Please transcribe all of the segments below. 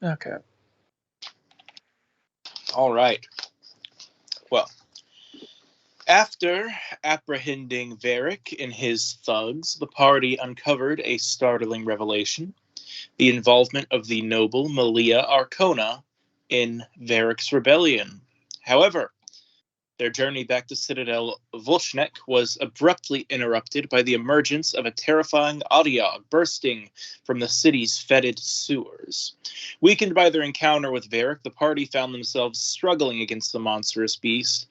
Okay. All right. Well, after apprehending Varric and his thugs, the party uncovered a startling revelation: the involvement of the noble Malia Arcona in Varric's rebellion. However, their journey back to Citadel Volchnek was abruptly interrupted by the emergence of a terrifying Audiog bursting from the city's fetid sewers. Weakened by their encounter with Varric, the party found themselves struggling against the monstrous beast.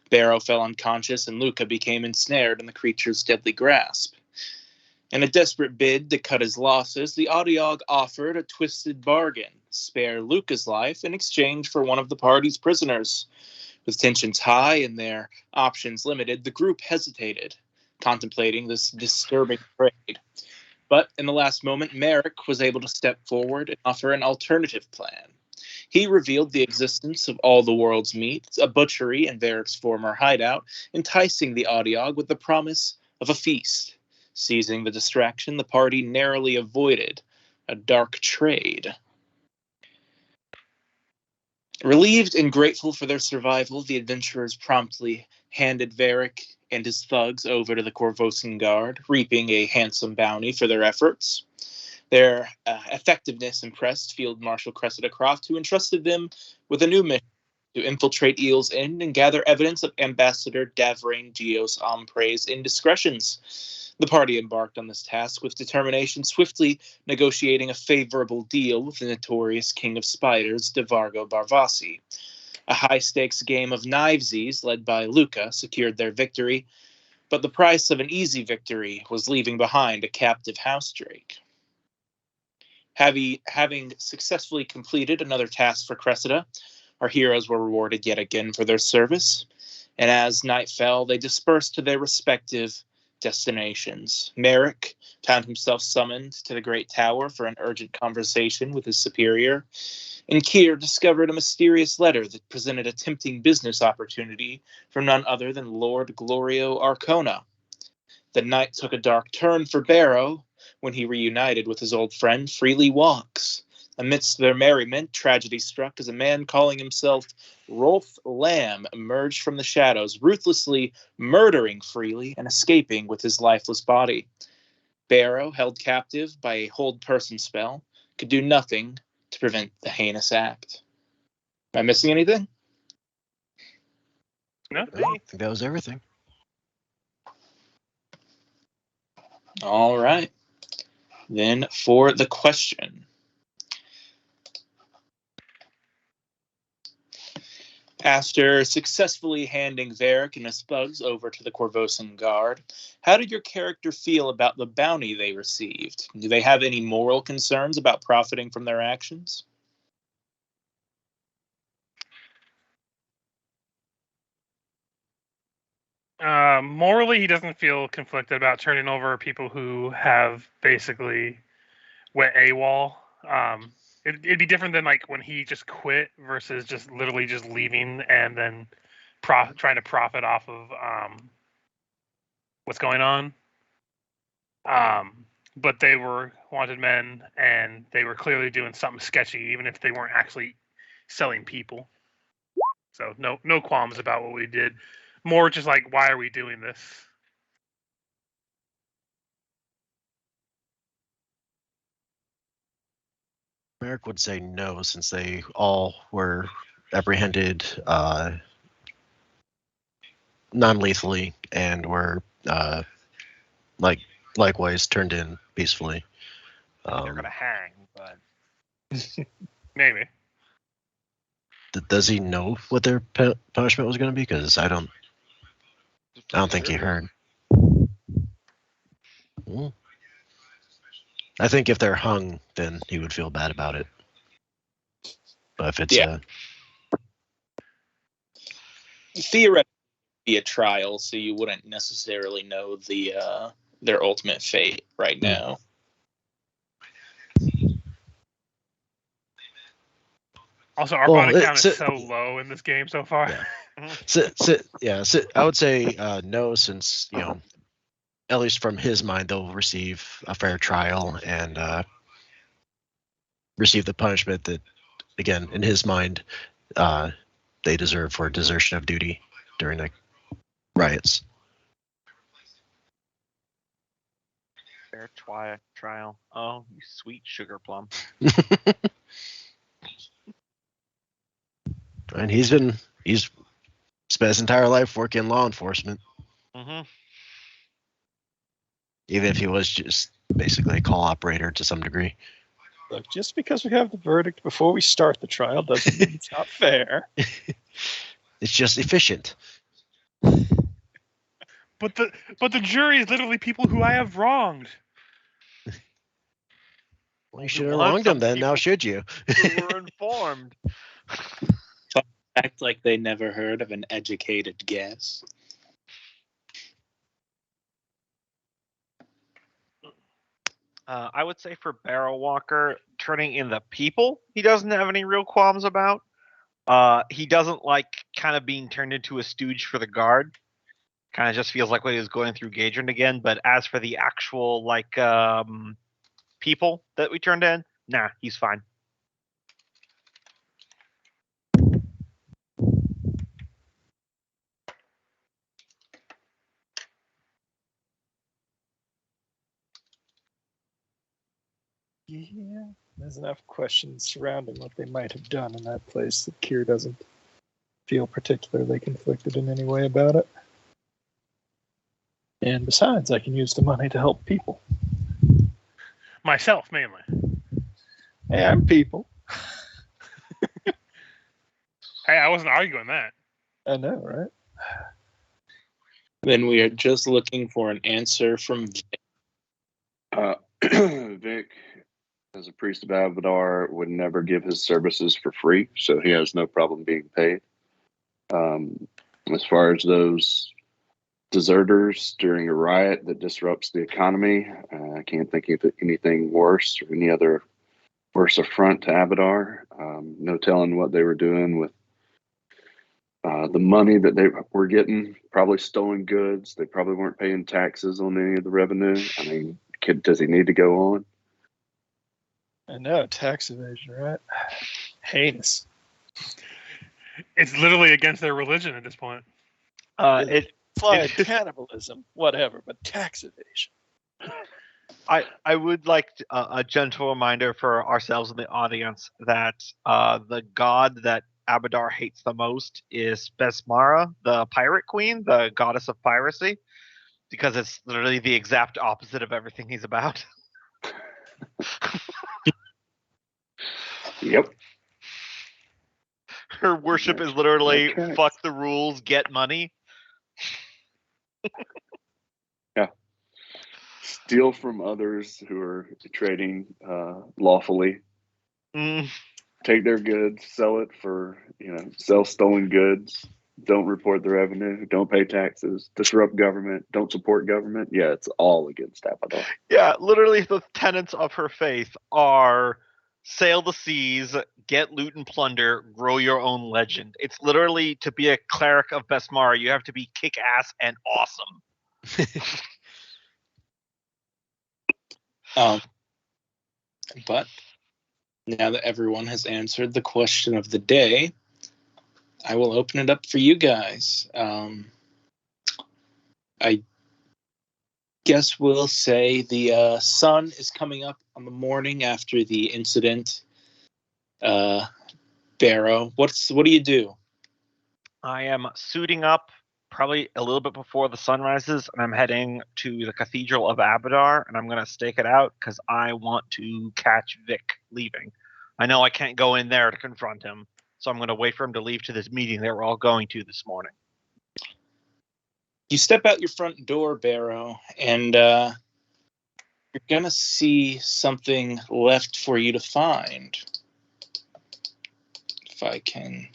Barrow fell unconscious, and Luca became ensnared in the creature's deadly grasp. In a desperate bid to cut his losses, the Audiog offered a twisted bargain: spare Luca's life in exchange for one of the party's prisoners. With tensions high and their options limited, the group hesitated, contemplating this disturbing trade. But in the last moment, Merrick was able to step forward and offer an alternative plan. He revealed the existence of all the world's meat, a butchery in Varric's former hideout, enticing the Audiog with the promise of a feast. Seizing the distraction, the party narrowly avoided a dark trade. Relieved and grateful for their survival, the adventurers promptly handed Varric and his thugs over to the Corvosan Guard, reaping a handsome bounty for their efforts. Their effectiveness impressed Field Marshal Cressida Croft, who entrusted them with a new mission: to infiltrate Eel's End and gather evidence of Ambassador Davrain Geos Ompre's indiscretions. The party embarked on this task with determination, swiftly negotiating a favorable deal with the notorious King of Spiders, Devargo Barvasi. A high-stakes game of knivesies, led by Luca, secured their victory, but the price of an easy victory was leaving behind a captive house drake. Having successfully completed another task for Cressida, our heroes were rewarded yet again for their service, and as night fell, they dispersed to their respective destinations. Merrick found himself summoned to the Great Tower for an urgent conversation with his superior, and Keir discovered a mysterious letter that presented a tempting business opportunity from none other than Lord Glorio Arcona. The night took a dark turn for Barrow when he reunited with his old friend Freely Walks. Amidst their merriment, tragedy struck as a man calling himself Rolf Lamb emerged from the shadows, ruthlessly murdering Freely and escaping with his lifeless body. Barrow, held captive by a hold person spell, could do nothing to prevent the heinous act. Am I missing anything? No, I think that was everything. All right. Then for the question. After successfully handing Varric and his thugs over to the Corvosan Guard, how did your character feel about the bounty they received? Do they have any moral concerns about profiting from their actions? Morally, he doesn't feel conflicted about turning over people who have basically went AWOL. It'd be different than like when he just quit versus just literally just leaving and then trying to profit off of what's going on. But they were wanted men, and they were clearly doing something sketchy, even if they weren't actually selling people. So no qualms about what we did. More just like, why are we doing this? Merrick would say no, since they all were apprehended non-lethally and were likewise turned in peacefully. They're gonna hang, but Maybe. Does he know what their punishment was going to be? Because I don't think he heard. I think if they're hung, then he would feel bad about it. But if it's Theoretically, be a trial, so you wouldn't necessarily know their ultimate fate right now. Also, our body count is so low in this game so far. Yeah. I would say no, since at least from his mind, they'll receive a fair trial and receive the punishment that again, in his mind, they deserve for desertion of duty during the riots. Fair trial. Oh, you sweet sugar plum. And he's spent his entire life working in law enforcement, Mm-hmm. even if he was just basically a call operator to some degree. Look, just because we have the verdict before we start the trial doesn't mean it's not fair. It's just efficient. But the jury is literally people who I have wronged. Well, you should have want wronged him some then. Now people should you? Who were informed. Act like they never heard of an educated guess. I would say for Barrel Walker, turning in the people, he doesn't have any real qualms about. He doesn't like kind of being turned into a stooge for the guard. Kind of just feels like what he was going through Gadrin again. But as for the actual people that we turned in, nah, he's fine. Yeah, there's enough questions surrounding what they might have done in that place that Kier doesn't feel particularly conflicted in any way about it. And besides, I can use the money to help people. Myself, mainly. Hey, I'm people. Hey, I wasn't arguing that. I know, right? Then we are just looking for an answer from Vic. Vic, as a priest of Abadar, would never give his services for free, so he has no problem being paid. As far as those deserters during a riot that disrupts the economy, I can't think of anything worse or any other worse affront to Abadar. No telling what they were doing with the money that they were getting, probably stolen goods. They probably weren't paying taxes on any of the revenue. I mean, does he need to go on? I know, tax evasion, right? Heinous. It's literally against their religion at this point. Fly cannibalism, whatever, but tax evasion. I would like a gentle reminder for ourselves in the audience that the god that Abadar hates the most is Besmara, the pirate queen, the goddess of piracy, because it's literally the exact opposite of everything he's about. Yep. Her worship is literally That's right. fuck the rules, get money. Yeah. Steal from others who are trading lawfully. Mm. Take their goods, sell it for, sell stolen goods. Don't report the revenue. Don't pay taxes. Disrupt government. Don't support government. Yeah, it's all against Abadar. Yeah, literally the tenets of her faith are sail the seas, get loot and plunder, grow your own legend. It's literally, to be a cleric of Besmara, you have to be kick-ass and awesome. But now that everyone has answered the question of the day, I will open it up for you guys. I guess we'll say the sun is coming up on the morning after the incident. Barrow, what do you do? I am suiting up probably a little bit before the sun rises, and I'm heading to the Cathedral of Abadar, and I'm going to stake it out because I want to catch Vic leaving. I know I can't go in there to confront him, so I'm going to wait for him to leave to this meeting that we're all going to this morning. You step out your front door, Barrow, and you're going to see something left for you to find. If I can...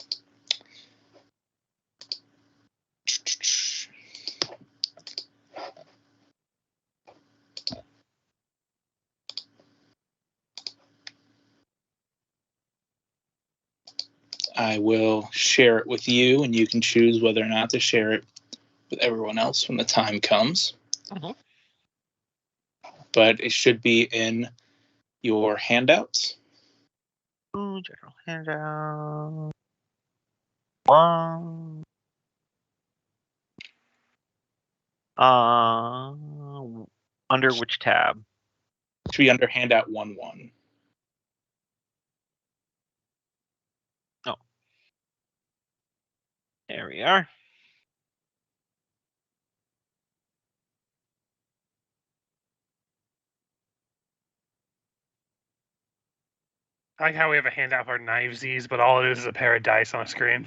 I will share it with you, and you can choose whether or not to share it with everyone else when the time comes. Uh-huh. But it should be in your handouts. Ooh, general handout. One. Under which tab? Should be under handout 1-1. There we are. I like how we have a handout for knivesies, but all it is a pair of dice on a screen.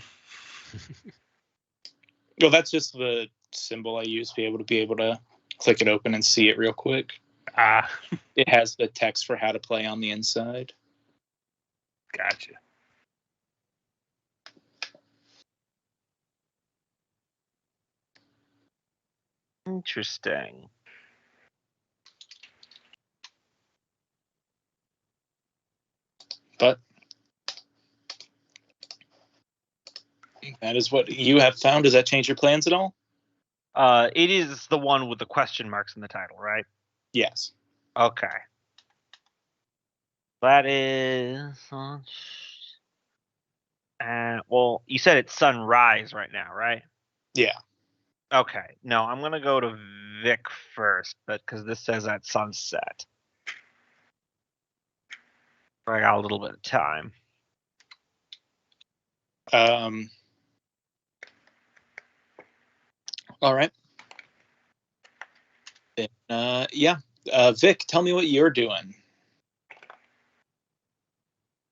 Well, that's just the symbol I use to be able to click it open and see it real quick. Ah, It has the text for how to play on the inside. gotcha. Interesting. But that is what you have found. Does that change your plans at all? It is the one with the question marks in the title, right? Yes. Okay. That is. Well, you said it's sunrise right now, right? Yeah. Okay. No, I'm gonna go to Vic first, but because this says at sunset, I got a little bit of time. All right. Then, yeah. Vic, tell me what you're doing.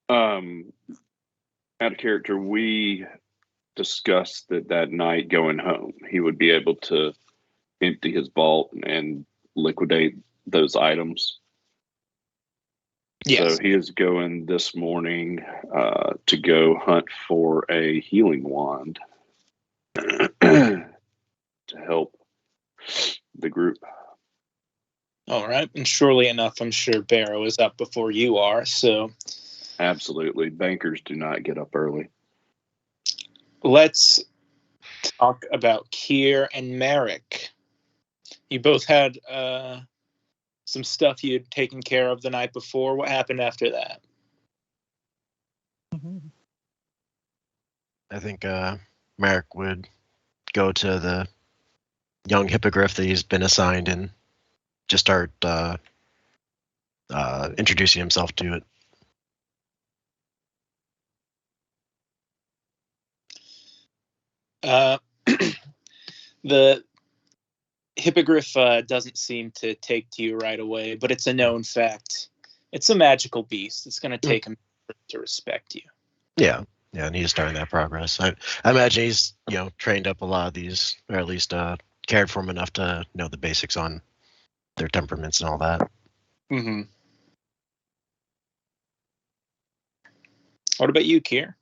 Out of character, we discussed that night going home, he would be able to empty his vault and liquidate those items. Yes. So he is going this morning to go hunt for a healing wand to help the group. All right. And surely enough, I'm sure Barrow is up before you are. So Absolutely. Bankers do not get up early. let's talk about Kier and Merrick. You both had some stuff you had taken care of the night before. What happened after that? I think Merrick would go to the young hippogriff that he's been assigned and just start introducing himself to it. The hippogriff doesn't seem to take to you right away, but it's a known fact. It's a magical beast. It's going to take him to respect you. Yeah, and he's starting that progress. I imagine he's trained up a lot of these, or at least cared for them enough to know the basics on their temperaments and all that. Mm-hmm. What about you, Kier?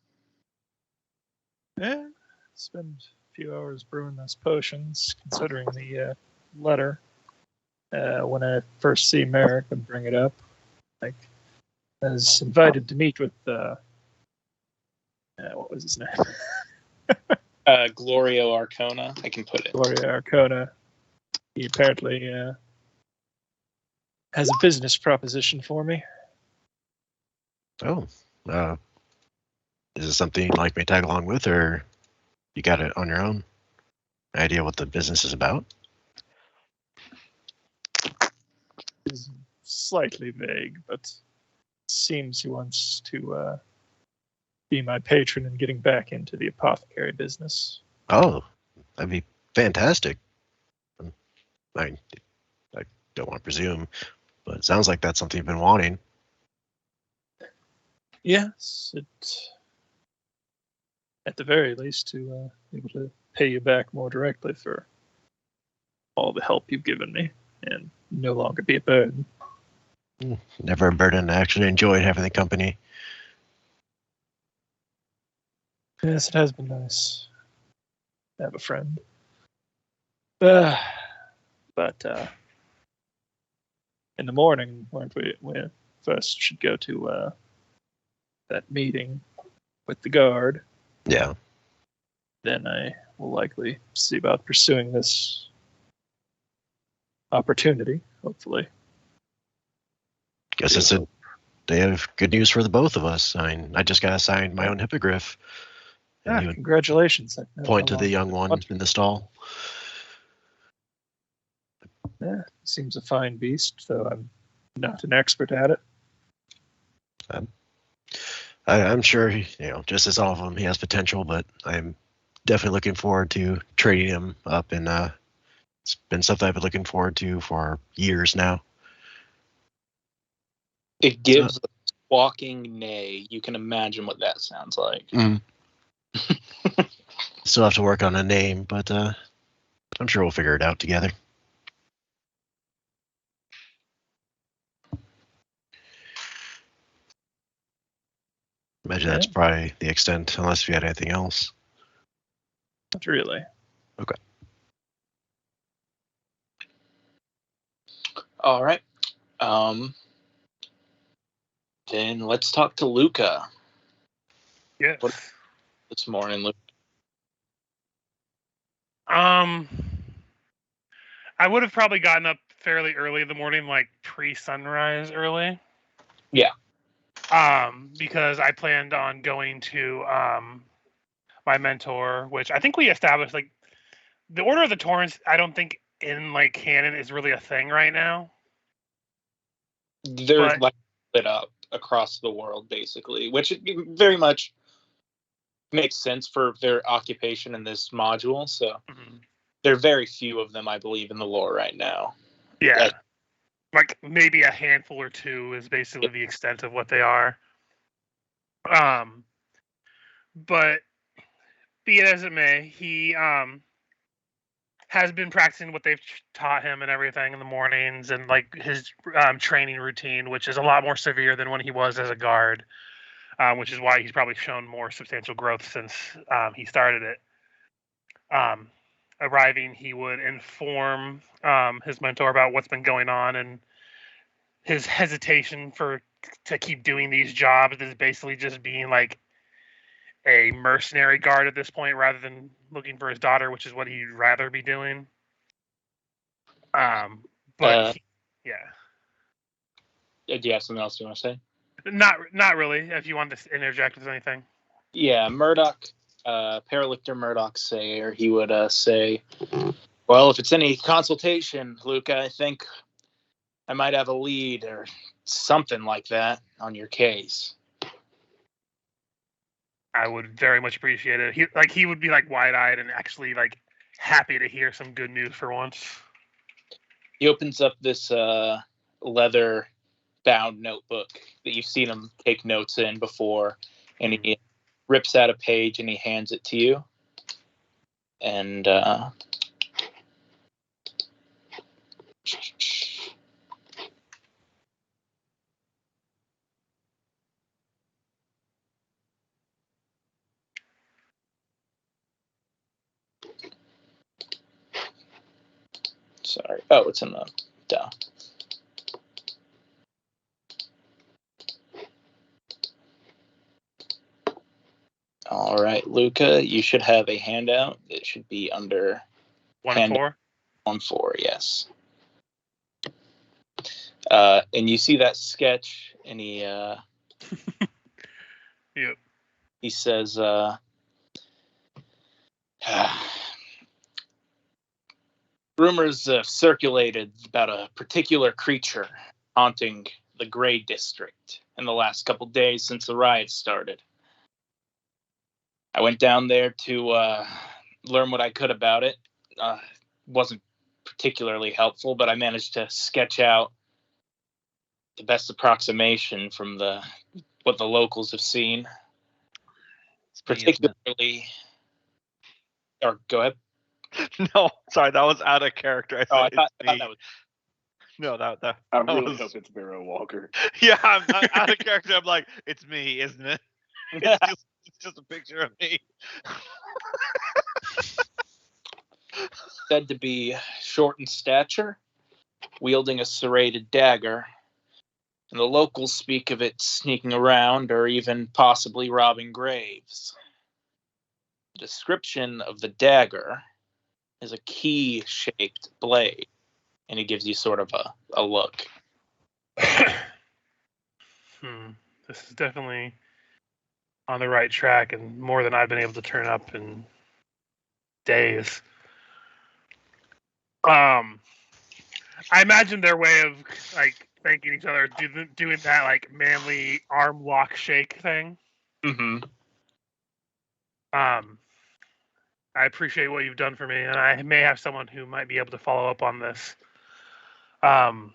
Yeah, spend a few hours brewing those potions, considering the letter. When I first see Merrick and bring it up, like, I was invited to meet with what was his name? Glorio Arcona. I can put it. Gloria Arcona. He apparently has a business proposition for me. Oh, is it something you'd like me to tag along with, or you got it on your own? Idea what the business is about? Is slightly vague, but seems he wants to be my patron in getting back into the apothecary business. Oh, that'd be fantastic. I don't want to presume, but it sounds like that's something you've been wanting. Yes, at the very least to be able to pay you back more directly for all the help you've given me and no longer be a burden. Never a burden. I actually enjoyed having the company. Yes, it has been nice to have a friend. But in the morning, weren't we first should go to that meeting with the guard. Yeah. Then I will likely see about pursuing this opportunity, hopefully. Guess it's they have good news for the both of us. I mean, I just got assigned my own hippogriff. And he would Congratulations. I know point how to the long- young one in the stall. Yeah, seems a fine beast, though I'm not an expert at it. I'm sure, just as all of them, he has potential, but I'm definitely looking forward to trading him up. And it's been something I've been looking forward to for years now. It gives a walking neigh. You can imagine what that sounds like. Still have to work on a name, but I'm sure we'll figure it out together. Imagine that's probably the extent, unless we had anything else. Not really. Okay. All right. Then let's talk to Luca. Yes. What- This morning, Luca. I would have probably gotten up fairly early in the morning, like pre-sunrise early. Yeah. Because I planned on going to my mentor, which I think we established, like, the Order of the Torrents, I don't think in like canon is really a thing right now. They're But- like lit up across the world, basically, which very much makes sense for their occupation in this module. So there are very few of them, I believe, in the lore right now. Yeah. Like maybe a handful or two is basically the extent of what they are. But be it as it may, he has been practicing what they've taught him and everything in the mornings, and like his training routine, which is a lot more severe than when he was as a guard, which is why he's probably shown more substantial growth since he started it. Arriving, he would inform his mentor about what's been going on, and his hesitation to keep doing these jobs is basically just being like a mercenary guard at this point rather than looking for his daughter, which is what he'd rather be doing. Yeah. Do you have something else you want to say? Not really. If you want to interject with anything. Yeah, Murdoch, Paralictor Murdoch Sayer, he would say, well, if it's any consultation, Luca, I think I might have a lead or something like that on your case. I would very much appreciate it. He would be like wide-eyed and actually like happy to hear some good news for once. He opens up this leather-bound notebook that you've seen him take notes in before, and he rips out a page and he hands it to you. And sorry. Oh, it's in the duh. All right, Luca, you should have a handout. It should be under 1-4. 1-4, yes. And you see that sketch, and he Yep. he says, rumors have circulated about a particular creature haunting the Gray District in the last couple days since the riots started. I went down there to learn what I could about it. Wasn't particularly helpful, but I managed to sketch out the best approximation from what the locals have seen. Particularly, or go ahead. No, sorry, that was out of character. I Oh, said I thought it's me. that was. No, that I really was- hope it's Barrow Walker. yeah, I'm out of character. I'm like, it's me, isn't it? It's just a picture of me. Said to be short in stature, wielding a serrated dagger, and the locals speak of it sneaking around or even possibly robbing graves. The description of the dagger is a key-shaped blade, and he gives you sort of a look. This is definitely on the right track and more than I've been able to turn up in days. I imagine their way of like thanking each other, doing that like manly arm lock shake thing. Mm-hmm. I appreciate what you've done for me, and I may have someone who might be able to follow up on this. Kind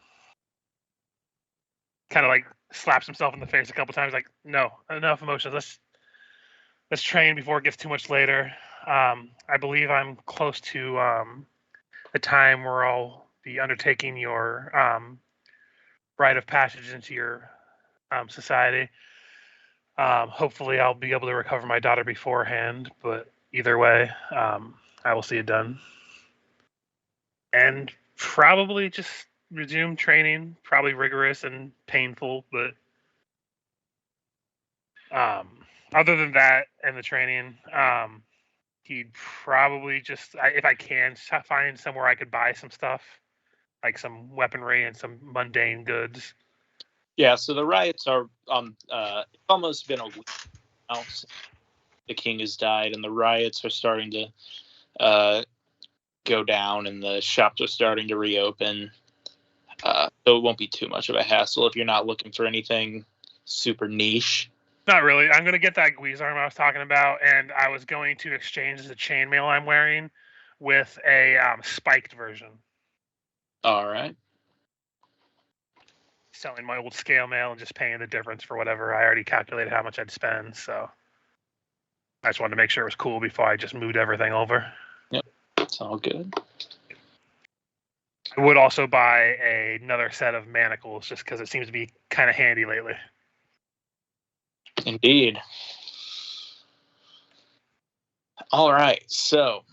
of like slaps himself in the face a couple times, like, no, enough emotions. Let's train before it gets too much later. I believe I'm close to the time where I'll be undertaking your rite of passage into your society. Hopefully, I'll be able to recover my daughter beforehand, but either way, I will see it done. And probably just resume training, probably rigorous and painful, but other than that and the training, he'd probably just, if I can, find somewhere I could buy some stuff, like some weaponry and some mundane goods. Yeah, so the riots are it's almost been a week now since the king has died, and the riots are starting to go down, and the shops are starting to reopen. So it won't be too much of a hassle if you're not looking for anything super niche. Not really. I'm going to get that Guizarm I was talking about, and I was going to exchange the chainmail I'm wearing with a spiked version. All right. Selling my old scale mail and just paying the difference for whatever. I already calculated how much I'd spend, so I just wanted to make sure it was cool before I just moved everything over. Yep, it's all good. I would also buy another set of manacles just because it seems to be kind of handy lately. Indeed. All right, so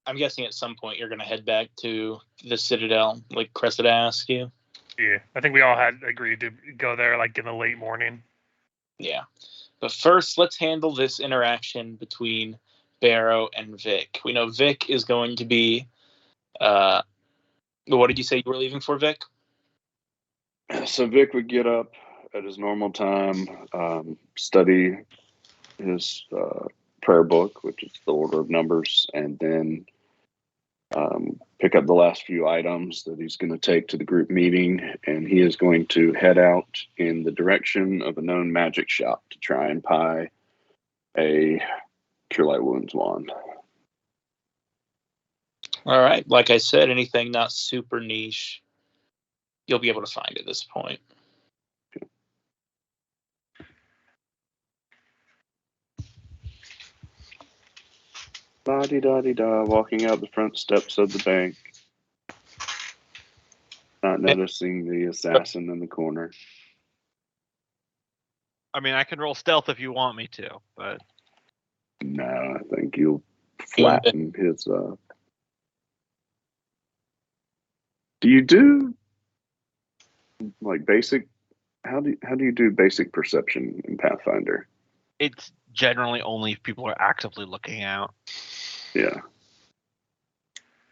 I'm guessing at some point you're going to head back to the Citadel, like Cressida asked you. Yeah, I think we all had agreed to go there like in the late morning. Yeah. But first, let's handle this interaction between Barrow and Vic. We know Vic is going to be... what did you say you were leaving for, Vic? So Vic would get up at his normal time, study his prayer book, which is the order of numbers, and then pick up the last few items that he's going to take to the group meeting, and he is going to head out in the direction of a known magic shop to try and buy a Cure Light Wounds wand. All right. Like I said, anything not super niche, you'll be able to find at this point. La-di-da-di-da, walking out the front steps of the bank, not noticing the assassin in the corner. I mean, I can roll stealth if you want me to, but No, I think you'll flatten his. Do you do like basic? How do you do basic perception in Pathfinder? it's generally only if people are actively looking out. Yeah.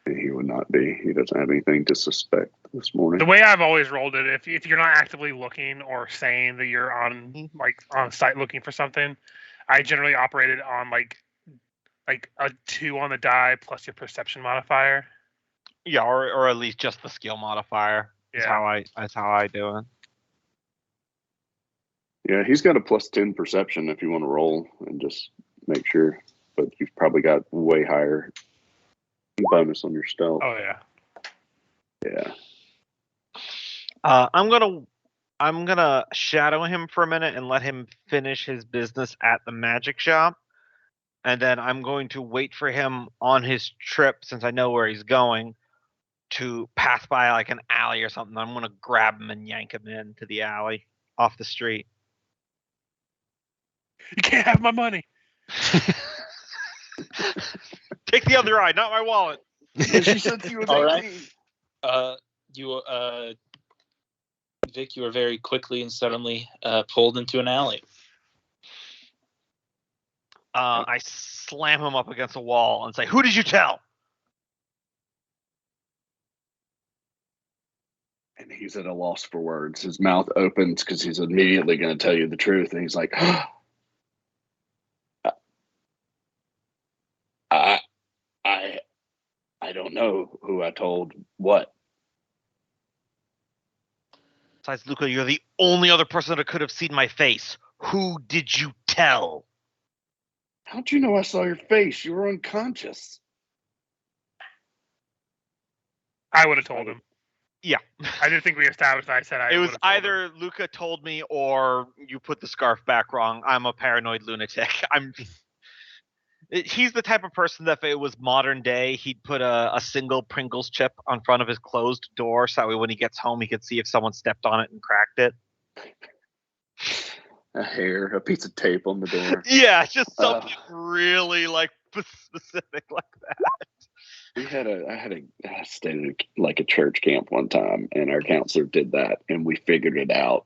He would not be. He doesn't have anything to suspect this morning. The way I've always rolled it, if you're not actively looking or saying that you're on site looking for something, I generally operate it on like a 2 on the die plus your perception modifier. Yeah, or at least just the skill modifier. Yeah. That's how I do it. Yeah, he's got a +10 perception if you want to roll and just make sure. But you've probably got way higher bonus on your stealth. Oh yeah. Yeah. I'm gonna shadow him for a minute and let him finish his business at the magic shop, and then I'm going to wait for him on his trip, since I know where he's going, to pass by like an alley or something. I'm gonna grab him and yank him into the alley off the street. You can't have my money. Take the other eye, not my wallet. She said she was All 18. right. Vic, you were very quickly and suddenly pulled into an alley. I slam him up against a wall and say, "Who did you tell?" And he's at a loss for words. His mouth opens because he's immediately going to tell you the truth. And he's like, I, I, I don't know who I told what. Besides, Luca, you're the only other person that could have seen my face. Who did you tell? How'd you know I saw your face? You were unconscious. I would have told him. Yeah. I didn't think we established that. I said I It was would've told him. either Luca told me or you put the scarf back wrong. I'm a paranoid lunatic. He's the type of person that if it was modern day, he'd put a single Pringles chip on front of his closed door so that way when he gets home, he could see if someone stepped on it and cracked it. A hair, a piece of tape on the door. Yeah, just something really like specific like that. I stayed at like a church camp one time, and our counselor did that, and we figured it out,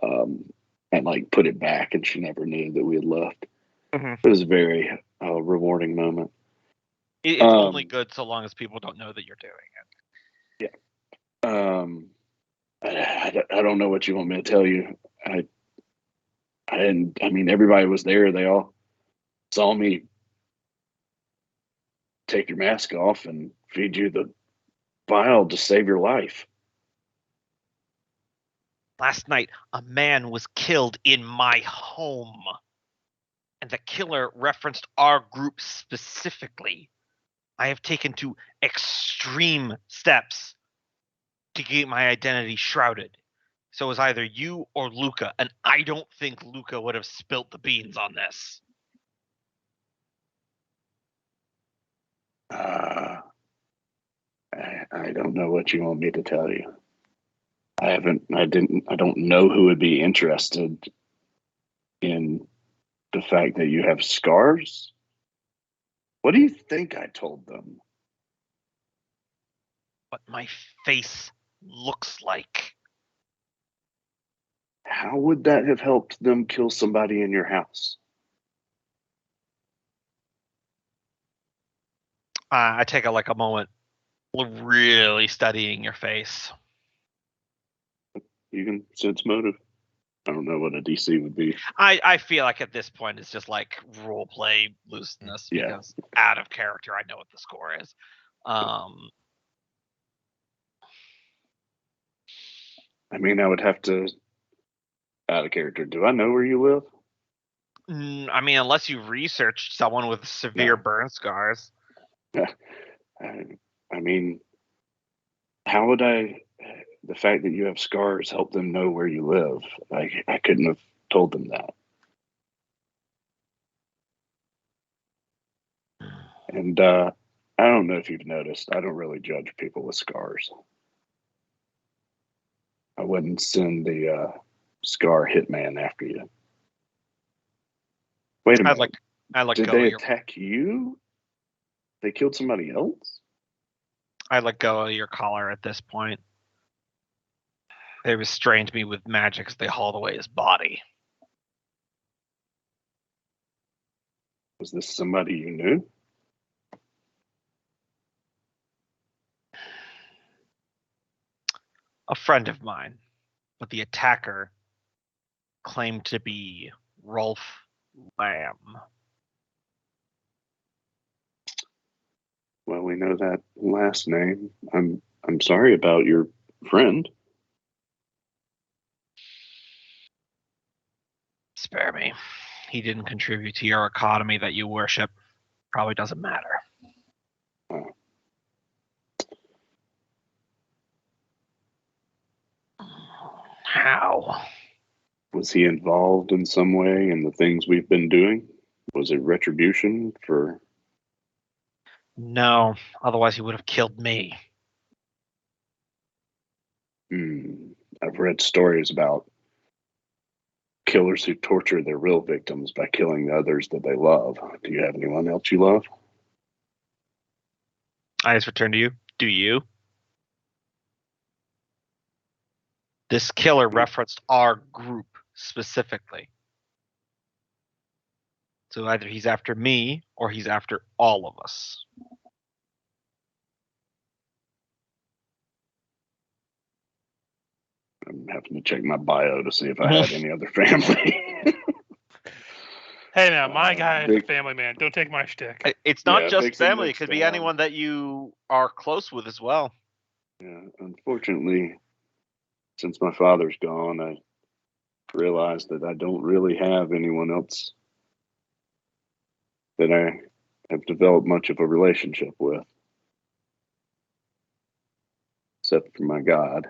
and like put it back, and she never knew that we had left. Mhm. It was a very rewarding moment. It's only good so long as people don't know that you're doing it. Yeah. I don't know what you want me to tell you. I didn't. I mean, everybody was there. They all saw me take your mask off and feed you the vial to save your life. Last night, a man was killed in my home. And the killer referenced our group specifically. I have taken to extreme steps to get my identity shrouded. So it was either you or Luca, and I don't think Luca would have spilt the beans on this. I don't know what you want me to tell you. I don't know who would be interested in the fact that you have scars. What do you think I told them? What my face looks like. How would that have helped them kill somebody in your house? I take a moment really studying your face. You can sense motive. I don't know what a DC would be. I feel like at this point it's just like role play looseness because out of character I know what the score is. I mean, I would have to out of character. Do I know where you live? I mean, unless you researched someone with severe burn scars. I mean, how would the fact that you have scars help them know where you live? I couldn't have told them that. And I don't know if you've noticed, I don't really judge people with scars. I wouldn't send the scar hitman after you. Wait a minute. Did they attack you? They killed somebody else? I let go of your collar at this point. They restrained me with magic as they hauled away his body. Was this somebody you knew? A friend of mine, but the attacker claimed to be Rolf Lamb. Well, we know that last name. I'm sorry about your friend. Spare me. He didn't contribute to your economy that you worship. Probably doesn't matter. How? Was he involved in some way in the things we've been doing? Was it retribution for... No, otherwise he would have killed me. I've read stories about killers who torture their real victims by killing the others that they love. Do you have anyone else you love? I just return to you. Do you? This killer referenced our group specifically. So either he's after me or he's after all of us. I'm having to check my bio to see if I had any other family. Hey now, my guy is a Vic- family man. Don't take my shtick. It's not Yeah, just Vixen family. It looks could be down. anyone that you are close with as well. Yeah, unfortunately, since my father's gone, I realized that I don't really have anyone else that I have developed much of a relationship with, except for my God.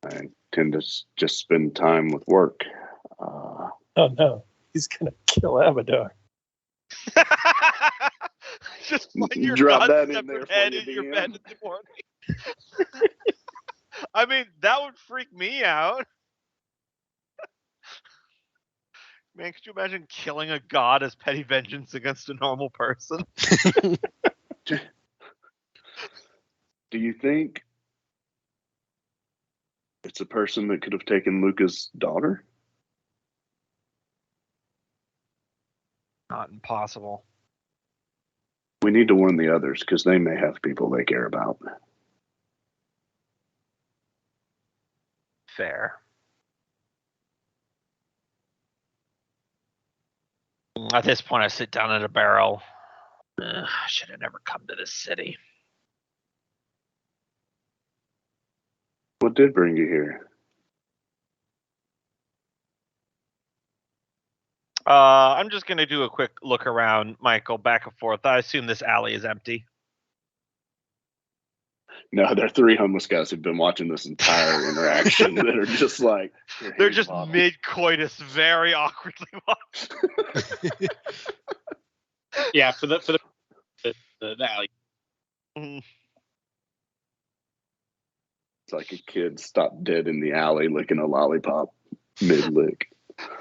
I tend to just spend time with work. Oh no, he's gonna kill Abadar. Just find your Drop God's that in separate there for head you, in your DM. bed in the morning. I mean, that would freak me out. Man, could you imagine killing a god as petty vengeance against a normal person? Do you think it's a person that could have taken Luca's daughter? Not impossible. We need to warn the others because they may have people they care about. Fair. At this point, I sit down at a barrel. I should have never come to this city. What did bring you here? I'm just going to do a quick look around, Michael, back and forth. I assume this alley is empty. No, there are three homeless guys who've been watching this entire interaction that are just like They're just mid-coitus, very awkwardly. Yeah, for the alley. Mhm. It's like a kid stopped dead in the alley licking a lollipop mid lick.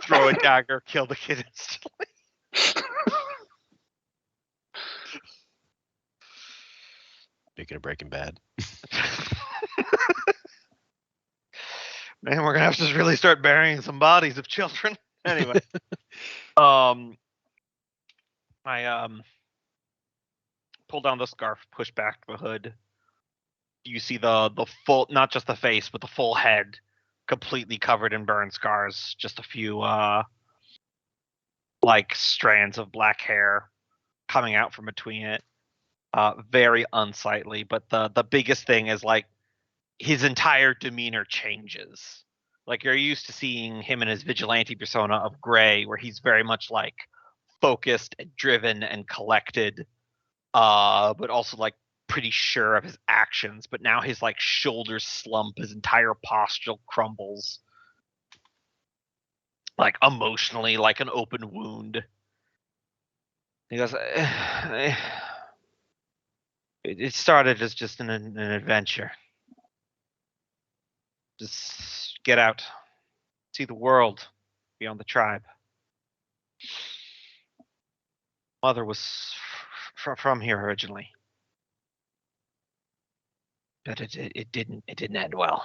Throw a dagger, kill the kid instantly. Speaking of Breaking Bad. Man, we're gonna have to really start burying some bodies of children. Anyway, I pull down the scarf, push back the hood. You see the full, not just the face, but the full head, completely covered in burn scars. Just a few like strands of black hair coming out from between it. Very unsightly. But the biggest thing is like his entire demeanor changes. Like you're used to seeing him in his vigilante persona of Gray, where he's very much like focused and driven and collected, but also like pretty sure of his actions. But now his like shoulders slump, his entire posture crumbles, like emotionally, like an open wound. He goes, it started as just an adventure. Just get out, see the world beyond the tribe. Mother was from here originally, but it didn't end well.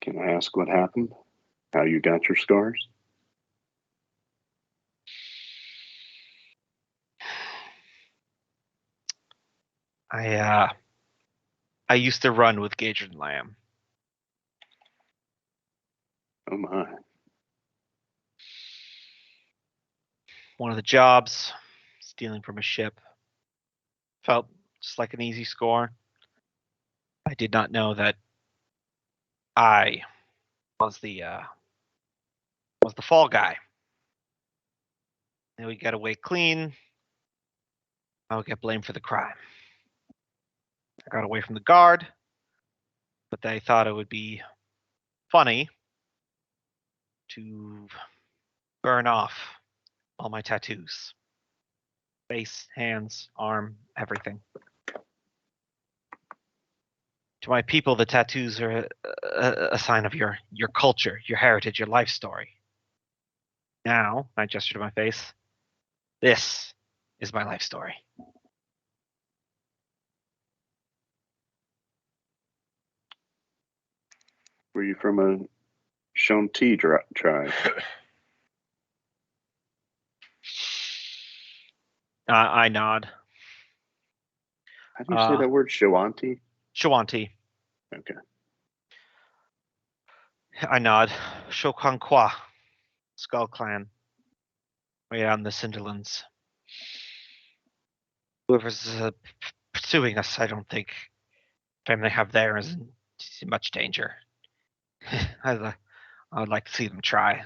Can I ask what happened? How you got your scars? I used to run with Gage and Lamb. Oh my. One of the jobs, stealing from a ship, felt just like an easy score. I did not know that I was the fall guy. And we get away clean. I would get blamed for the crime. I got away from the guard, but they thought it would be funny to burn off all my tattoos. Face, hands, arm, everything. To my people, the tattoos are a sign of your culture, your heritage, your life story. Now, I gesture to my face, this is my life story. Were you from a Shanti tribe? I nod. How do you say that word? Shawanti? Shawanti. Okay. I nod. Shokankwa. Skull Clan. Way out in the Cinderlands. Whoever's pursuing us, I don't think the time they have there is in much danger. I would like to see them try.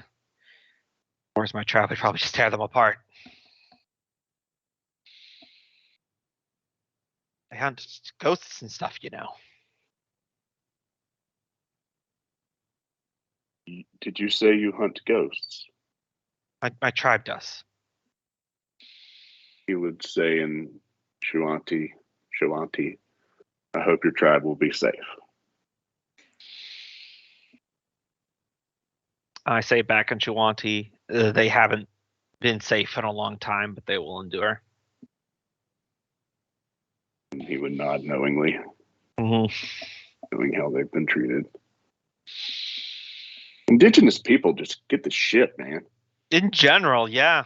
Where's my trap? I'd probably just tear them apart. I hunt ghosts and stuff, you know. Did you say you hunt ghosts? My tribe does. He would say in Shawanti, I hope your tribe will be safe. I say back in Shawanti, they haven't been safe in a long time, but they will endure. And he would nod knowingly, Mm-hmm. knowing how they've been treated. Indigenous people just get the shit, man. In general, yeah.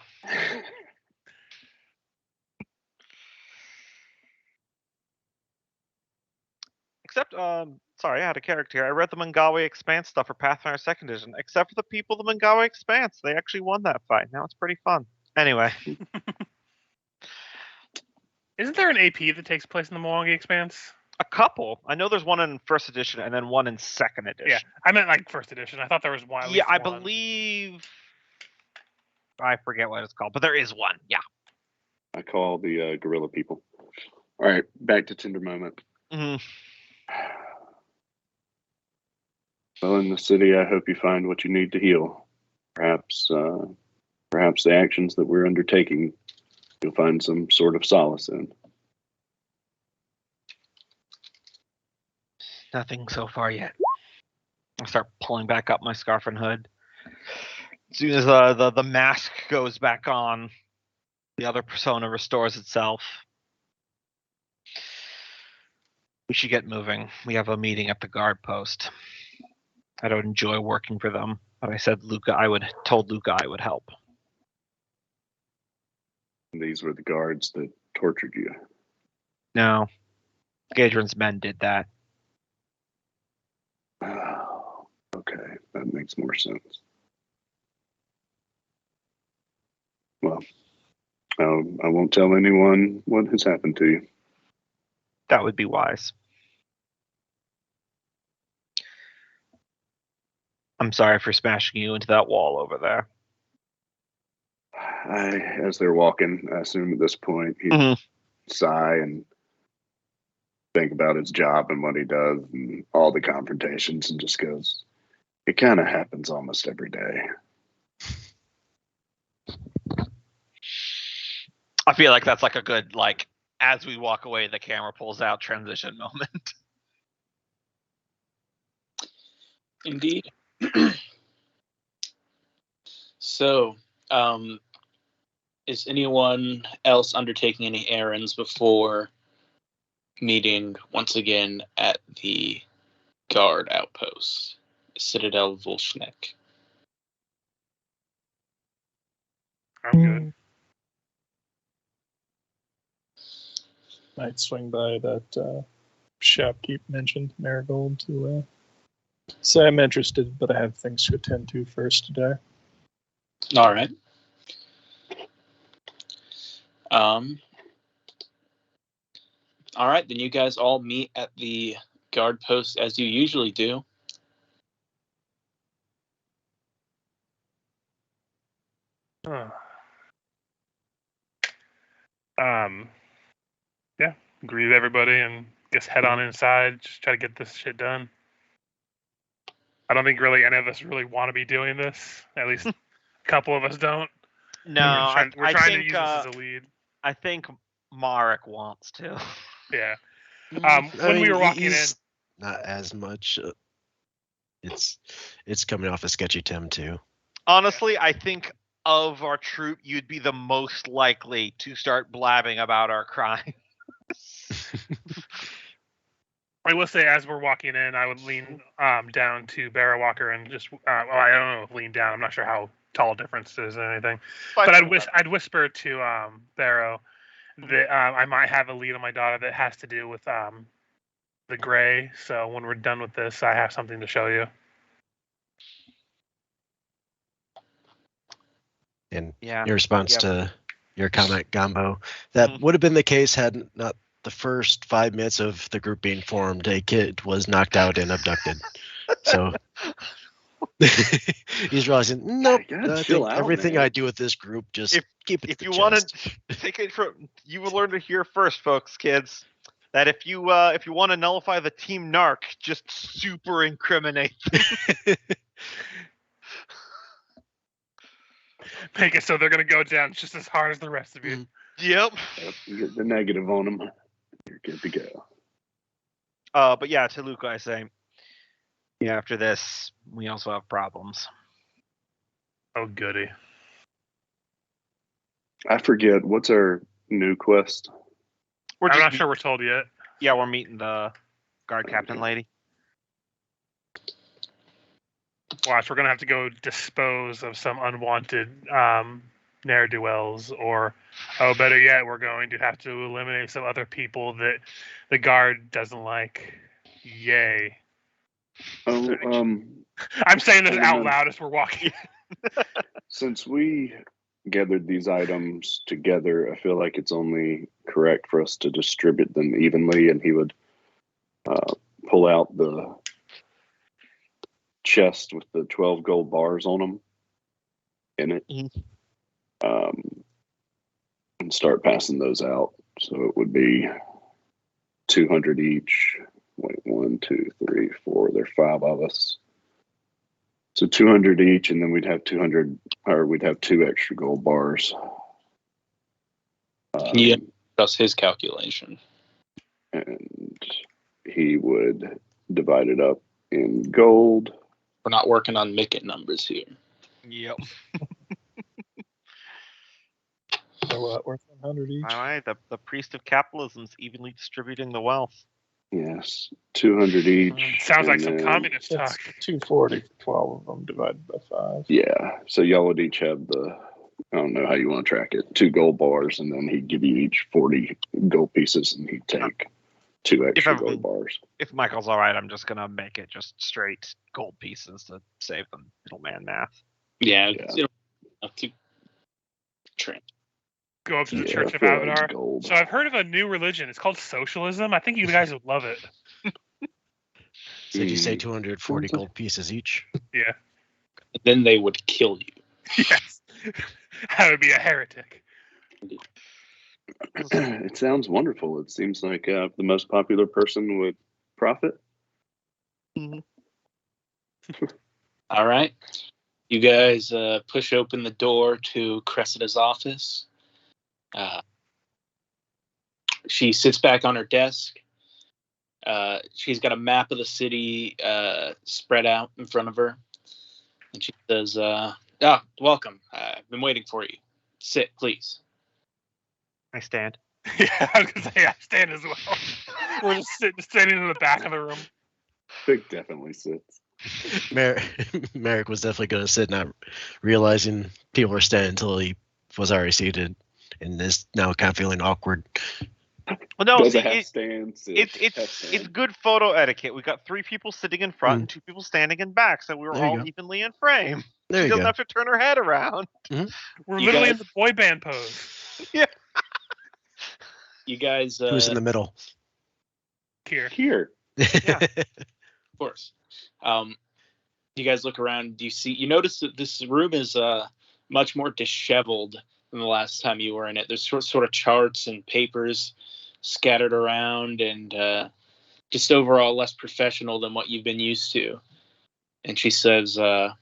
Except, sorry, I had a character here. I read the Mangawe Expanse stuff for Pathfinder 2nd Edition. Except for the people of the Mangawe Expanse. They actually won that fight. Now it's pretty fun. Anyway. Isn't there an AP that takes place in the Milwaukee Expanse? A couple. I know there's one in 1st edition and then one in 2nd edition. Yeah, I meant like 1st edition. I thought there was one. At Yeah, least I one. believe. I forget what it's called, but there is one. Yeah. I call the gorilla people. All right, back to Tinder Moment. Mm-hmm. Well, in the city, I hope you find what you need to heal. Perhaps the actions that we're undertaking, you'll find some sort of solace in. Nothing so far yet. I start pulling back up my scarf and hood. As soon as the mask goes back on, the other persona restores itself. We should get moving. We have a meeting at the guard post. I don't enjoy working for them, but I said told Luca I would help. These were the guards that tortured you. No, Gadrin's men did that. Oh, okay, that makes more sense. Well, I won't tell anyone what has happened to you. That would be wise. I'm sorry for smashing you into that wall over there. As they're walking, I assume at this point he'd sigh and think about his job and what he does and all the confrontations and just goes, it kind of happens almost every day. I feel like that's like a good, as we walk away, the camera pulls out transition moment. Indeed. So, is anyone else undertaking any errands before meeting once again at the guard outpost, Citadel Volshnek? I'm good. Might swing by that shopkeep mentioned, Marigold, to say I'm interested, but I have things to attend to first today. All right. All right, then you guys all meet at the guard post as you usually do. Yeah, greet everybody and guess head on inside. Just try to get this shit done. I don't think really any of us really want to be doing this. At least a couple of us don't. No, we're trying to use this as a lead. I think Marek wants to. Yeah. I We were walking he's not as much. It's coming off a sketchy Tim too. Honestly, I think of our troop, you'd be the most likely to start blabbing about our crime. I will say, as we're walking in, I would lean down to Barrow Walker and just, I don't know if lean down. I'm not sure how tall difference is or anything. But I'd whisper to Barrow that I might have a lead on my daughter that has to do with the gray. So when we're done with this, I have something to show you. In Yeah. your response Yep. to your comment, Gombo, that Mhm. would have been the case had not the first 5 minutes of the group being formed, a kid was knocked out and abducted. So he's realizing, nope, You gotta I chill think out, everything man. I do with this group, just keep it If to you the want chest. to take it from, you will learn to hear first, folks, kids. That if you want to nullify the team narc, just super incriminate. Make it so they're gonna go down just as hard as the rest of you. Yep. Yep, you get the negative on them. You're good to go. But yeah, to Luca, I say, yeah, after this, we also have problems. Oh goody. I forget, what's our new quest? We're I'm just not sure we're told yet. Yeah, we're meeting the guard captain lady. Watch, we're gonna have to go dispose of some unwanted ne'er-do-wells, or better yet, we're going to have to eliminate some other people that the guard doesn't like. Yay. Oh, I'm saying this out Fundamental. loud as we're walking. Since we gathered these items together, I feel like it's only correct for us to distribute them evenly, and he would pull out the chest with the 12 gold bars on them in it, and start passing those out. So it would be 200 each. Wait, 1, 2, 3, 4. There are 5 of us. So 200 each, and then we'd have 200, or we'd have 2 extra gold bars. Yeah, that's his calculation. And he would divide it up in gold. We're not working on Mickett numbers here. Yep. So what? Worth 100 each. All right, the priest of capitalism's evenly distributing the wealth. Yes, 200 each. Sounds like and some then- communist That's talk. 240 for 12 of them divided by 5. Yeah, so y'all would each have I don't know how you want to track it, 2 gold bars, and then he'd give you each 40 gold pieces, and he'd take 2 extra everyone- gold bars. If Michael's all right, I'm just gonna make it just straight gold pieces to save the middleman math. Yeah, Yeah. you know, to train. Go up to the Yeah, Church I of feel like it's Abadar. gold. So I've heard of a new religion. It's called socialism. I think you guys would love it. So did you say Mm. 240 gold pieces each? Yeah. Then they would kill you. Yes. I would be a heretic. It sounds wonderful. It seems like the most popular person would profit. All right. You guys push open the door to Cressida's office. She sits back on her desk. She's got a map of the city spread out in front of her. And she says, welcome. I've been waiting for you. Sit, please. I stand. Yeah, I was gonna say I stand as well. We're just standing in the back of the room. Vic definitely sits. Merrick was definitely going to sit, not realizing people were standing until he was already seated, and is now kind of feeling awkward. Well, no, Does see, a half stand, sit, half it's stand. good photo etiquette. We got 3 people sitting in front and 2 people standing in back, so we were There you all go. evenly in frame. There She you doesn't go. have to turn her head around. We're You literally guys- in the boy band pose. You guys, Who's in the middle? Here. Here. Yeah. of course. You guys look around. You notice that this room is much more disheveled than the last time you were in it. There's sort of charts and papers scattered around, and just overall less professional than what you've been used to. And she says, I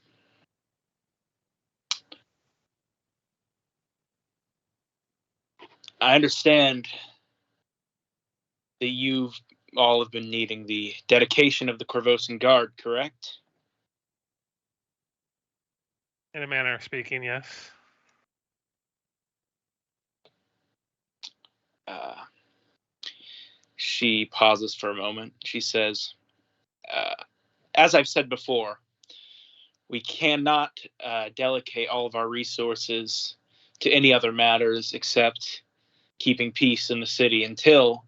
understand that you all have been needing the dedication of the Corvosan Guard, correct? In a manner of speaking, yes. She pauses for a moment. She says, as I've said before, we cannot delegate all of our resources to any other matters except keeping peace in the city until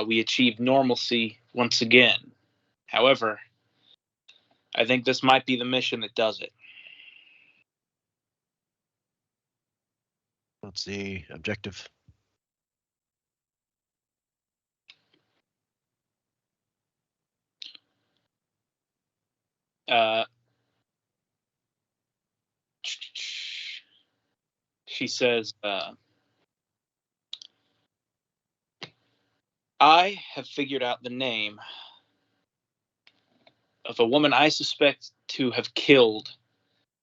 we achieve normalcy once again. However, I think this might be the mission that does it. What's the objective? She says, I have figured out the name of a woman I suspect to have killed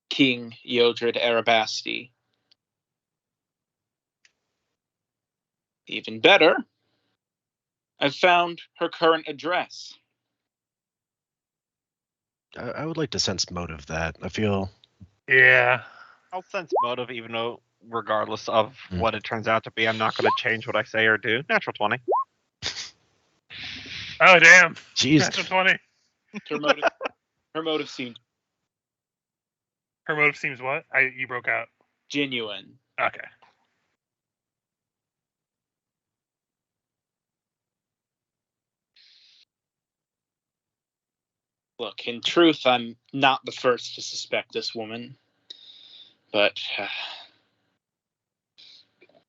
King Yodred Arabasti. Even better, I've found her current address. I would like to sense motive that. I feel Yeah. I'll sense motive, even though, regardless of Hmm. what it turns out to be, I'm not going to change what I say or do. Natural 20. Oh damn. Jeez. Natural 20. Her motive seemed Her motive seems what? You broke out. genuine. Okay. Look, in truth, I'm not the first to suspect this woman, but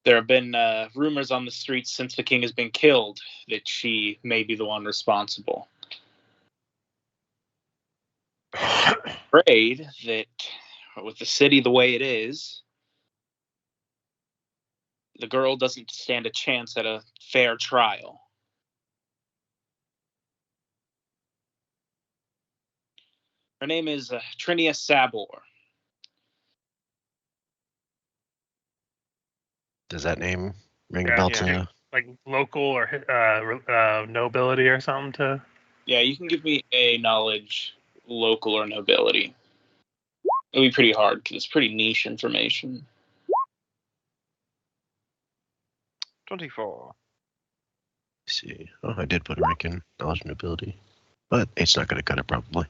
there have been rumors on the streets since the king has been killed that she may be the one responsible. I'm afraid that with the city the way it is, the girl doesn't stand a chance at a fair trial. Her name is Trinia Sabor. Does that name ring a Yeah, bell yeah. to? Like local or nobility or something to. Yeah, you can give me a knowledge, local or nobility. It'll be pretty hard because it's pretty niche information. 24. Let's see. Oh, I did put a rank in knowledge and ability, but it's not going to cut it probably.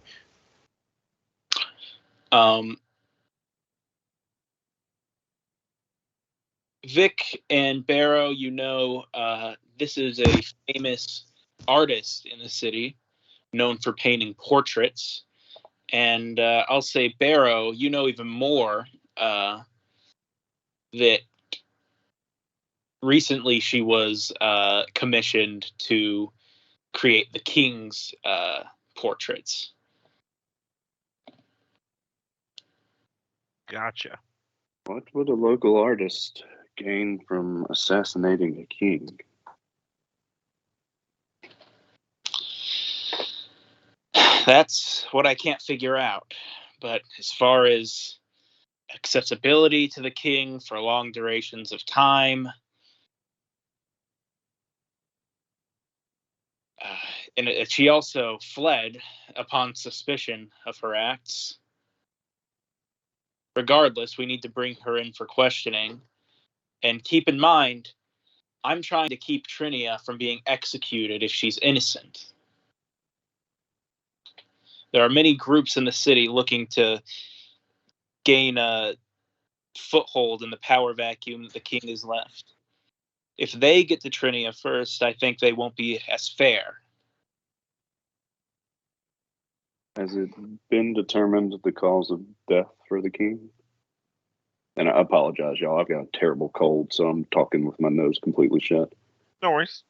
Vic and Barrow, this is a famous artist in the city, known for painting portraits. And I'll say, Barrow, you know even more that recently she was commissioned to create the king's portraits. Gotcha. What would a local artist gain from assassinating a king? That's what I can't figure out. But as far as accessibility to the king for long durations of time, and she also fled upon suspicion of her acts. Regardless, we need to bring her in for questioning. And keep in mind, I'm trying to keep Trinia from being executed if she's innocent. There are many groups in the city looking to gain a foothold in the power vacuum that the king has left. If they get to Trinia first, I think they won't be as fair. Has it been determined the cause of death for the king? And I apologize, y'all. I've got a terrible cold, so I'm talking with my nose completely shut. No worries.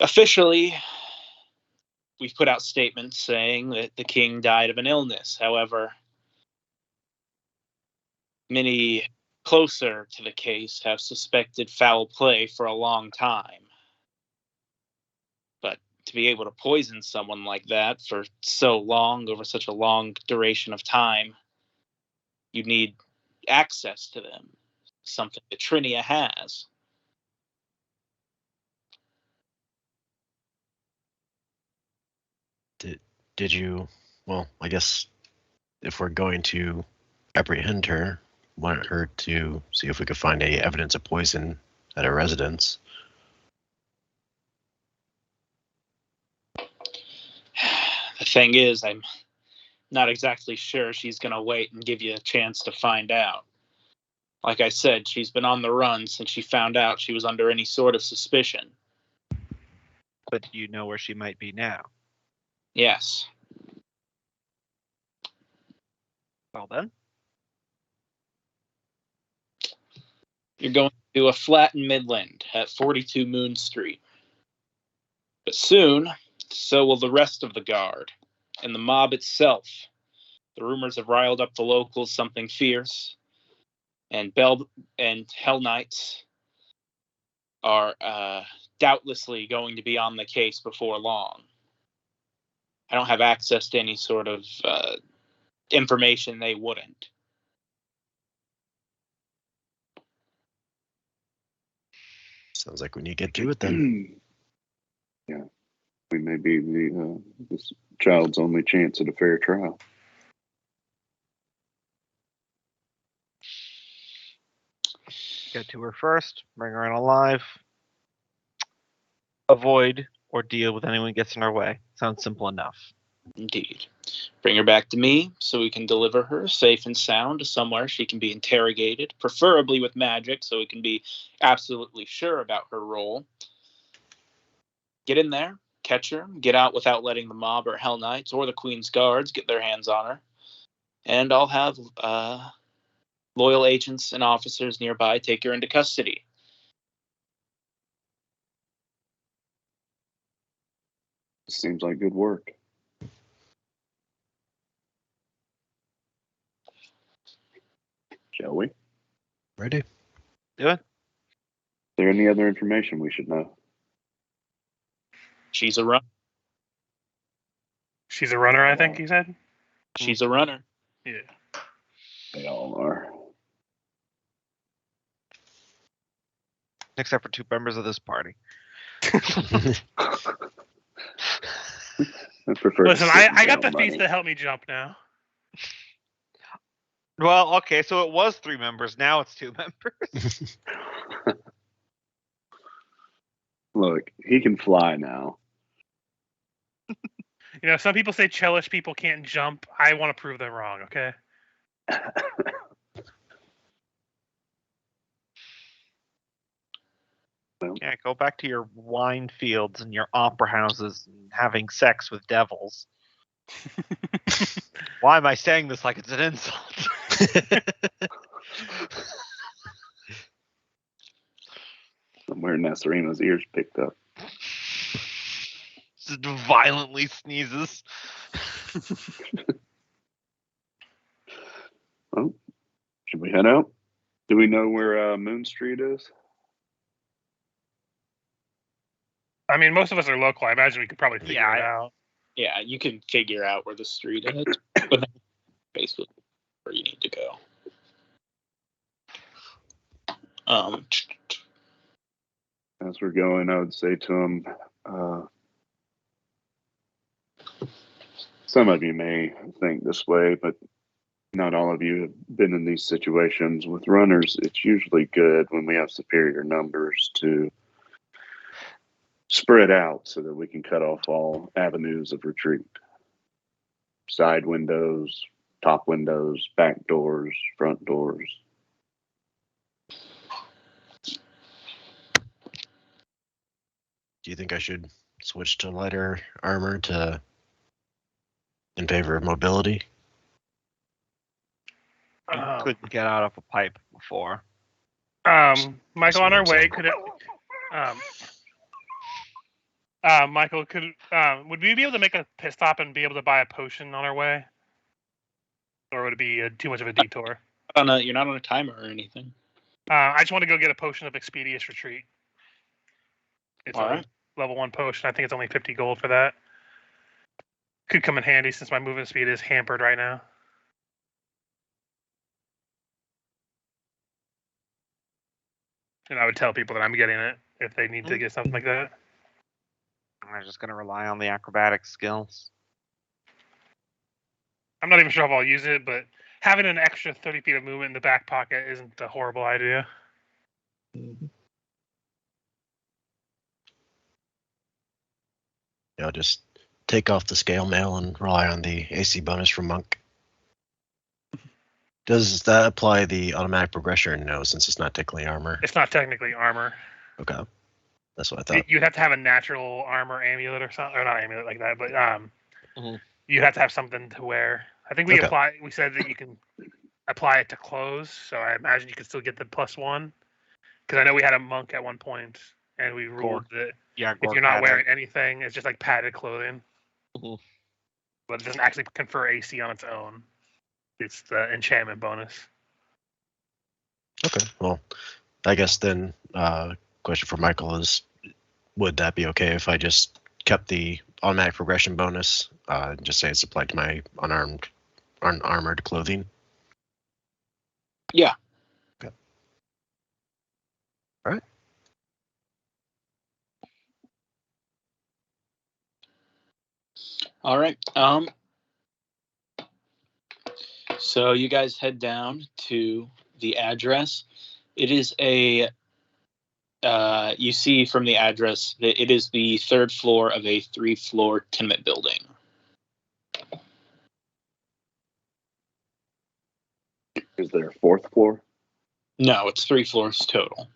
Officially, we've put out statements saying that the king died of an illness. However, many closer to the case have suspected foul play for a long time. But to be able to poison someone like that for so long, over such a long duration of time, you need access to them, something that Trinia has. Did you? Well, I guess if we're going to apprehend her, want her to see if we could find any evidence of poison at her residence. The thing is, I'm not exactly sure she's going to wait and give you a chance to find out. Like I said, she's been on the run since she found out she was under any sort of suspicion. But do you know where she might be now? Yes. Well then. You're going to a flat in Midland at 42 Moon Street. But soon, so will the rest of the guard, and the mob itself. The rumors have riled up the locals something fierce, and Hell Knights are doubtlessly going to be on the case before long. I don't have access to any sort of information they wouldn't. Sounds like we need to get to it then. Yeah, we may be this child's only chance at a fair trial. Get to her first, bring her in alive. Avoid or deal with anyone who gets in our way. Sounds simple enough. Indeed. Bring her back to me so we can deliver her safe and sound to somewhere she can be interrogated, preferably with magic, so we can be absolutely sure about her role. Get in there, catch her, get out without letting the mob or Hell Knights or the Queen's Guards get their hands on her. And I'll have loyal agents and officers nearby take her into custody. Seems like good work. Shall we? Is Ready? Do it. there any other information we should know? She's a runner. She's a runner, I think you said. She's a runner. Yeah. They all are. Except for 2 members of this party. I prefer Listen, to sit I got the down, feats buddy. that help me jump now. Well, okay, so it was 3 members. Now it's 2 members. Look, he can fly now. You know, some people say Chelish people can't jump. I want to prove them wrong, okay? Yeah, go back to your wine fields and your opera houses and having sex with devils. Why am I saying this like it's an insult? Somewhere Nasserina's ears picked up. Just violently sneezes. Well, should we head out? Do we know where Moon Street is? I mean, most of us are local. I imagine we could probably figure Yeah, it out. Yeah, you can figure out where the street is. But basically where you need to go. As we're going, I would say to him, some of you may think this way, but not all of you have been in these situations. With runners, it's usually good when we have superior numbers to spread out so that we can cut off all avenues of retreat. Side windows, top windows, back doors, front doors. Do you think I should switch to lighter armor in favor of mobility? You couldn't get out of a pipe before. Michael, on our way, could it? Michael, would we be able to make a pit stop and be able to buy a potion on our way, or would it be too much of a detour? You're not on a timer or anything. I just want to go get a potion of Expeditious Retreat. It's All a right. level 1 potion. I think it's only 50 gold for that. Could come in handy since my movement speed is hampered right now. And I would tell people that I'm getting it if they need to get something like that. I'm just going to rely on the acrobatic skills. I'm not even sure if I'll use it, but having an extra 30 feet of movement in the back pocket isn't a horrible idea. Just take off the scale mail and rely on the AC bonus from Monk. Does that apply the automatic progression? No, since it's not technically armor. It's not technically armor. Okay, that's what I thought. You'd have to have a natural armor amulet or something, or not amulet like that, but Mhm. you have to have something to wear. I think we Okay. We said that you can apply it to clothes, so I imagine you can still get the +1. Because I know we had a monk at one point, and we ruled that Yeah, if Gork you're not had wearing it. anything, it's just like padded clothing. Mhm. But it doesn't actually confer AC on its own. It's the enchantment bonus. Okay, well, I guess then question for Michael is, would that be okay if I just kept the automatic progression bonus and just say it's applied to my unarmored clothing? Yeah. Okay. All right. All right. So you guys head down to the address. It is you see from the address that it is the 3rd floor of a 3-floor tenement building. Is there a 4th floor? No, it's 3 floors total.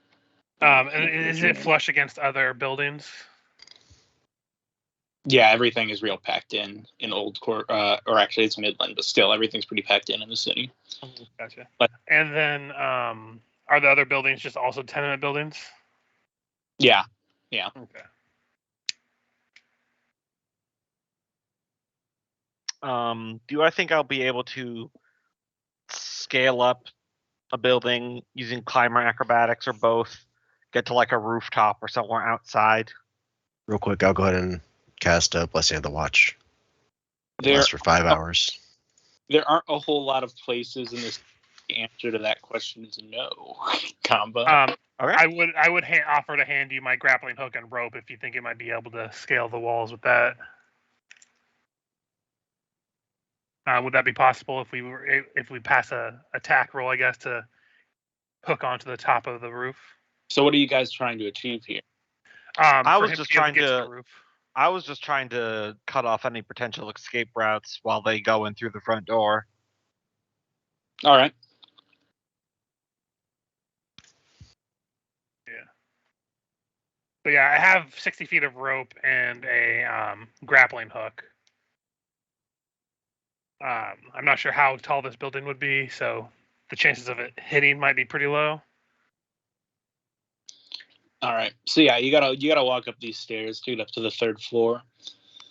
And is it flush against other buildings? Yeah, everything is real packed in Old Court, or actually it's Midland, but still everything's pretty packed in the city. Gotcha. But- And then are the other buildings just also tenement buildings? Yeah. Okay. Do I think I'll be able to scale up a building using climber acrobatics or both? Get to like a rooftop or somewhere outside? Real quick, I'll go ahead and cast a Blessing of the Watch. It There lasts for 5 hours. there aren't a whole lot of places in this. The answer to that question is no. Combo. Okay. I would offer to hand you my grappling hook and rope if you think you might be able to scale the walls with that. Would that be possible if we pass a attack roll, I guess, to hook onto the top of the roof? So what are you guys trying to achieve here? I For was him just to be able trying get to to- the roof. I was just trying to cut off any potential escape routes while they go in through the front door. All right. But yeah, I have 60 feet of rope and a grappling hook. I'm not sure how tall this building would be, so the chances of it hitting might be pretty low. All right. So yeah, you gotta walk up these stairs to get up to the 3rd floor.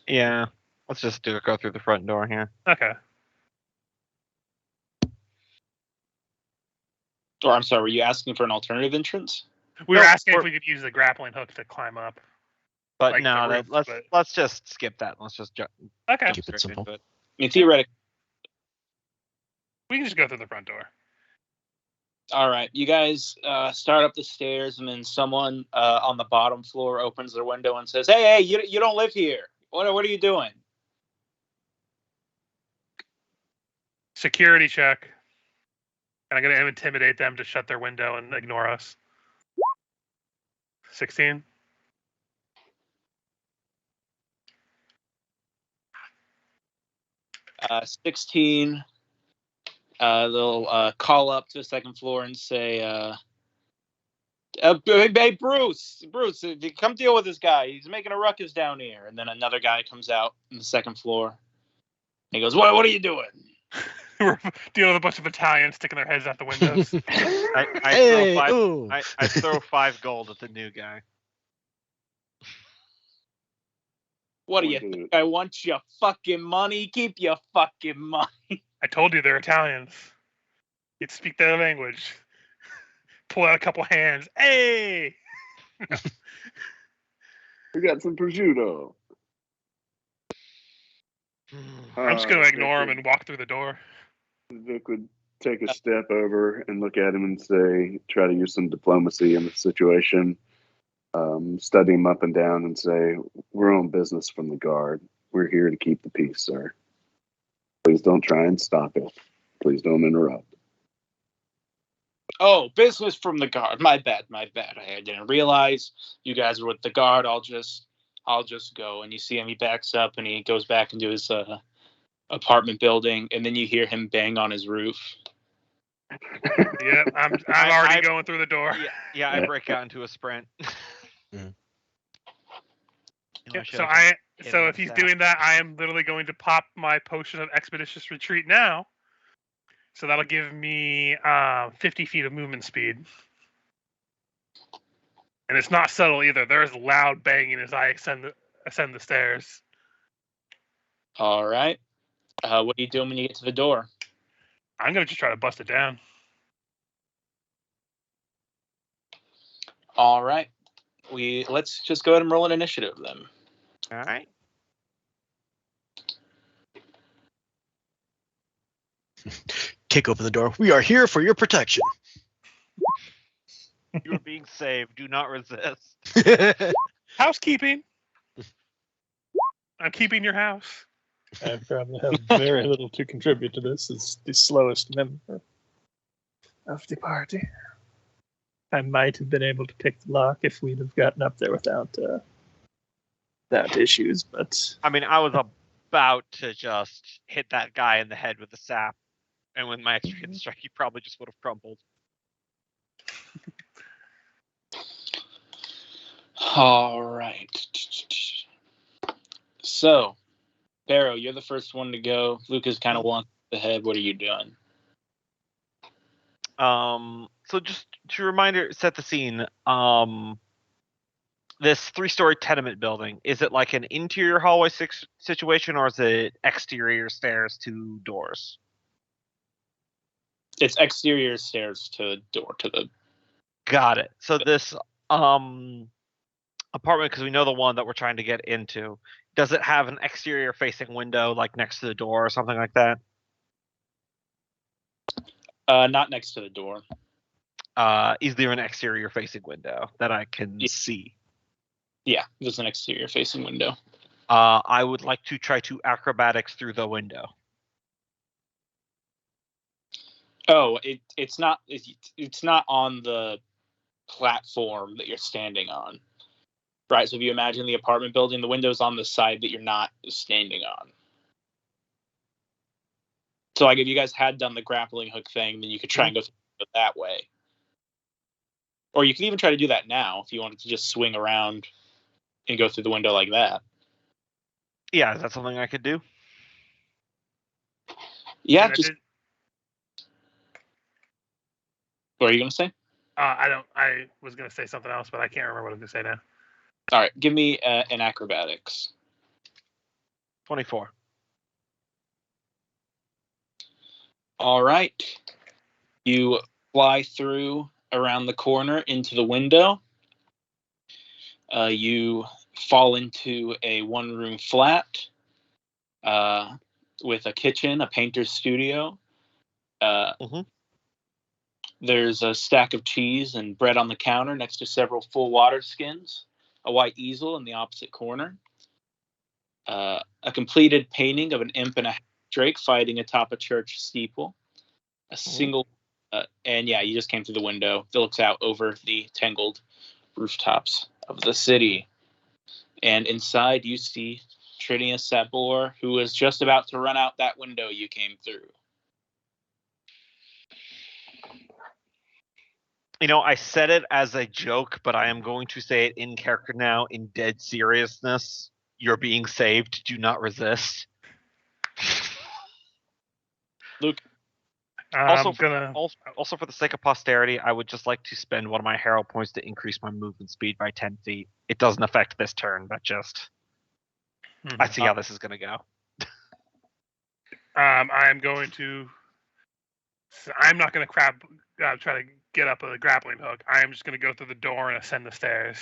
Yeah. Let's just go through the front door here. Okay. Or I'm sorry, were you asking for an alternative entrance? We were No, asking if we're- we could use the grappling hook to climb up. But Like no, the roof, but- let's just skip that. Let's just jump Okay. Keep it straight simple. into it. I mean, theoretically. We can just go through the front door. All right, you guys start up the stairs, and then someone on the bottom floor opens their window and says, "Hey, you don't live here. What are you doing?" Security check. And I'm going to intimidate them to shut their window and ignore us. 16. Uh, 16. They'll call up to the 2nd floor and say, "Hey, Bruce, come deal with this guy. He's making a ruckus down here." And then another guy comes out on the 2nd floor. And he goes, "What are you doing?" We're dealing with a bunch of Italians sticking their heads out the windows. I throw 5 gold at the new guy. What do you think? I want your fucking money. Keep your fucking money. I told you they're Italians. You'd speak their language. Pull out a couple hands. Hey! We got some prosciutto. I'm just going to Vic ignore him would- and walk through the door. Vic would take a step over and look at him and say, try to use some diplomacy in the situation. Study him up and down and say, "We're on business from the guard. We're here to keep the peace, sir. Please don't try and stop it. Please don't interrupt." Oh, business from the guard. My bad. I didn't realize you guys were with the guard. I'll just go. And you see him. He backs up and he goes back into his apartment building. And then you hear him bang on his roof. Yep, I'm already going through the door. Yeah, I break out into a sprint. Yep, so if he's doing that, I am literally going to pop my potion of expeditious retreat now. So that'll give me 50 feet of movement speed. And it's not subtle either. There's loud banging as I ascend the stairs. All right. What are you doing when you get to the door? I'm going to just try to bust it down. All right. Let's just go ahead and roll an initiative then. All right. Kick open the door. We are here for your protection. You are being saved. Do not resist. Housekeeping. I'm keeping your house. I probably have very little to contribute to this. It's the slowest member of the party. I might have been able to pick the lock if we'd have gotten up there without issues, but I mean, I was about to just hit that guy in the head with the sap, and with my extra hit strike, he probably just would have crumpled. All right. So, Barrow, you're the first one to go. Lucas kind of wants the head. What are you doing? So just to set the scene, this 3-story tenement building, is it like an interior hallway situation, or is it exterior stairs to doors? It's exterior stairs to door to the. Got it. So this apartment, because we know the one that we're trying to get into, does it have an exterior facing window like next to the door or something like that? Not next to the door. Is there an exterior facing window that I can see? Yeah, there's an exterior facing window. I would like to try to acrobatics through the window. Oh, it's not on the platform that you're standing on. Right, so if you imagine the apartment building, the window's on the side that you're not standing on. So like if you guys had done the grappling hook thing, then you could try and go through it that way. Or you could even try to do that now if you wanted to just swing around and go through the window like that. Yeah, is that something I could do? Yeah, What are you going to say? I was going to say something else, but I can't remember what I was going to say now. All right, give me an acrobatics. 24. All right. You fly through around the corner into the window. You fall into a one-room flat with a kitchen, a painter's studio. There's a stack of cheese and bread on the counter next to several full water skins, a white easel in the opposite corner, a completed painting of an imp and a drake fighting atop a church steeple, a single, and yeah, you just came through the window that looks out over the tangled rooftops of the city. And inside you see Trinia Sabor, who is just about to run out that window you came through. You know, I said it as a joke, but I am going to say it in character now in dead seriousness. You're being saved. Do not resist. Luke. Also for the sake of posterity, I would just like to spend one of my hero points to increase my movement speed by 10 feet. It doesn't affect this turn, but just I see how this is going to go. I'm going to. I'm not going to try to get up a grappling hook. I am just going to go through the door and ascend the stairs.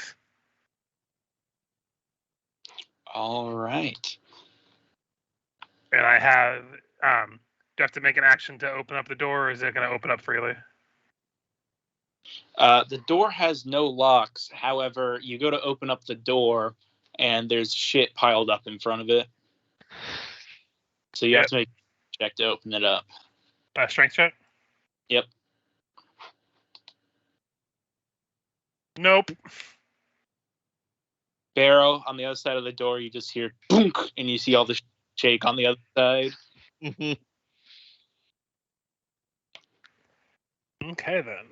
All right. And I have. Do I have to make an action to open up the door, or is it going to open up freely? The door has no locks. However, you go to open up the door, and there's shit piled up in front of it. So you have to make a check to open it up. Strength check? Yep. Nope. Barrow, on the other side of the door, you just hear boonk, and you see all the shake on the other side. Okay then.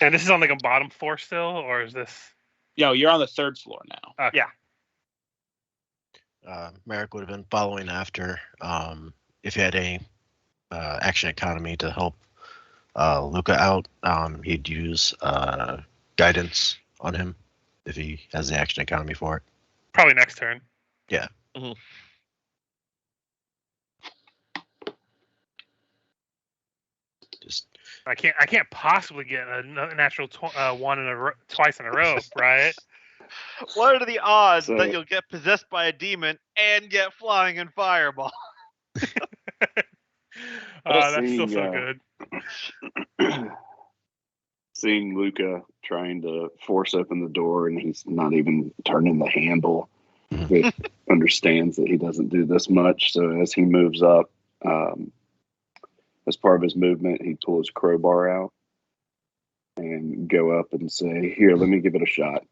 And this is on like a bottom floor still, or is this? You're on the 3rd floor now. Okay. Yeah. Merrick would have been following after. If you had any action economy to help Luca out, he'd use guidance on him if he has the action economy for it. Probably next turn. Yeah. Mhm. Just I can't possibly get a natural one twice in a row, right? What are the odds So- that you'll get possessed by a demon and get flying and fireball? That's still Seeing, so good. seeing Luca trying to force open the door and he's not even turning the handle, Vic understands that he doesn't do this much. So as he moves up, as part of his movement, he'd pull his crowbar out and go up and say, "Here, let me give it a shot."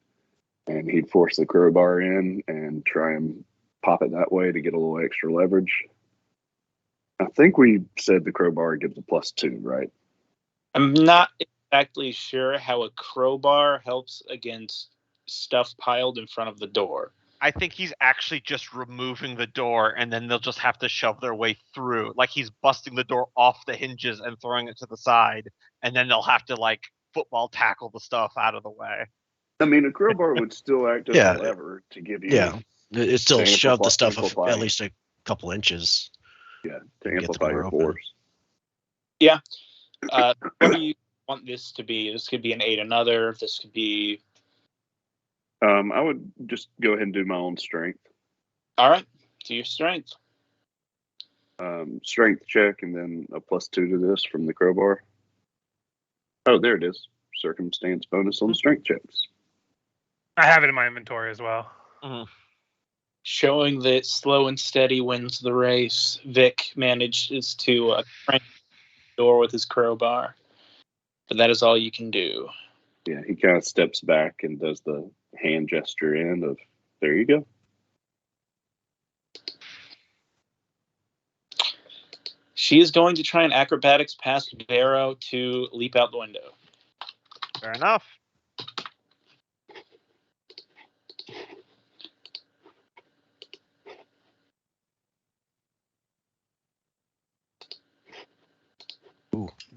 And he'd force the crowbar in and try and pop it that way to get a little extra leverage. I think we said the crowbar gives a +2, right? I'm not exactly sure how a crowbar helps against stuff piled in front of the door. I think he's actually just removing the door, and then they'll just have to shove their way through. Like he's busting the door off the hinges and throwing it to the side, and then they'll have to like football tackle the stuff out of the way. I mean, a crowbar would still act as Yeah. a lever to give you, yeah, it still To shoved the amplify- stuff amplify. at least a couple inches. to Get the amplify door your open. force. What do you want this to be? This could be an 8 another. This could be... I would just go ahead and do my own strength. All right, to your strength. Strength check and then a +2 to this from the crowbar. Oh, there it is. Circumstance bonus on strength checks. I have it in my inventory as well. Showing that slow and steady wins the race, Vic manages to crank the door with his crowbar. But that is all you can do. Yeah, he kind of steps back and does the hand gesture in of, there you go. She is going to try an acrobatics past Barrow to leap out the window. Fair enough.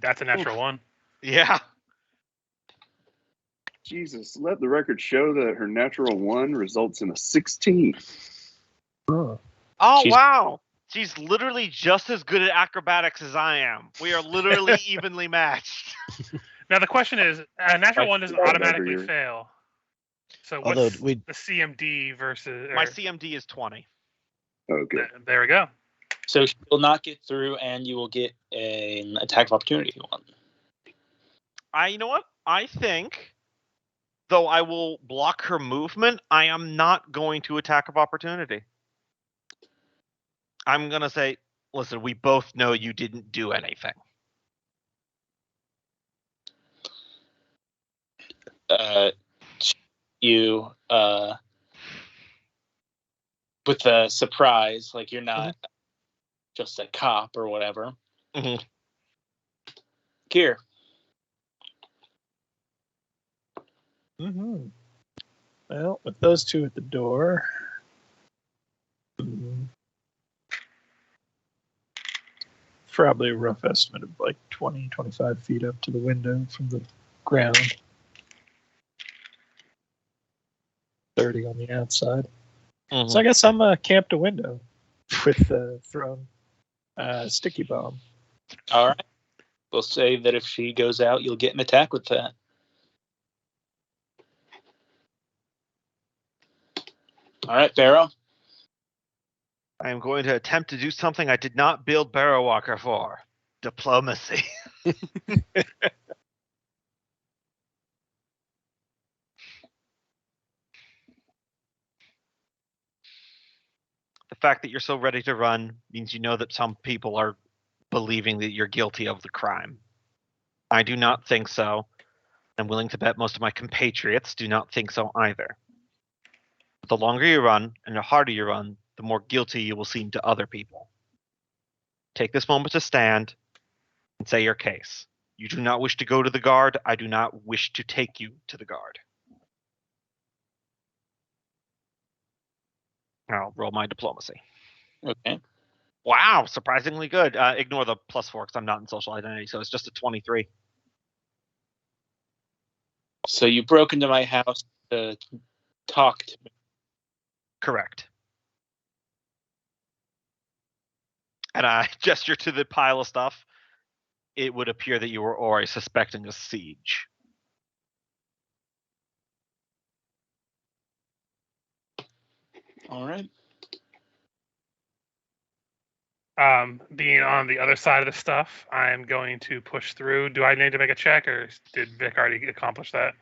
That's a natural one. Yeah. Jesus, let the record show that her natural 1 results in a 16. Oh. Oh, She's- wow. She's literally just as good at acrobatics as I am. We are literally evenly matched. Now the question is, a natural one doesn't Right. automatically Over here. fail. So Although what's we- the CMD versus? My or- CMD is 20. Oh, good. There we go. So she will not get through, and you will get an attack of opportunity if you want. You know what? I think, though I will block her movement, I am not going to attack of opportunity. I'm going to say, listen, we both know you didn't do anything. You with a surprise, like you're not just a cop or whatever. Mhm. Kier. Mm-hmm. Well, with those two at the door, probably a rough estimate of like 20, 25 feet up to the window from the ground. 30 on the outside. Mhm. So I guess I'm camped a window with thrown sticky bomb. All right. We'll say that if she goes out, you'll get an attack with that. All right, Barrow. I am going to attempt to do something I did not build Barrow Walker for. Diplomacy. The fact that you're so ready to run means you know that some people are believing that you're guilty of the crime. I do not think so. I'm willing to bet most of my compatriots do not think so either. The longer you run and the harder you run, the more guilty you will seem to other people. Take this moment to stand and say your case. You do not wish to go to the guard. I do not wish to take you to the guard. I'll roll my diplomacy. Okay. Wow, surprisingly good. Ignore the +4 because I'm not in social identity, so it's just a 23. So you broke into my house to talk to me. Correct. And I gesture to the pile of stuff. It would appear that you were already suspecting a siege. All right. Being on the other side of the stuff, I'm going to push through. Do I need to make a check, or did Vic already accomplish that?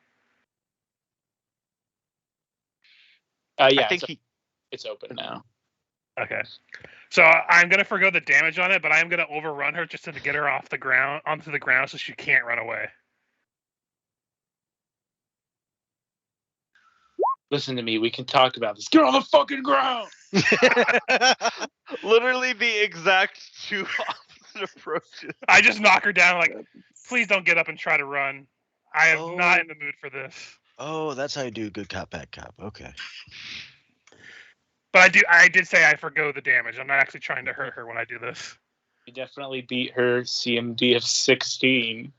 Yeah, I think it's open now. Okay. So I'm going to forgo the damage on it, but I'm going to overrun her just to get her off the ground, onto the ground, so she can't run away. Listen to me. We can talk about this. Get on the fucking ground. Literally the exact two opposite approaches. I just knock her down, like, please don't get up and try to run. I am not in the mood for this. Oh, that's how you do good cop, bad cop. Okay. But I did say I forgo the damage. I'm not actually trying to hurt her when I do this. You definitely beat her CMD of 16.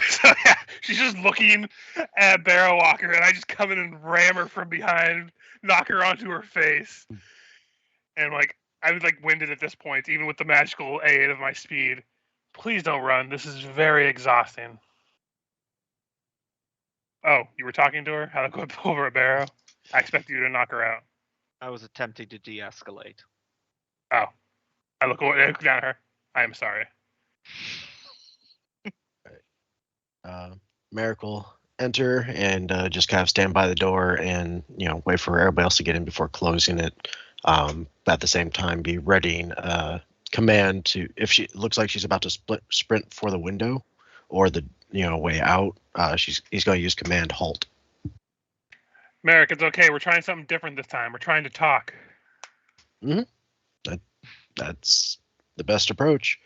So yeah, she's just looking at Barrow Walker, and I just come in and ram her from behind, knock her onto her face. And like, I was like winded at this point, even with the magical aid of my speed. Please don't run. This is very exhausting. Oh, you were talking to her? How to go over at Barrow? I expect you to knock her out. I was attempting to de-escalate. Oh. I look down at her. I am sorry. Miracle enter and just kind of stand by the door and wait for everybody else to get in before closing it. But at the same time, be readying command to, if she looks like she's about to sprint for the window or the way out. He's going to use command halt. Merrick, it's okay. We're trying something different this time. We're trying to talk. That's the best approach.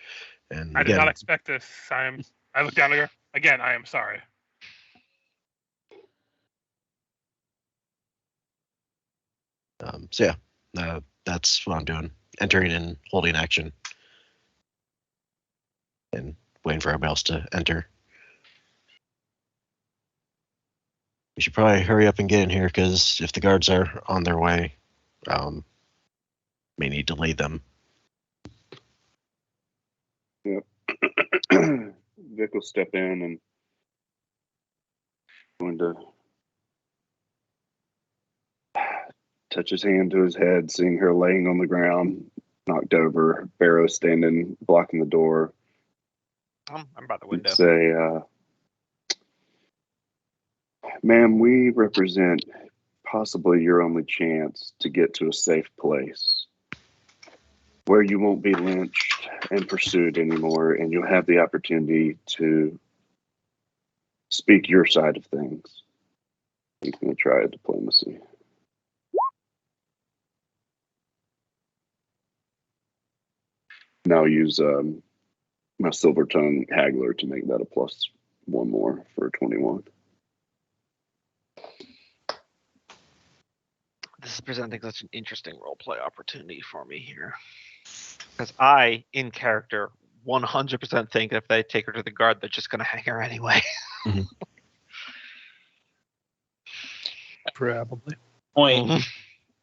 And I did again, not expect this. I look down at her. Again, I am sorry. So yeah, that's what I'm doing. Entering and holding action. And waiting for everybody else to enter. We should probably hurry up and get in here, because if the guards are on their way, may need to lead them. Yep. Vic will step in and going to touch his hand to his head, seeing her laying on the ground, knocked over, Barrow standing, blocking the door. I'm by the window. Say, ma'am, we represent possibly your only chance to get to a safe place where you won't be lynched and pursued anymore, and you'll have the opportunity to speak your side of things. He's going to try a diplomacy. Now I'll use my silver tongue haggler to make that a +1 more for 21. This is presenting such an interesting roleplay opportunity for me here. Because I, in character, 100% think if they take her to the guard, they're just going to hang her anyway. Probably. Point,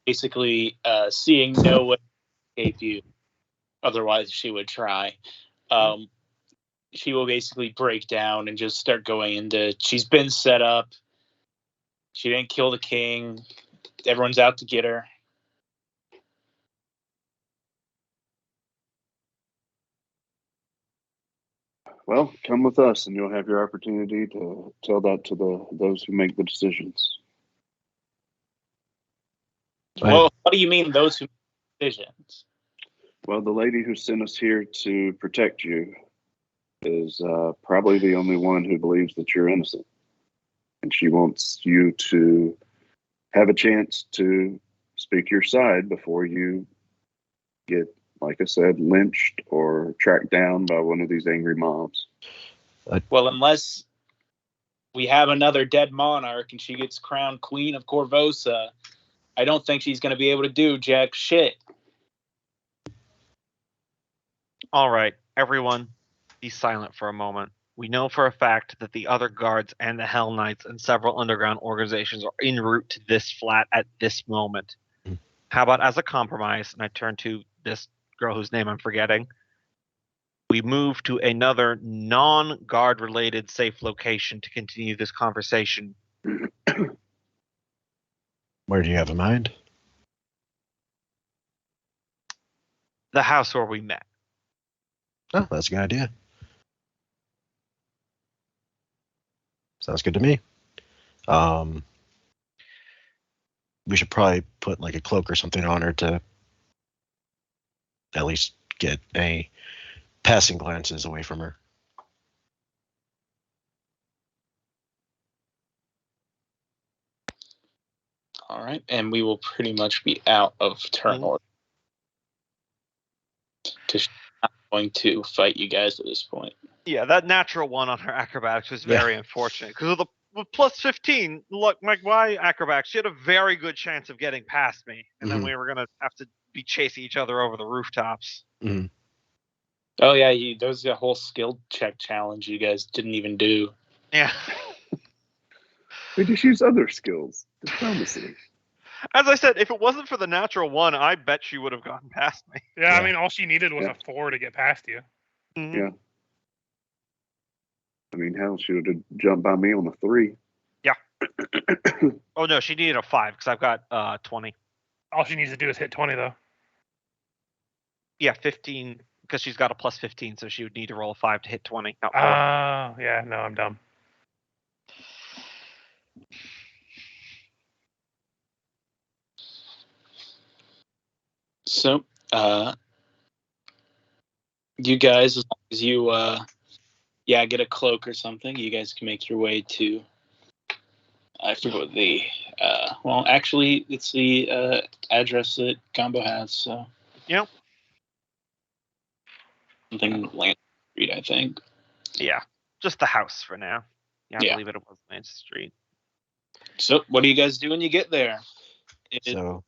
basically, seeing no way to escape you, otherwise she would try. She will basically break down and just start going into, she's been set up. She didn't kill the king. Everyone's out to get her. Well, come with us, and you'll have your opportunity to tell that to those who make the decisions. Well, what do you mean, those who make decisions? Well, the lady who sent us here to protect you is probably the only one who believes that you're innocent. And she wants you to have a chance to speak your side before you get like I said, lynched or tracked down by one of these angry mobs. Well, unless we have another dead monarch and she gets crowned Queen of Corvosa, I don't think she's going to be able to do jack shit. All right, everyone, be silent for a moment. We know for a fact that the other guards and the Hell Knights and several underground organizations are en route to this flat at this moment. How about as a compromise, and I turn to this girl whose name I'm forgetting, we move to another non-guard related safe location to continue this conversation. Where do you have in mind? The house where we met. Oh, that's a good idea. Sounds good to me. We should probably put like a cloak or something on her to at least get a passing glances away from her. All right, and we will pretty much be out of turn order. She's not going to fight you guys at this point. Yeah, that natural one on her acrobatics was very unfortunate because of the plus 15. Look, my acrobatics, she had a very good chance of getting past me, and then we were gonna have to be chasing each other over the rooftops. Mm-hmm. Oh yeah, there was a whole skill check challenge you guys didn't even do. Yeah. We just use other skills. Diplomacy. As I said, if it wasn't for the natural one, I bet she would have gotten past me. Yeah, I mean, all she needed was Yeah. a 4 to get past you. Mhm. Yeah. I mean, hell, she would have jumped by me on the 3. Yeah. Oh no, she needed a 5 because I've got 20. All she needs to do is hit 20, though. Yeah, 15 because she's got a plus 15, so she would need to roll a 5 to hit 20. Not 4. Yeah, no, I'm dumb. So, you guys, as long as you, get a cloak or something, you guys can make your way to. I forget what the. Well, actually, it's the address that Gombo has. So. Yep. Something Land Street, I think. Yeah, just the house for now. Yeah, I Yeah. believe it was Main Street. So, what do you guys do when you get there? So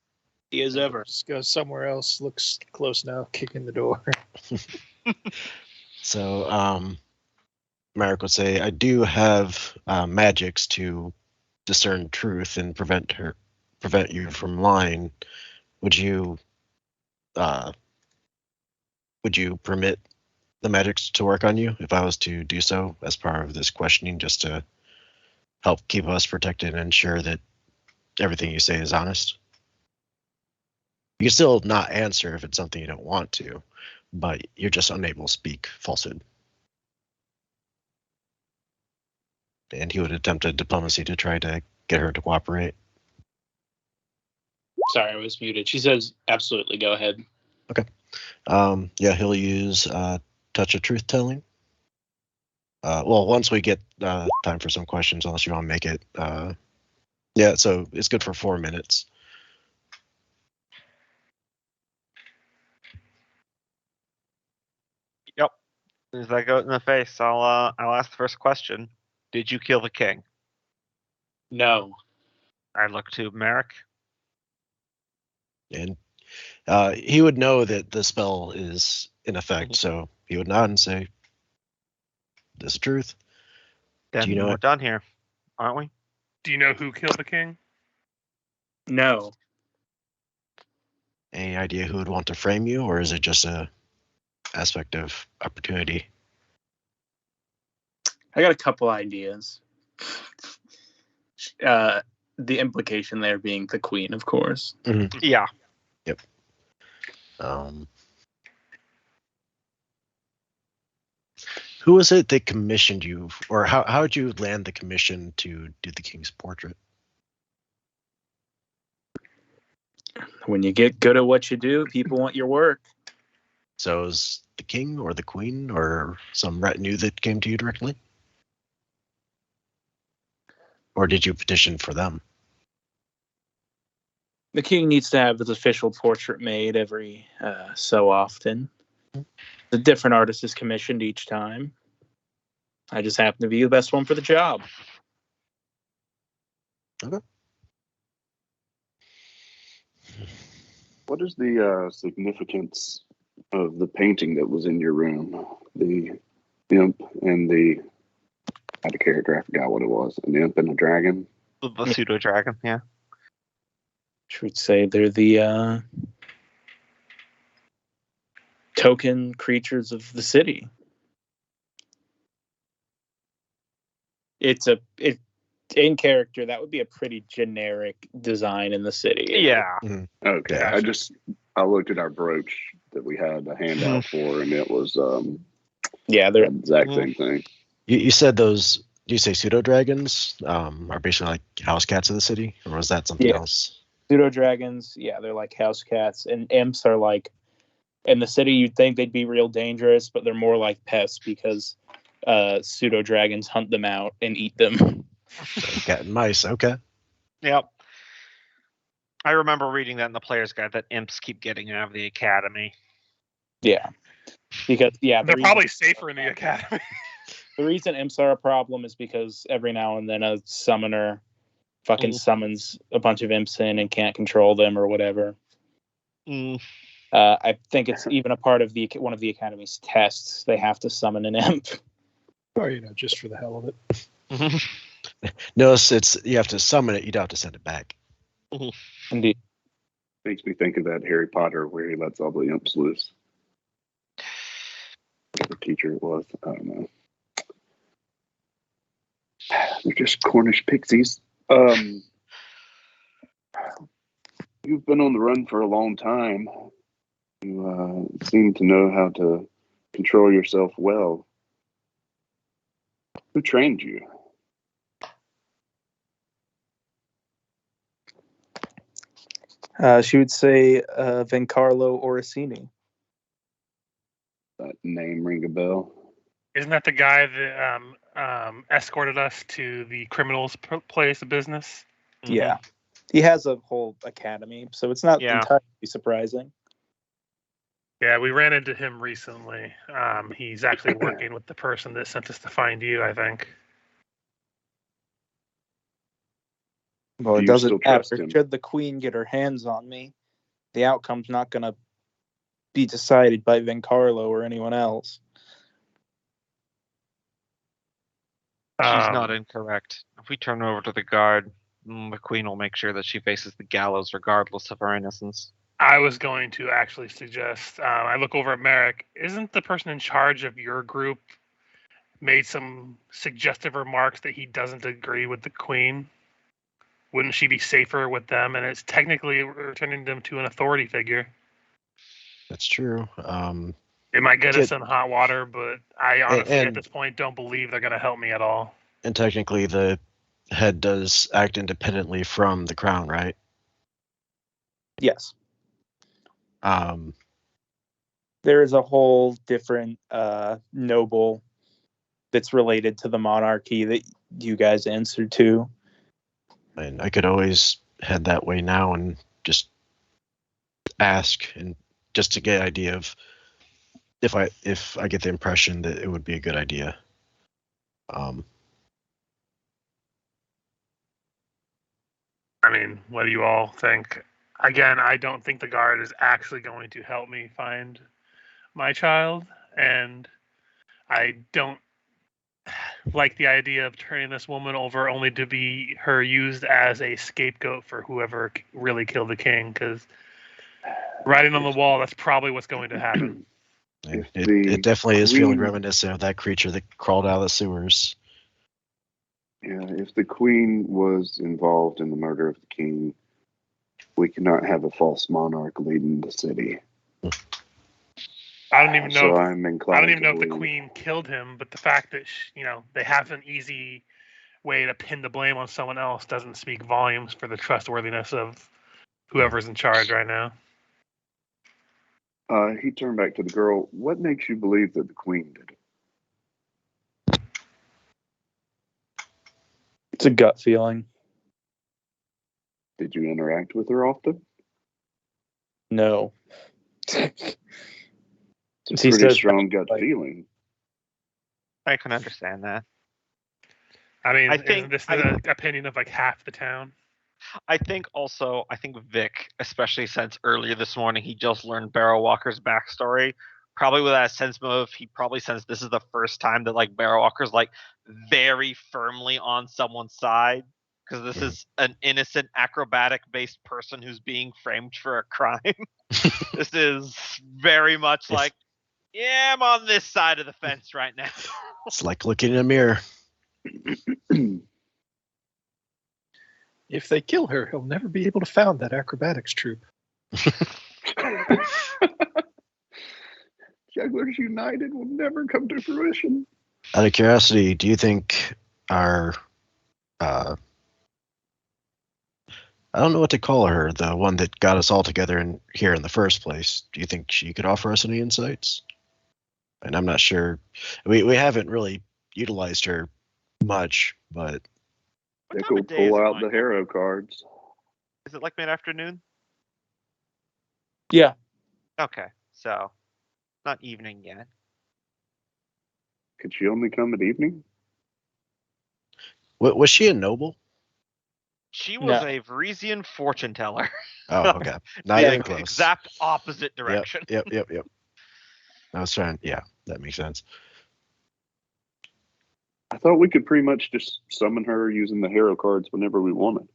As ever. Just go somewhere else. Looks close now. Kicking the door. Merrick would say, I do have magics to discern truth and prevent you from lying. Would you permit the magics to work on you if I was to do so as part of this questioning, just to help keep us protected and ensure that everything you say is honest? You can still not answer if it's something you don't want to, but you're just unable to speak falsehood. And he would attempt a diplomacy to try to get her to cooperate. Sorry, I was muted. She says, absolutely, go ahead. Okay. He'll use touch of truth telling. Well, once we get time for some questions, unless you want to make it. So it's good for 4 minutes. Yep. As soon as I go in the face, I'll ask the first question. Did you kill the king? No. I look to Merrick. And he would know that the spell is in effect, so he would nod and say, "This is the truth." Then Do you know we're it? done here, aren't we? Do you know who killed the king? No. Any idea who would want to frame you, or is it just a aspect of opportunity? I got a couple ideas. The implication there being the queen, of course. Mm-hmm. Yeah. Yep. Who was it that commissioned you, or how did you land the commission to do the king's portrait? When you get good at what you do, people want your work. So it was the king or the queen or some retinue that came to you directly? Or did you petition for them? The king needs to have his official portrait made every so often. The different artist is commissioned each time. I just happen to be the best one for the job. What is the significance of the painting that was in your room? The imp and the I had a character, I forgot what it was. An imp and a dragon. The pseudo dragon, yeah. Which would say they're the token creatures of the city. It's in character, that would be a pretty generic design in the city. Yeah. Okay. Yeah. I looked at our brooch that we had a handout for, and it was Yeah, the they're exact same thing. You said those. Do you say pseudo dragons are basically like house cats of the city, or was that something Yeah. else? pseudo dragons. Yeah, they're like house cats, and imps are like in the city. You'd think they'd be real dangerous, but they're more like pests because pseudo dragons hunt them out and eat them. Cat and mice. Okay. Yep. I remember reading that in the player's guide that imps keep getting out of the academy. Yeah, because They're probably safer in the academy. the reason imps are a problem is because every now and then a summoner fucking summons a bunch of imps in and can't control them or whatever. I think it's even a part of one of the academy's tests. They have to summon an imp. Or, just for the hell of it. No, it's you have to summon it. You don't have to send it back. Indeed. Makes me think of that Harry Potter where he lets all the imps loose. Whatever teacher it was, I don't know. They're just Cornish pixies. You've been on the run for a long time. You seem to know how to control yourself well. Who trained you? She would say Vencarlo Orsini. That name ring a bell? Isn't that the guy that escorted us to the criminal's place of business? Yeah. He has a whole academy, so it's not entirely surprising. Yeah, we ran into him recently. He's actually working with the person that sent us to find you, I think. Well, Do it you doesn't still trust matter. him? Should the queen get her hands on me, the outcome's not going to be decided by Vencarlo or anyone else. She's not incorrect. If we turn her over to the guard, the queen will make sure that she faces the gallows regardless of her innocence. I was going to actually suggest, I look over at Merrick, isn't the person in charge of your group made some suggestive remarks that he doesn't agree with the queen? Wouldn't she be safer with them? And it's technically returning them to an authority figure. That's true. It might get us in hot water, but I honestly, at this point, don't believe they're going to help me at all. And technically, the head does act independently from the crown, right? Yes. There is a whole different noble that's related to the monarchy that you guys answer to. And I could always head that way now and just ask, and just to get an idea of if I get the impression that it would be a good idea. I mean, what do you all think? Again, I don't think the guard is actually going to help me find my child, and I don't like the idea of turning this woman over only to be her used as a scapegoat for whoever really killed the king, because writing on the wall, that's probably what's going to happen. It definitely is feeling reminiscent of that creature that crawled out of the sewers. Yeah, if the queen was involved in the murder of the king, we cannot have a false monarch leading the city. I don't even know. I'm inclined. I don't even know if the believe. queen killed him, but the fact that they have an easy way to pin the blame on someone else doesn't speak volumes for the trustworthiness of whoever's in charge right now. He turned back to the girl. What makes you believe that the queen did it? It's a gut feeling. Did you interact with her often? No. It's a She pretty says strong gut like- feeling. I can understand that. I mean, I isn't think- this the opinion of like half the town? I think Vic, especially since earlier this morning he just learned Barrow Walker's backstory, probably with that sense of he probably sensed this is the first time that like Barrow Walker's like very firmly on someone's side because this is an innocent acrobatic based person who's being framed for a crime. This is very much like, yeah, I'm on this side of the fence right now. It's like looking in a mirror. If they kill her, he'll never be able to found that acrobatics troupe. Jugglers United will never come to fruition. Out of curiosity, do you think our I don't know what to call her, the one that got us all together here in the first place. Do you think she could offer us any insights? And I'm not sure. We haven't really utilized her much, but What Dick time will of day is pull it, out the Michael? hero cards. Is it like mid-afternoon? Yeah. Okay, so not evening yet. Could she only come at evening? was she a noble? She was No. a Varisian fortune teller. Oh, okay. Not The even close. exact opposite Yep, direction. Yep. I was trying. Yeah, that makes sense. I thought we could pretty much just summon her using the hero cards whenever we wanted.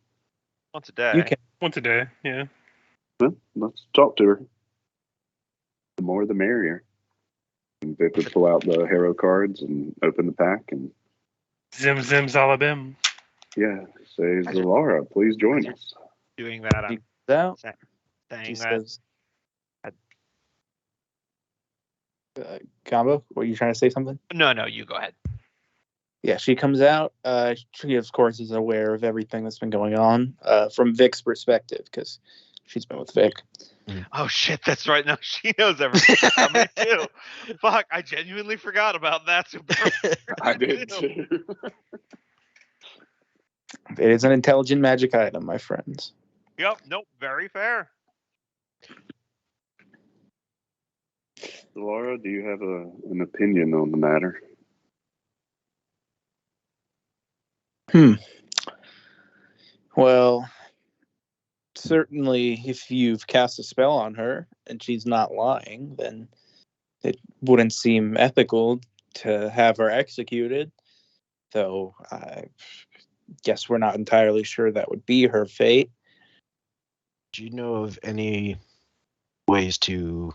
Once a day. You can. Once a day, yeah. Well, let's talk to her. The more the merrier. And Vic would pull out the hero cards and open the pack and Zim zim zalabim. yeah, say, I just- Zalara, please join us. Doing that. I'm Out. saying She that. says, Combo, were you trying to say something? No, you go ahead. Yeah, she comes out. She, of course, is aware of everything that's been going on from Vic's perspective because she's been with Vic. Oh shit, that's right. Now she knows everything about me too. Fuck, I genuinely forgot about that. I did too. It is an intelligent magic item, my friends. Yep. Nope. Very fair. Zalara, do you have an opinion on the matter? Well, certainly, if you've cast a spell on her and she's not lying, then it wouldn't seem ethical to have her executed. Though I guess we're not entirely sure that would be her fate. Do you know of any ways to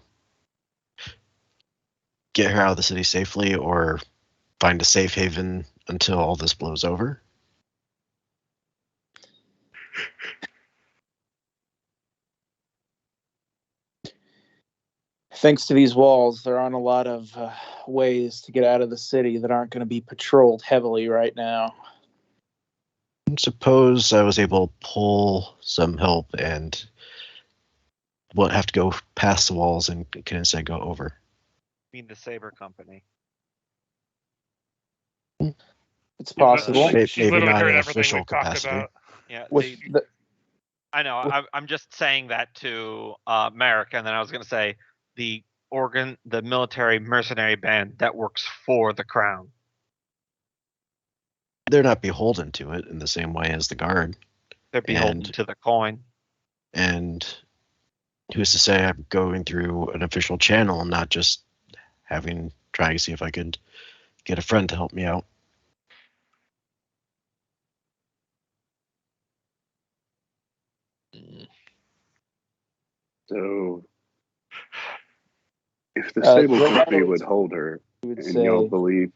get her out of the city safely or find a safe haven until all this blows over? Thanks to these walls, there aren't a lot of ways to get out of the city that aren't going to be patrolled heavily right now. Suppose I was able to pull some help and won't have to go past the walls and can instead go over. I mean the Saber Company. It's possible. Maybe She's literally not heard in everything official we've talked capacity. about. Yeah. With the, I know. I'm just saying that to Merrick, and then I was going to say the military mercenary band that works for the crown. They're not beholden to it in the same way as the guard. They're beholden And- to the coin. And who's to say I'm going through an official channel and not just trying to see if I could get a friend to help me out. So, if the Uh, Sable Zalara Company would- would hold her, I would and say, y'all believe,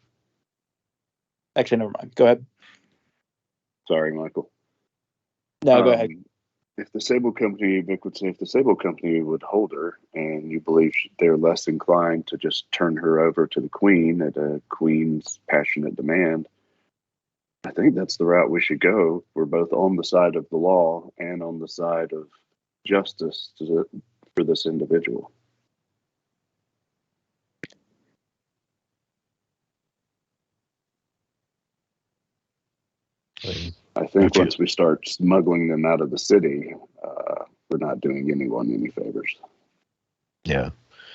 actually, never mind. Go ahead. sorry, Michael. No, go ahead. If the Sable Company, Vic would say, if the Sable Company would hold her, and you believe they're less inclined to just turn her over to the Queen at a Queen's passionate demand, I think that's the route we should go. We're both on the side of the law and on the side of justice for this individual. I think Okay. once we start smuggling them out of the city, we're not doing anyone any favors. Yeah.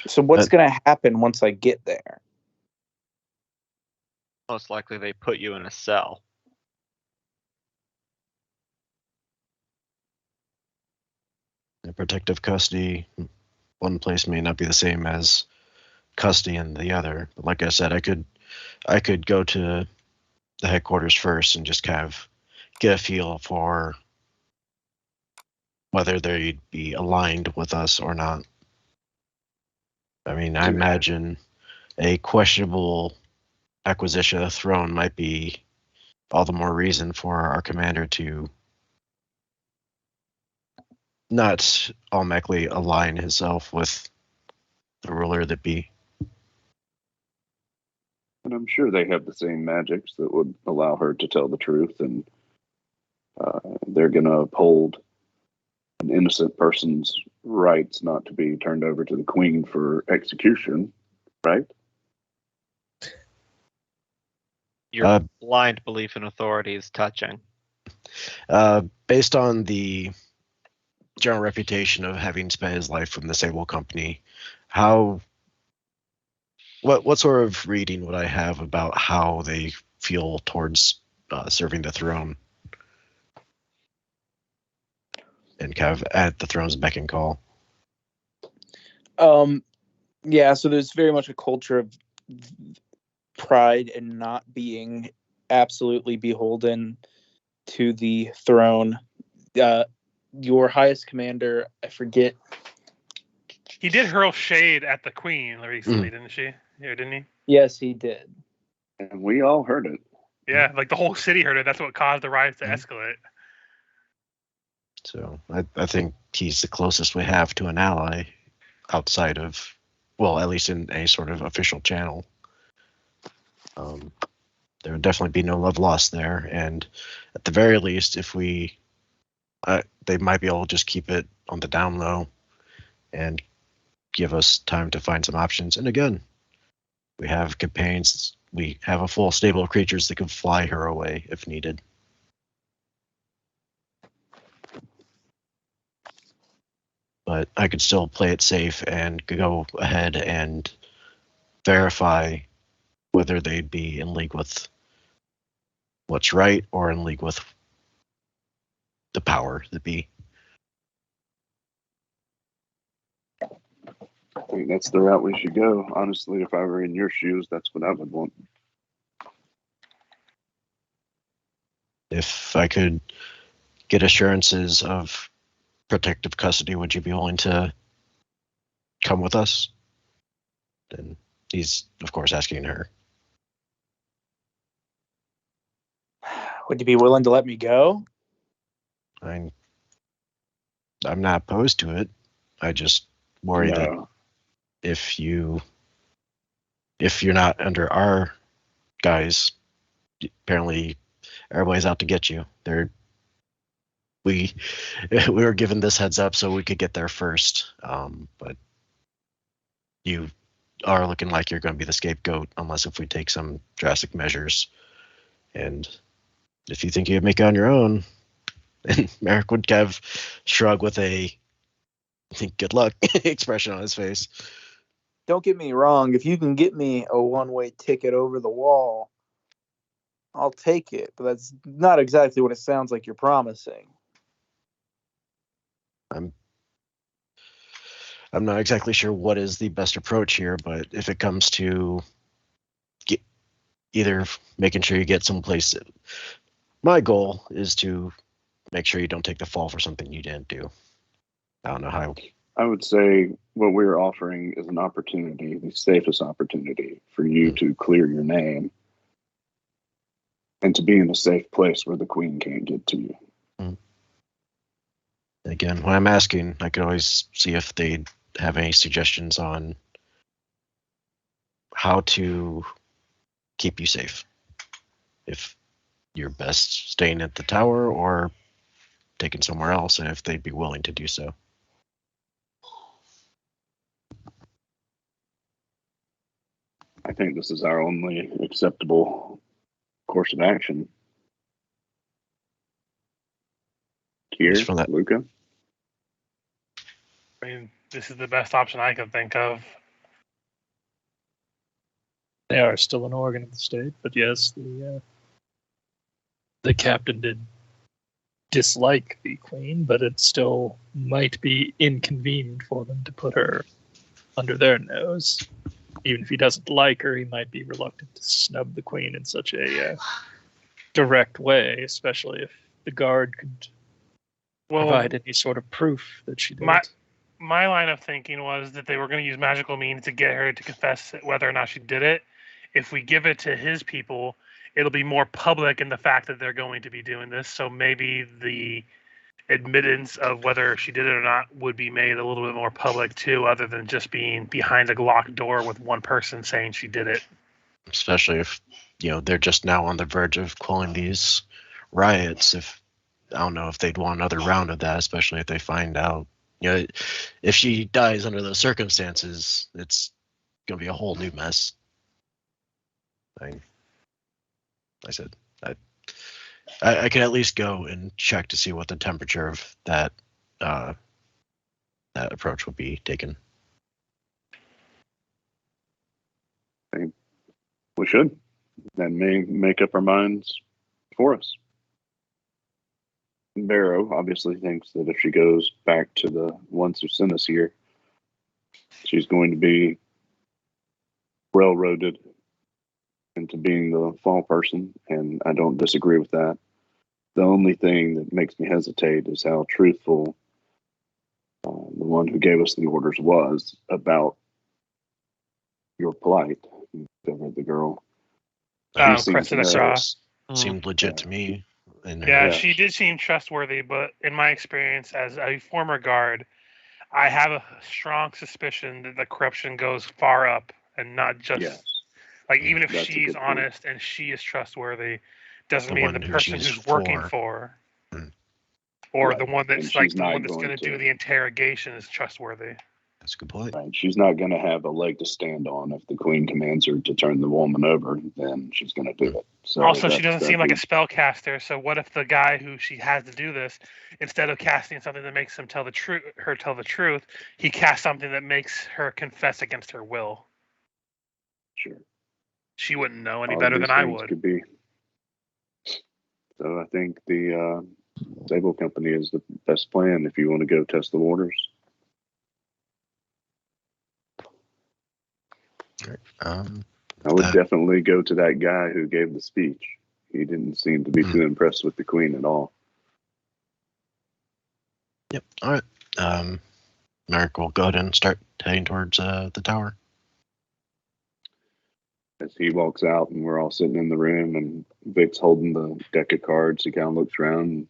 So what's going to happen once I get there? Most likely they put you in a cell. The protective custody, one place may not be the same as custody in the other. But like I said, I could go to the headquarters first and just kind of get a feel for whether they'd be aligned with us or not. I mean, I imagine a questionable acquisition of the throne might be all the more reason for our commander to not automatically align himself with the ruler that be. And I'm sure they have the same magics that would allow her to tell the truth, and they're going to uphold an innocent person's rights not to be turned over to the queen for execution, right? Your blind belief in authority is touching. Based on the general reputation of having spent his life from the Sable Company, what sort of reading would I have about how they feel towards serving the throne and kind of at the throne's beck and call? Yeah, so there's very much a culture of pride and not being absolutely beholden to the throne. Your highest commander, I forget. He did hurl shade at the queen recently, didn't she? Yeah, didn't he? Yes, he did. And we all heard it. Yeah, like the whole city heard it. That's what caused the riots to escalate. So I think he's the closest we have to an ally outside of, well, at least in a sort of official channel. There would definitely be no love lost there, and at the very least, if we, they might be able to just keep it on the down low and give us time to find some options. And again, we have companions. We have a full stable of creatures that can fly her away if needed. But I could still play it safe and go ahead and verify whether they'd be in league with what's right or in league with the power that be. I think that's the route we should go. Honestly, if I were in your shoes, that's what I would want. If I could get assurances of protective custody, would you be willing to come with us? Then he's, of course, asking her. Would you be willing to let me go? I'm not opposed to it. I just worry that No. if you're not under our guys, apparently everybody's out to get you. We were given this heads up so we could get there first. But you are looking like you're going to be the scapegoat unless if we take some drastic measures. And if you think you can make it on your own, and Merrick would kind of shrug with a I think good luck expression on his face. Don't get me wrong. If you can get me a one-way ticket over the wall, I'll take it. But that's not exactly what it sounds like you're promising. I'm not exactly sure what is the best approach here, but if it comes to either making sure you get someplace, my goal is to make sure you don't take the fall for something you didn't do. I don't know how. I would say what we're offering is an opportunity, the safest opportunity for you to clear your name and to be in a safe place where the queen can't get to you. Again, when I'm asking, I could always see if they'd have any suggestions on how to keep you safe. If you're best staying at the tower or taken somewhere else, and if they'd be willing to do so. I think this is our only acceptable course of action. here, Just from that. Luca? I mean, this is the best option I can think of. They are still an organ of the state, but yes, the captain did dislike the queen, but it still might be inconvenient for them to put her under their nose. Even if he doesn't like her, he might be reluctant to snub the queen in such a direct way, especially if the guard could provide any sort of proof that she did it. My line of thinking was that they were going to use magical means to get her to confess whether or not she did it. If we give it to his people, it'll be more public in the fact that they're going to be doing this. So maybe the admittance of whether she did it or not would be made a little bit more public too, other than just being behind a locked door with one person saying she did it. Especially if, they're just now on the verge of quelling these riots. If I don't know if they'd want another round of that, especially if they find out, if she dies under those circumstances, it's going to be a whole new mess. I said, I can at least go and check to see what the temperature of that approach would be taken. We should. That may make up our minds for us. Barrow obviously thinks that if she goes back to the ones who sent us here, she's going to be railroaded into being the fall person, and I don't disagree with that. The only thing that makes me hesitate is how truthful the one who gave us the orders was about your plight. The girl. Cressida Cross. Seemed legit to me. Yeah, she did seem trustworthy, but in my experience as a former guard, I have a strong suspicion that the corruption goes far up and not just even if she's honest and she is trustworthy, doesn't mean the person who's working for or the one that's the one that's going to do the interrogation is trustworthy. That's a good point. Right. She's not going to have a leg to stand on. If the queen commands her to turn the woman over, then she's going to do it. So also, she doesn't seem like a spellcaster. So what if the guy who she has to do this, instead of casting something that makes him tell the truth, he casts something that makes her confess against her will? Sure. She wouldn't know any better than I would. Could be. So I think the Sable Company is the best plan if you want to go test the waters. I would definitely go to that guy who gave the speech. He didn't seem to be too impressed with the queen at all. Yep. All right. Merrick will go ahead and start heading towards the tower. As he walks out and we're all sitting in the room and Vic's holding the deck of cards, he kind of looks around. And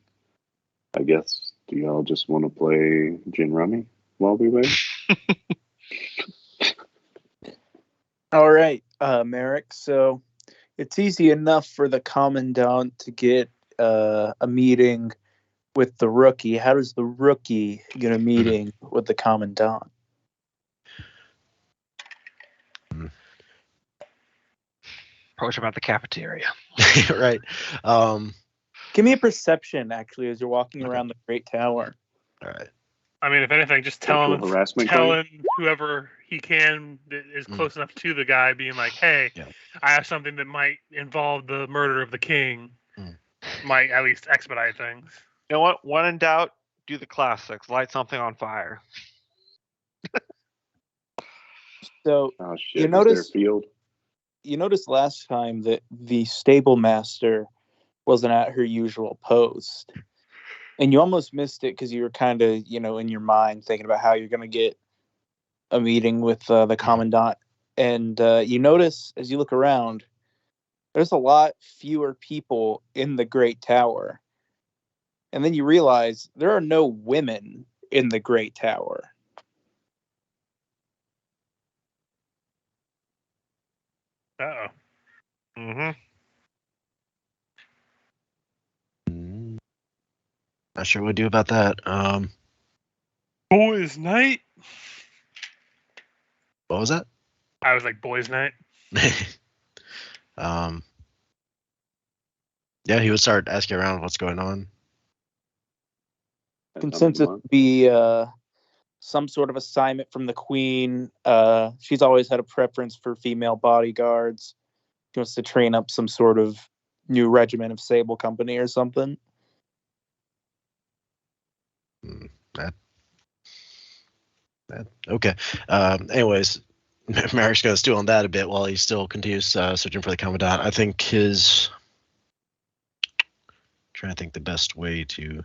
I guess, do y'all just want to play gin rummy while we wait? All right, Merrick. So it's easy enough for the commandant to get a meeting with the rookie. How does the rookie get a meeting with the commandant? Approach him at the cafeteria. Right. Give me a perception, actually, as you're walking around the Great Tower. All right. I mean, if anything, just tell him whoever he can that is close enough to the guy, being like, "Hey, I have something that might involve the murder of the king." Might at least expedite things. You know what? When in doubt, do the classics. Light something on fire. So you noticed last time that the stable master wasn't at her usual post. And you almost missed it because you were kind of, in your mind thinking about how you're going to get a meeting with the commandant. And you notice as you look around, there's a lot fewer people in the Great Tower. And then you realize there are no women in the Great Tower. Uh-oh. Mm-hmm. Not sure what to do about that. Boys' night? What was that? I was like, boys' night? Yeah, he would start asking around what's going on. consensus month. be some sort of assignment from the queen. She's always had a preference for female bodyguards. She wants to train up some sort of new regiment of Sable Company or something. Okay. Anyways, Merrick's going to stew on that a bit while he still continues searching for the commandant. I think trying to think the best way to,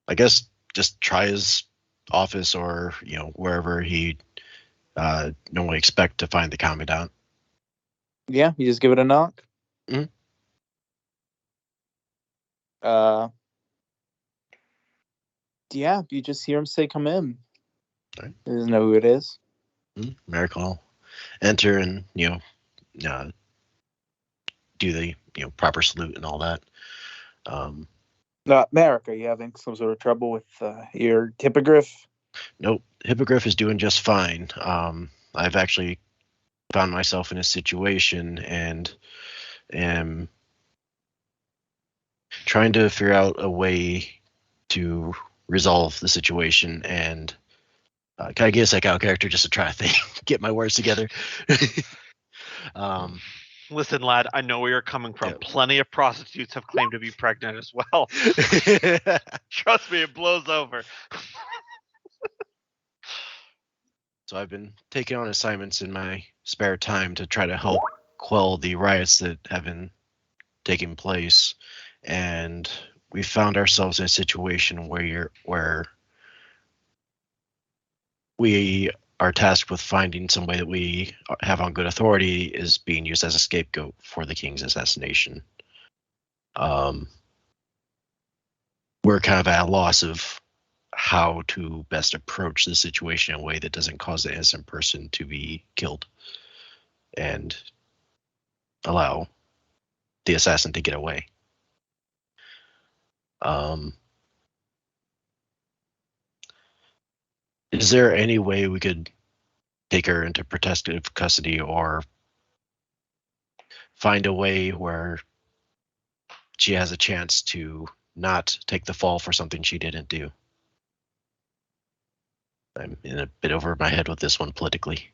I guess, just try his office or wherever he normally expect to find the commandant. Yeah, you just give it a knock. Mhm. Yeah, you just hear him say, "Come in." Right. He doesn't know who it is. Merrick will enter and do the proper salute and all that. Merrick, are you having some sort of trouble with your hippogriff? Nope, Hippogriff is doing just fine. I've actually found myself in a situation and am trying to figure out a way to resolve the situation, and can I get a second out character just to try to get my words together? Listen, lad, I know where you're coming from. Yeah. Plenty of prostitutes have claimed to be pregnant as well. Trust me, it blows over. So I've been taking on assignments in my spare time to try to help quell the riots that have been taking place, and we found ourselves in a situation where we are tasked with finding somebody that we have on good authority is being used as a scapegoat for the king's assassination. We're kind of at a loss of how to best approach the situation in a way that doesn't cause the innocent person to be killed and allow the assassin to get away. Is there any way we could take her into protective custody or find a way where she has a chance to not take the fall for something she didn't do? I'm in a bit over my head with this one politically.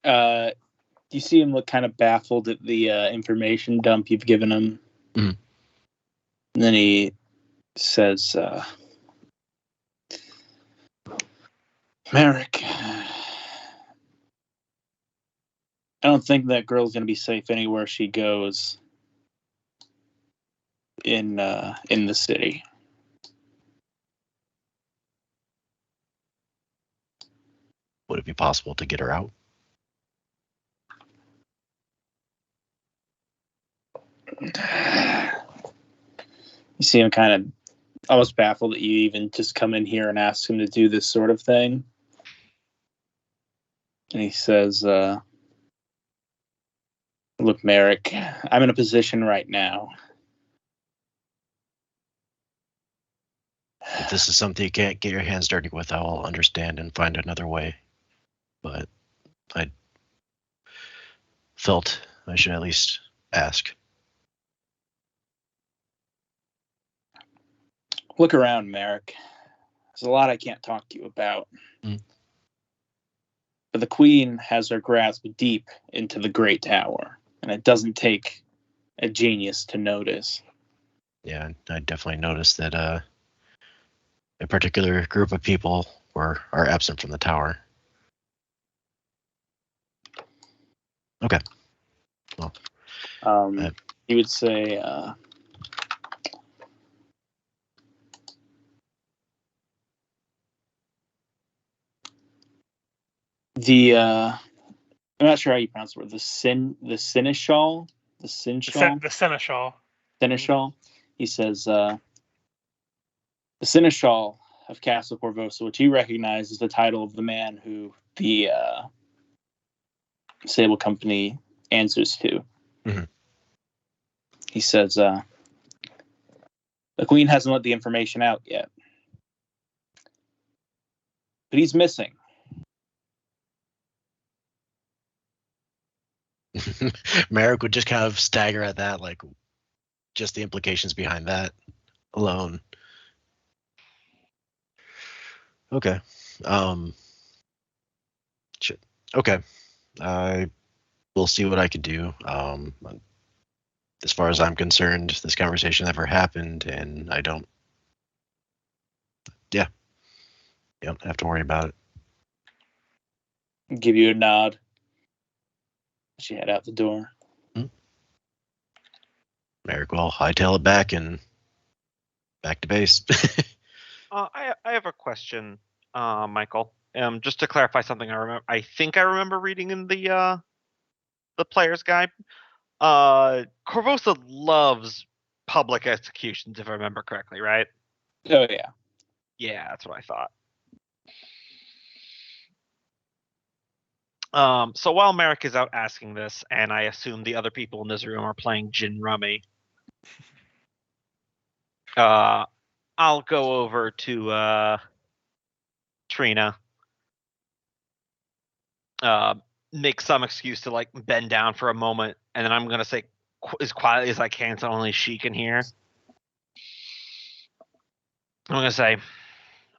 You see him look kind of baffled at the information dump you've given him. Mhm. And then he says, Merrick, I don't think that girl's going to be safe anywhere she goes in the city. Would it be possible to get her out? You see him kind of almost baffled that you even just come in here and ask him to do this sort of thing. And he says, look, Merrick, I'm in a position right now. If this is something you can't get your hands dirty with, I will understand and find another way. But I felt I should at least ask. Look around, Merrick. There's a lot I can't talk to you about. But the Queen has her grasp deep into the Great Tower, and it doesn't take a genius to notice. Yeah, I definitely noticed that a particular group of people are absent from the tower. Okay. Well, he would say, I'm not sure how you pronounce the word. The Seneschal. The Seneschal. Seneschal. He says, the Seneschal of Castle Corvosa, which he recognizes as the title of the man who the Sable Company answers to. Mm-hmm. He says, the Queen hasn't let the information out yet. But he's missing. Merrick would just kind of stagger at that, like, just the implications behind that alone. Okay. Shit. Okay. I will see what I can do. As far as I'm concerned, this conversation never happened, and I don't. Yeah. You don't have to worry about it. Give you a nod. She head out the door. Merrick will hightail it back and back to base. I have a question, Michael. Just to clarify something, I think I remember reading in the player's guide. Corvosa loves public executions, if I remember correctly, right? Oh yeah. Yeah, that's what I thought. So while Merrick is out asking this, and I assume the other people in this room are playing gin rummy, I'll go over to Trina. Make some excuse to like bend down for a moment, and then I'm gonna say as quietly as I can, so only she can hear. I'm gonna say,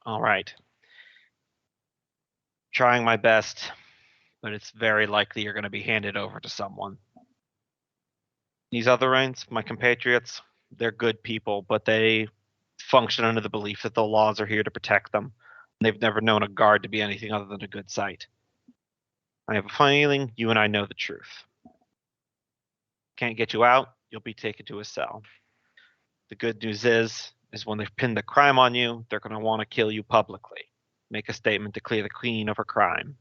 "All right, trying my best, but it's very likely you're gonna be handed over to someone. These other Rains, my compatriots, they're good people, but they function under the belief that the laws are here to protect them. They've never known a guard to be anything other than a good sight. I have a feeling you and I know the truth. Can't get you out, you'll be taken to a cell. The good news is when they've pinned the crime on you, they're going to want to kill you publicly. Make a statement to clear the queen of her crime.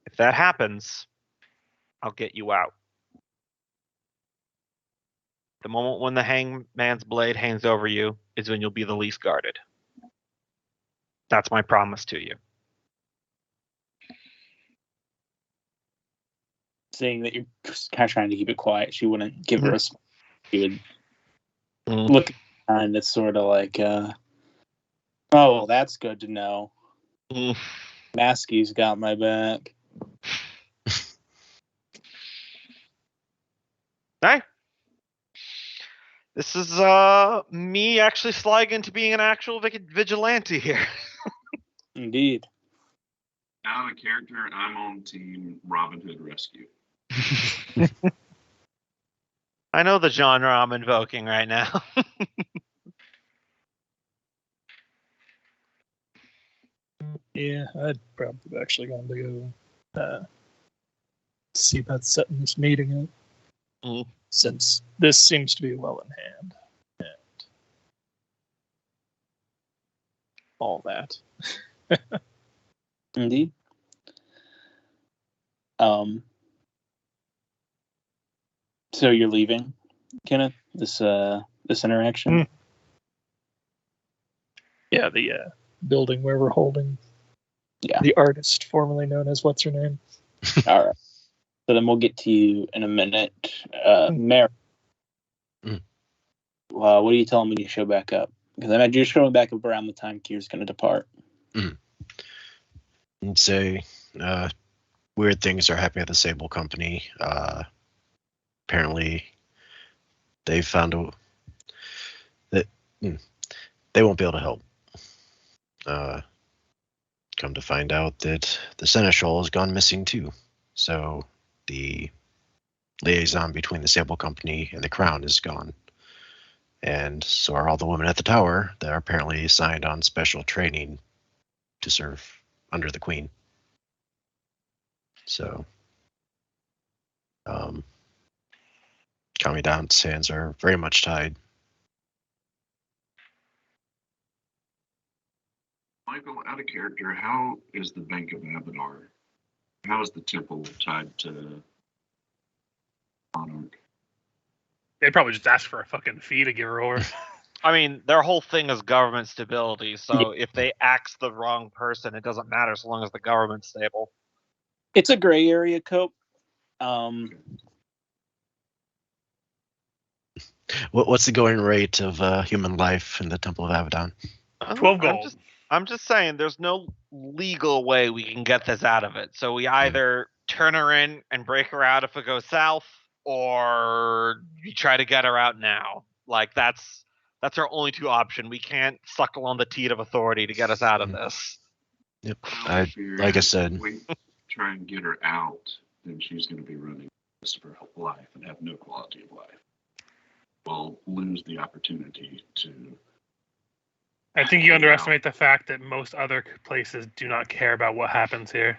If that happens, I'll get you out. The moment when the hangman's blade hangs over you is when you'll be the least guarded. That's my promise to you." Saying that you're kind of trying to keep it quiet, she wouldn't give her a response. She would Mm. look at the time that's sort of like, oh, well, that's good to know. Mm. Maskey's got my back. Hey, this is me actually sliding into being an actual vigilante here. Indeed. Out of character, I'm on team Robin Hood Rescue. I know the genre I'm invoking right now. Yeah, I'd probably actually going to go see about setting this meeting up. Mm. Since this seems to be well in hand. And all that. Indeed. So you're leaving, Kenneth? This interaction? Yeah, the building where we're holding Yeah. the artist formerly known as what's her name. All right. So then we'll get to you in a minute. Mary, what are you telling me to show back up? Because I imagine you're showing back up around the time Kier's going to depart. And say, weird things are happening at the Sable Company. Apparently, they found that they won't be able to help. Come to find out that the Seneschal has gone missing too. So the liaison between the Sable Company and the Crown is gone. And so are all the women at the tower that are apparently assigned on special training to serve under the Queen. So, Commandant's hands are very much tied. Michael, out of character, how is the Bank of Abadar? How is the temple tied to Monarch? They'd probably just ask for a fucking fee to give her over. I mean, their whole thing is government stability, so if they axe the wrong person, it doesn't matter as long as the government's stable. It's a gray area, Cope. What's the going rate of human life in the Temple of Abaddon? 12 gold. I'm just saying, there's no legal way we can get this out of it. So we either turn her in and break her out if it goes south, or you try to get her out now. Like that's our only two option. We can't suckle on the teat of authority to get us out of this. Yep. My fear Like I is said, if we try and get her out, then she's going to be running the rest of her life and have no quality of life. We'll lose the opportunity to. I think you underestimate the fact that most other places do not care about what happens here.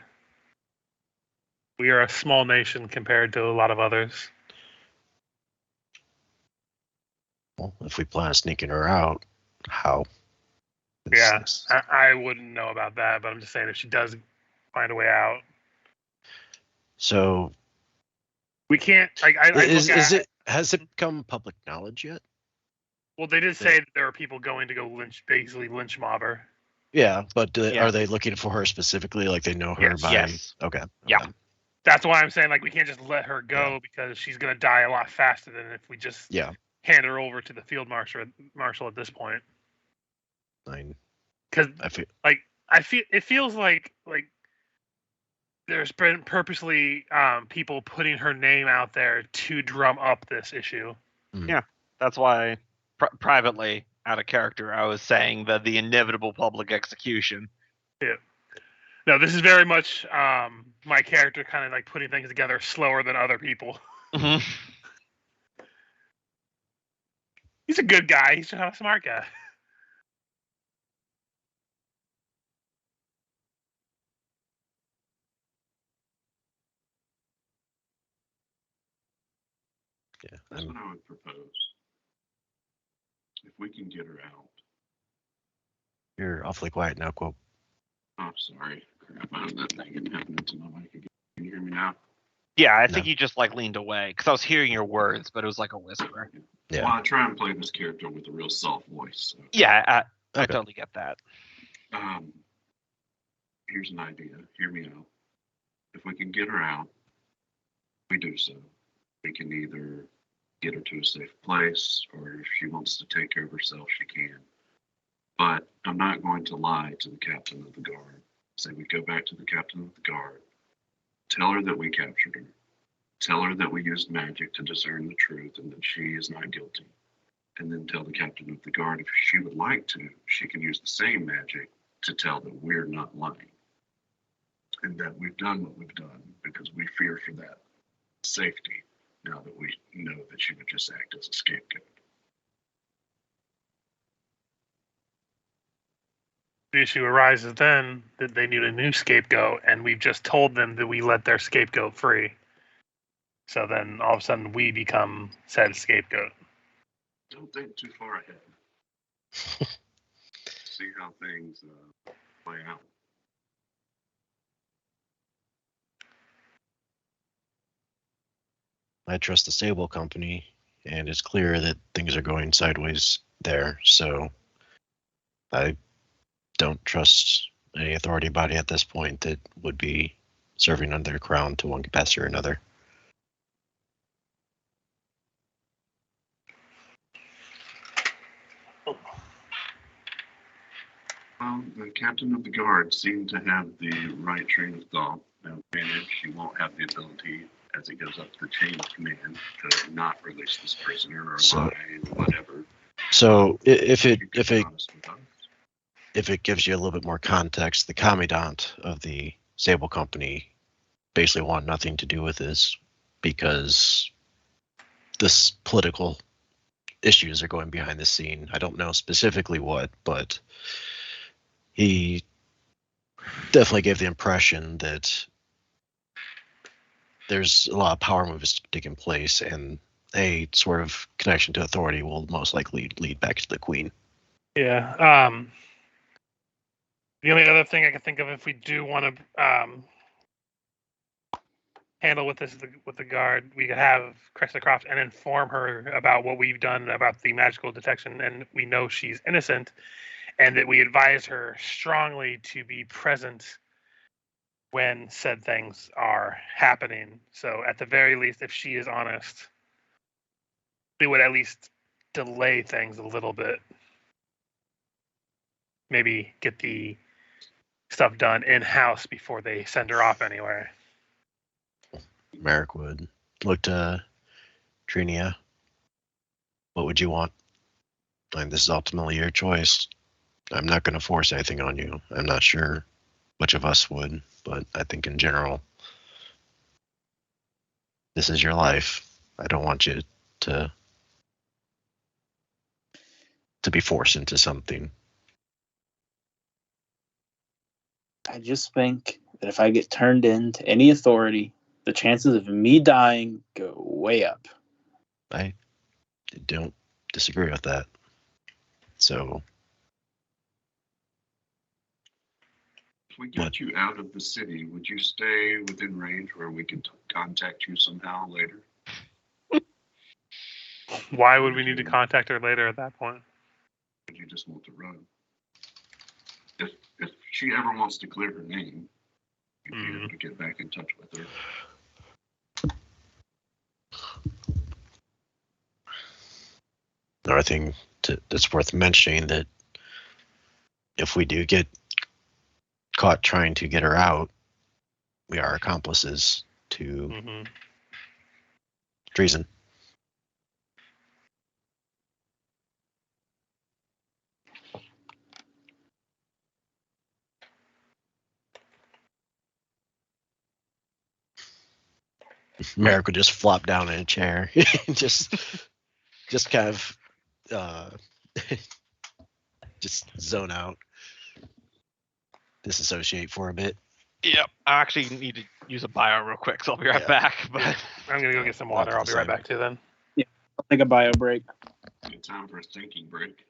We are a small nation compared to a lot of others. well, if we plan on sneaking her out, how? Yeah, I wouldn't know about that, but I'm just saying if she does find a way out, So we can't. Like, I is look at, it has it become public knowledge yet? Well, they did say that there are people going to go basically lynch mob her. Yeah, but Yeah. are they looking for her specifically? Like they know her Yes. by? Yes. Okay. Yeah. okay. That's why I'm saying like we can't just let her go because she's gonna die a lot faster than if we just Yeah. hand her over to the field marshal at this point. Fine. Because I feel it feels like there's been purposely people putting her name out there to drum up this issue. That's why privately, out of character, I was saying that the inevitable public execution. Yeah. No, this is very much my character kind of like putting things together slower than other people. Mhm. He's a good guy. He's a smart guy. yeah. That's what I would propose. If we can get her out. You're awfully quiet now, Quote. Oh, sorry. Crap, that thing didn't happen to my mic again. Can you hear me now? Yeah, I think No. you just like leaned away because I was hearing your words, but it was like a whisper. Yeah. Well, I try and play this character with a real soft voice. So. Yeah, I Okay. totally get that. Here's an idea. Hear me out. If we can get her out, we do so. We can either get her to a safe place, or if she wants to take care of herself, she can. But I'm not going to lie to the captain of the guard. Say we go back to the captain of the guard, tell her that we captured her, tell her that we used magic to discern the truth and that she is not guilty, and then tell the captain of the guard if she would like to, she can use the same magic to tell that we're not lying and that we've done what we've done because we fear for that safety now that we know that she would just act as a scapegoat. The issue arises then that they need a new scapegoat, and we've just told them that we let their scapegoat free. So then all of a sudden we become said scapegoat. Don't think too far ahead. See how things play out. I trust the stable company, and it's clear that things are going sideways there. So I don't trust any authority body at this point that would be serving under their crown to one capacity or another. Well, the captain of the guard seemed to have the right train of thought. Now, granted, she won't have the ability as it goes up the chain of command to not release this prisoner or lie or whatever. So if She could it be honest with us. if it gives you a little bit more context, the commandant of the stable company basically want nothing to do with this because this political issues are going behind the scene. I don't know specifically what, but he definitely gave the impression that there's a lot of power moves taking place, and a sort of connection to authority will most likely lead back to the queen. Yeah. The only other thing I can think of, if we do want to handle with this with the guard, we could have Cresta Croft and inform her about what we've done about the magical detection, and we know she's innocent, and that we advise her strongly to be present when said things are happening. So at the very least, if she is honest, we would at least delay things a little bit. Maybe get the stuff done in-house before they send her off anywhere. Merrick would look to Trinia, what would you want? This is ultimately your choice. I'm not going to force anything on you. I'm not sure which of us would, but I think in general, this is your life. I don't want you to be forced into something. I just think that if I get turned in to any authority, the chances of me dying go way up. I don't disagree with that. So, If we got you out of the city, would you stay within range where we could contact you somehow later? Why would we need to contact her later at that point? Would you just want to run? If she ever wants to clear her name, you'd be able to get back in touch with her. another thing that's worth mentioning that if we do get caught trying to get her out, we are accomplices to treason. Merrick would just flop down in a chair, just kind of just zone out, disassociate for a bit. Yep. I actually need to use a bio real quick, so I'll be right back. But I'm gonna go get some water. I'll be right back too then. I'll take a bio break. Good time for a thinking break.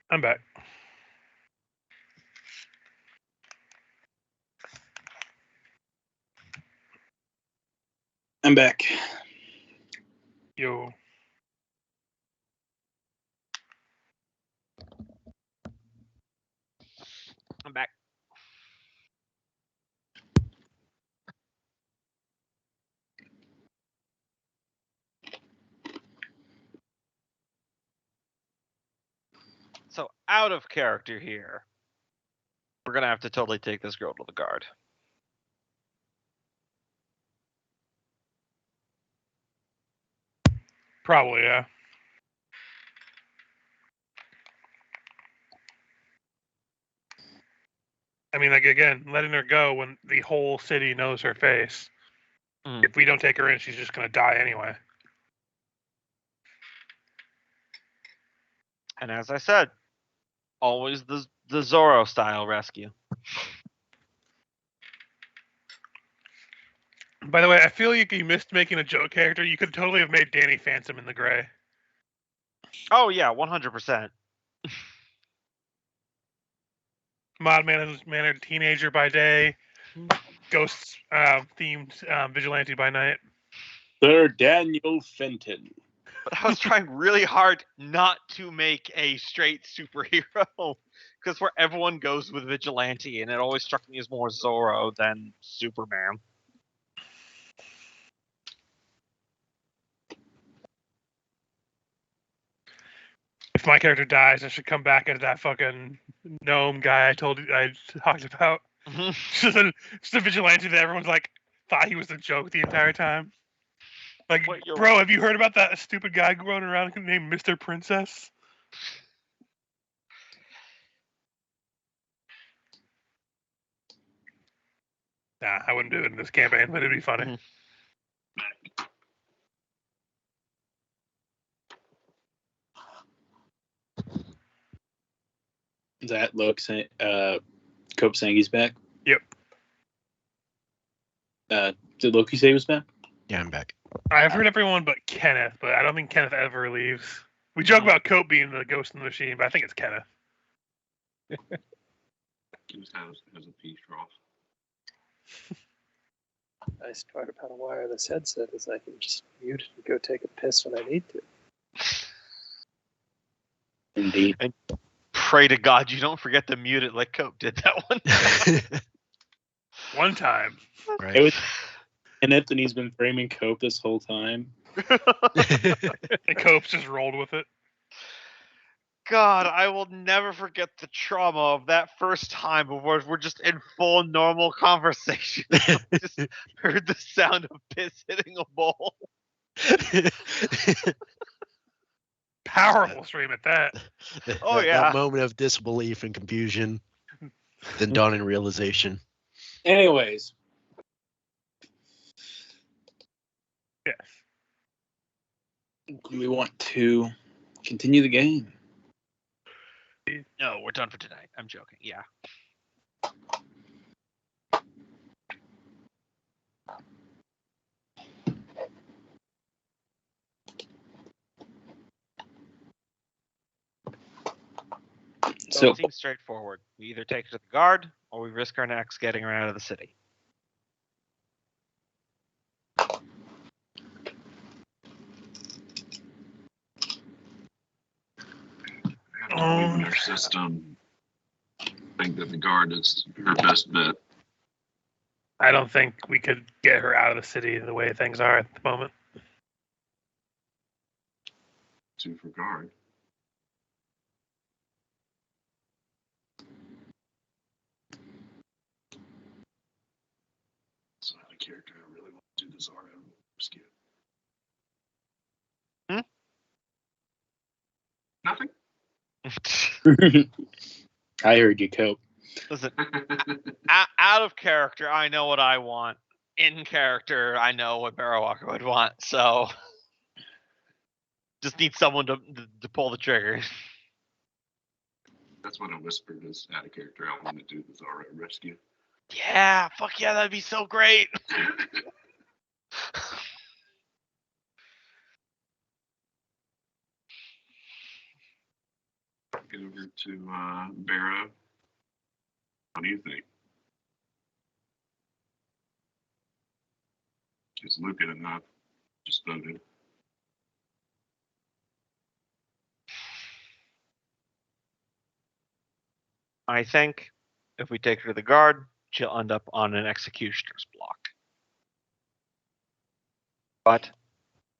I'm back. I'm back. Yo. I'm back. So out of character here, we're gonna have to totally take this girl to the guard. Probably, yeah. I mean, like, again, letting her go when the whole city knows her face. If we don't take her in, she's just going to die anyway. And as I said, always the Zorro style rescue. By the way, I feel like you missed making a joke character. You could totally have made Danny Phantom in the Gray. Oh yeah, 100%. Mild-mannered teenager by day, ghost themed vigilante by night. Sir Daniel Fenton. But I was trying really hard not to make a straight superhero. Because where everyone goes with Vigilante, and it always struck me as more Zorro than Superman. If my character dies, I should come back as that fucking gnome guy I talked about. Just a vigilante that everyone's like thought he was a joke the entire time. Like, Wait, bro, have you heard about that stupid guy running around named Mr. Princess? Nah, I wouldn't do it in this campaign, but it'd be funny. Is that Cope saying he's back? Yep. Did Loki say he was back? Yeah, I'm back. I've heard everyone but Kenneth, but I don't think Kenneth ever leaves. We joke about Cope being the ghost in the machine, but I think it's Kenneth. He just has a pee trough. Nice part about a wireless headset is I can just mute it and go take a piss when I need to. Indeed. And pray to God you don't forget to mute it like Cope did that one time. One time. Right. It was Kenneth, and he's been framing Cope this whole time. And Cope's just rolled with it. God, I will never forget the trauma of that first time where we're just in full normal conversation. I just heard the sound of piss hitting a bowl. Powerful stream at that. Oh, yeah. That moment of disbelief and confusion, then dawning realization. Anyways. Yes. Do we want to continue the game? No, we're done for tonight. I'm joking. Yeah. So it seems straightforward. We either take it to the guard, or we risk our necks getting her out of the city. I have to believe in their system. I think that the guard is her best bet. I don't think we could get her out of the city the way things are at the moment. 2 for guard. It's not a character I really want to do this RM rescue. Nothing. I heard you, Cope. Listen, out of character, I know what I want. In character, I know what Barrow Walker would want. So, just need someone to pull the trigger. That's what I whispered is out of character. I want to do this RM rescue. Yeah, fuck yeah, that'd be so great. Get over to Barrow. What do you think? Is Luke and I just voted? I think if we take her to the guard, she'll end up on an executioner's block. But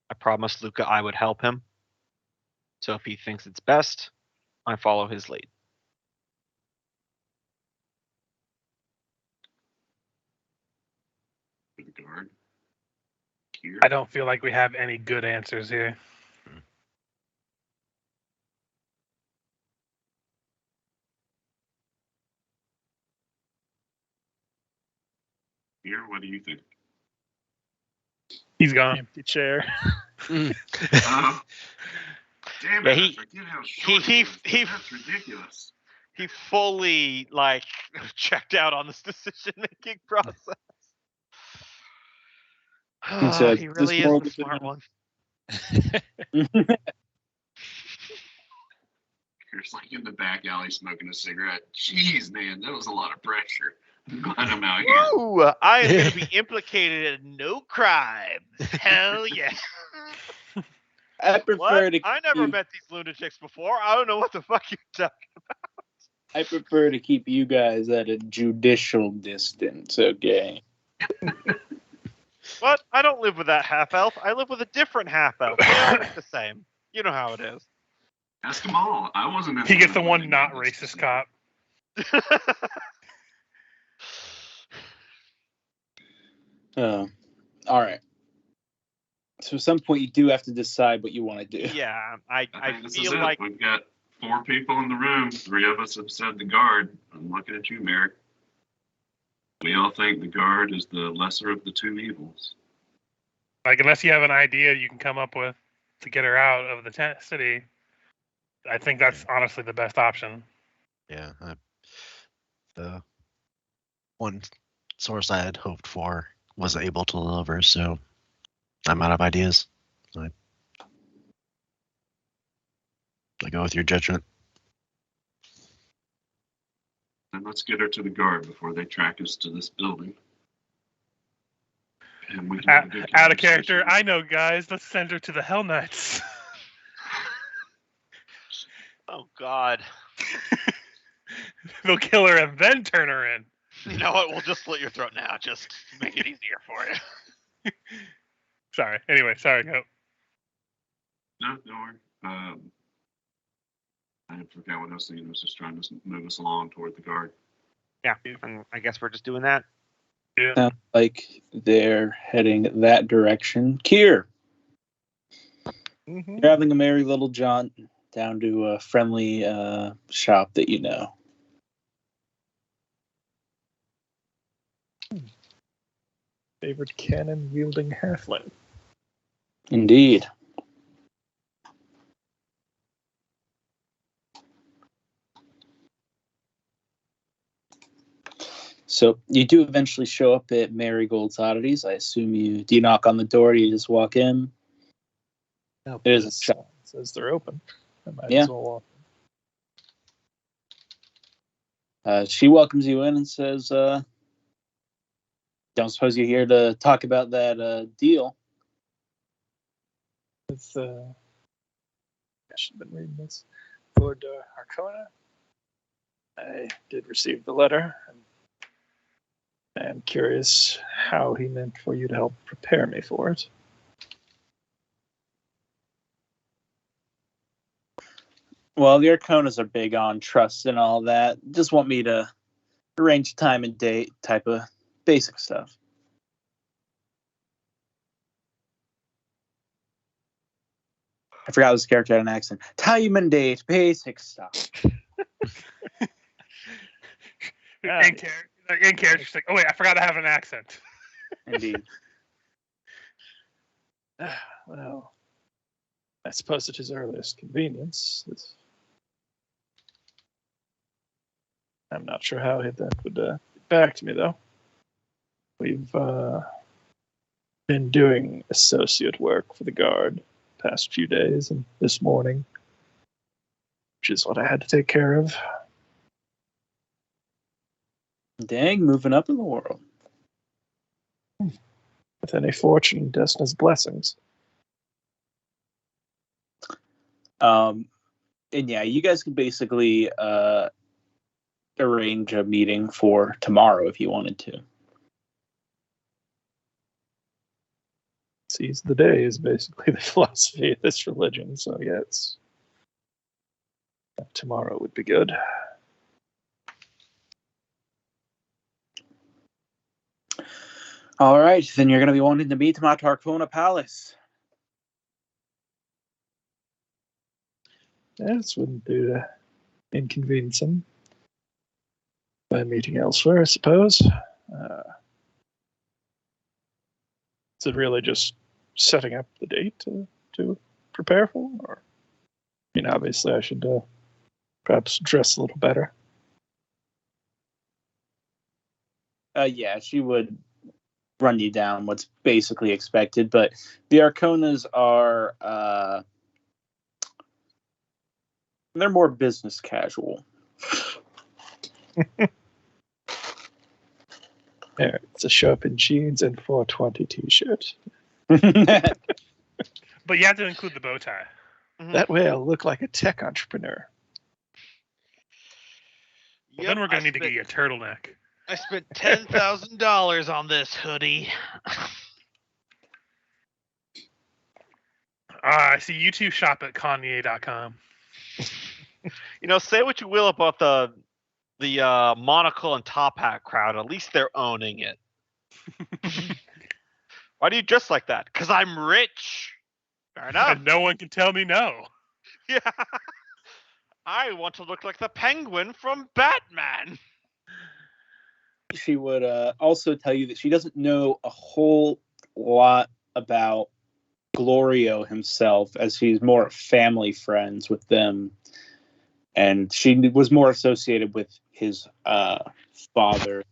I promised Luca I would help him. So if he thinks it's best, I follow his lead. For the guard? Here? I don't feel like we have any good answers here. Here, what do you think? He's gone. Empty chair. Damn Yeah, it, I forget how short he- it is. he- That's ridiculous. He fully checked out on this decision-making process. says, He "This really is world the is in smart a- one. Here's like in the back alley smoking a cigarette. Jeez, man, that was a lot of pressure. I'm glad I'm out here. Ooh, I am going to be implicated in no crimes. Hell yeah. I prefer What? to. I never keep- met these lunatics before. I don't know what the fuck you're talking. I prefer to keep you guys at a judicial distance. Okay. What? I don't live with that half elf. I live with a different half elf. They all look the same. You know how it is. Ask them all. I wasn't. He gets the necessarily one living not in this racist specific- cop. All right. So at some point you do have to decide what you want to do. Yeah, I I think this is feel it. like We've got 4 people in the room. 3 of us have said the guard. I'm looking at you, Merrick. We all think the guard is the lesser of the 2 evils. Like, unless you have an idea you can come up with to get her out of the city, I think that's honestly the best option. Yeah. The one source I had hoped for wasn't able to deliver, so I'm out of ideas. I go with your judgment. And let's get her to the guard before they track us to this building. And we can have a good Out of character, conversation. I know, guys. Let's send her to the Hell Knights. oh god. They'll kill her and then turn her in. You know what? We'll just slit your throat now, just to make it easier for you. Sorry. Anyway, sorry, go. No, don't worry. I forgot what I was thinking. I was just trying to move us along toward the guard. Yeah, and I guess we're just doing that. Yeah. Sounds like they're heading that direction. Kier, Mm-hmm. you're having a merry little jaunt down to a friendly shop that you know. Favorite cannon wielding halfling. Indeed. So you do eventually show up at Marigold's Oddities. I assume do you knock on the door or do you just walk in? No, It is a it shop. says they're open. I might Yeah. as well walk. She welcomes you in and says, don't suppose you're here to talk about that deal. With, I should have been reading this. Lord Arcona, I did receive the letter. I am curious how he meant for you to help prepare me for it. Well, the Arconas are big on trust and all that. Just want me to arrange time and date type of basic stuff. I forgot his character had an accent. Time and date, basic stuff. In character, she's like, oh wait, I forgot to have an accent. Indeed. Well, I suppose at his earliest convenience. I'm not sure how that would get back to me, though. We've been doing associate work for the guard past few days and this morning, which is what I had to take care of. Dang, moving up in the world. With any fortune, Destina's blessings. And yeah, you guys can basically arrange a meeting for tomorrow if you wanted to. Seize the day is basically the philosophy of this religion, so yes. Tomorrow would be good. All right, then you're going to be wanting to meet him at Arcona Palace. Yes, wouldn't do to inconvenience him by meeting elsewhere, I suppose. Is it really just setting up the date to prepare for? Or, I mean, obviously I should perhaps dress a little better. Yeah, she would run you down what's basically expected, but the Arconas are they're more business casual. There, it's a show up in jeans and 420 t-shirt. But you have to include the bow tie. That way I'll look like a tech entrepreneur. Well, then we're going to need to get you a turtleneck. I spent $10,000 on this hoodie. I see you two shop at Kanye.com. Say what you will about the monocle and top hat crowd. At least they're owning it. Why do you dress like that? Because I'm rich. Fair enough. And no one can tell me no. Yeah. I want to look like the Penguin from Batman. She would also tell you that she doesn't know a whole lot about Glorio himself, as he's more family friends with them. And she was more associated with his father,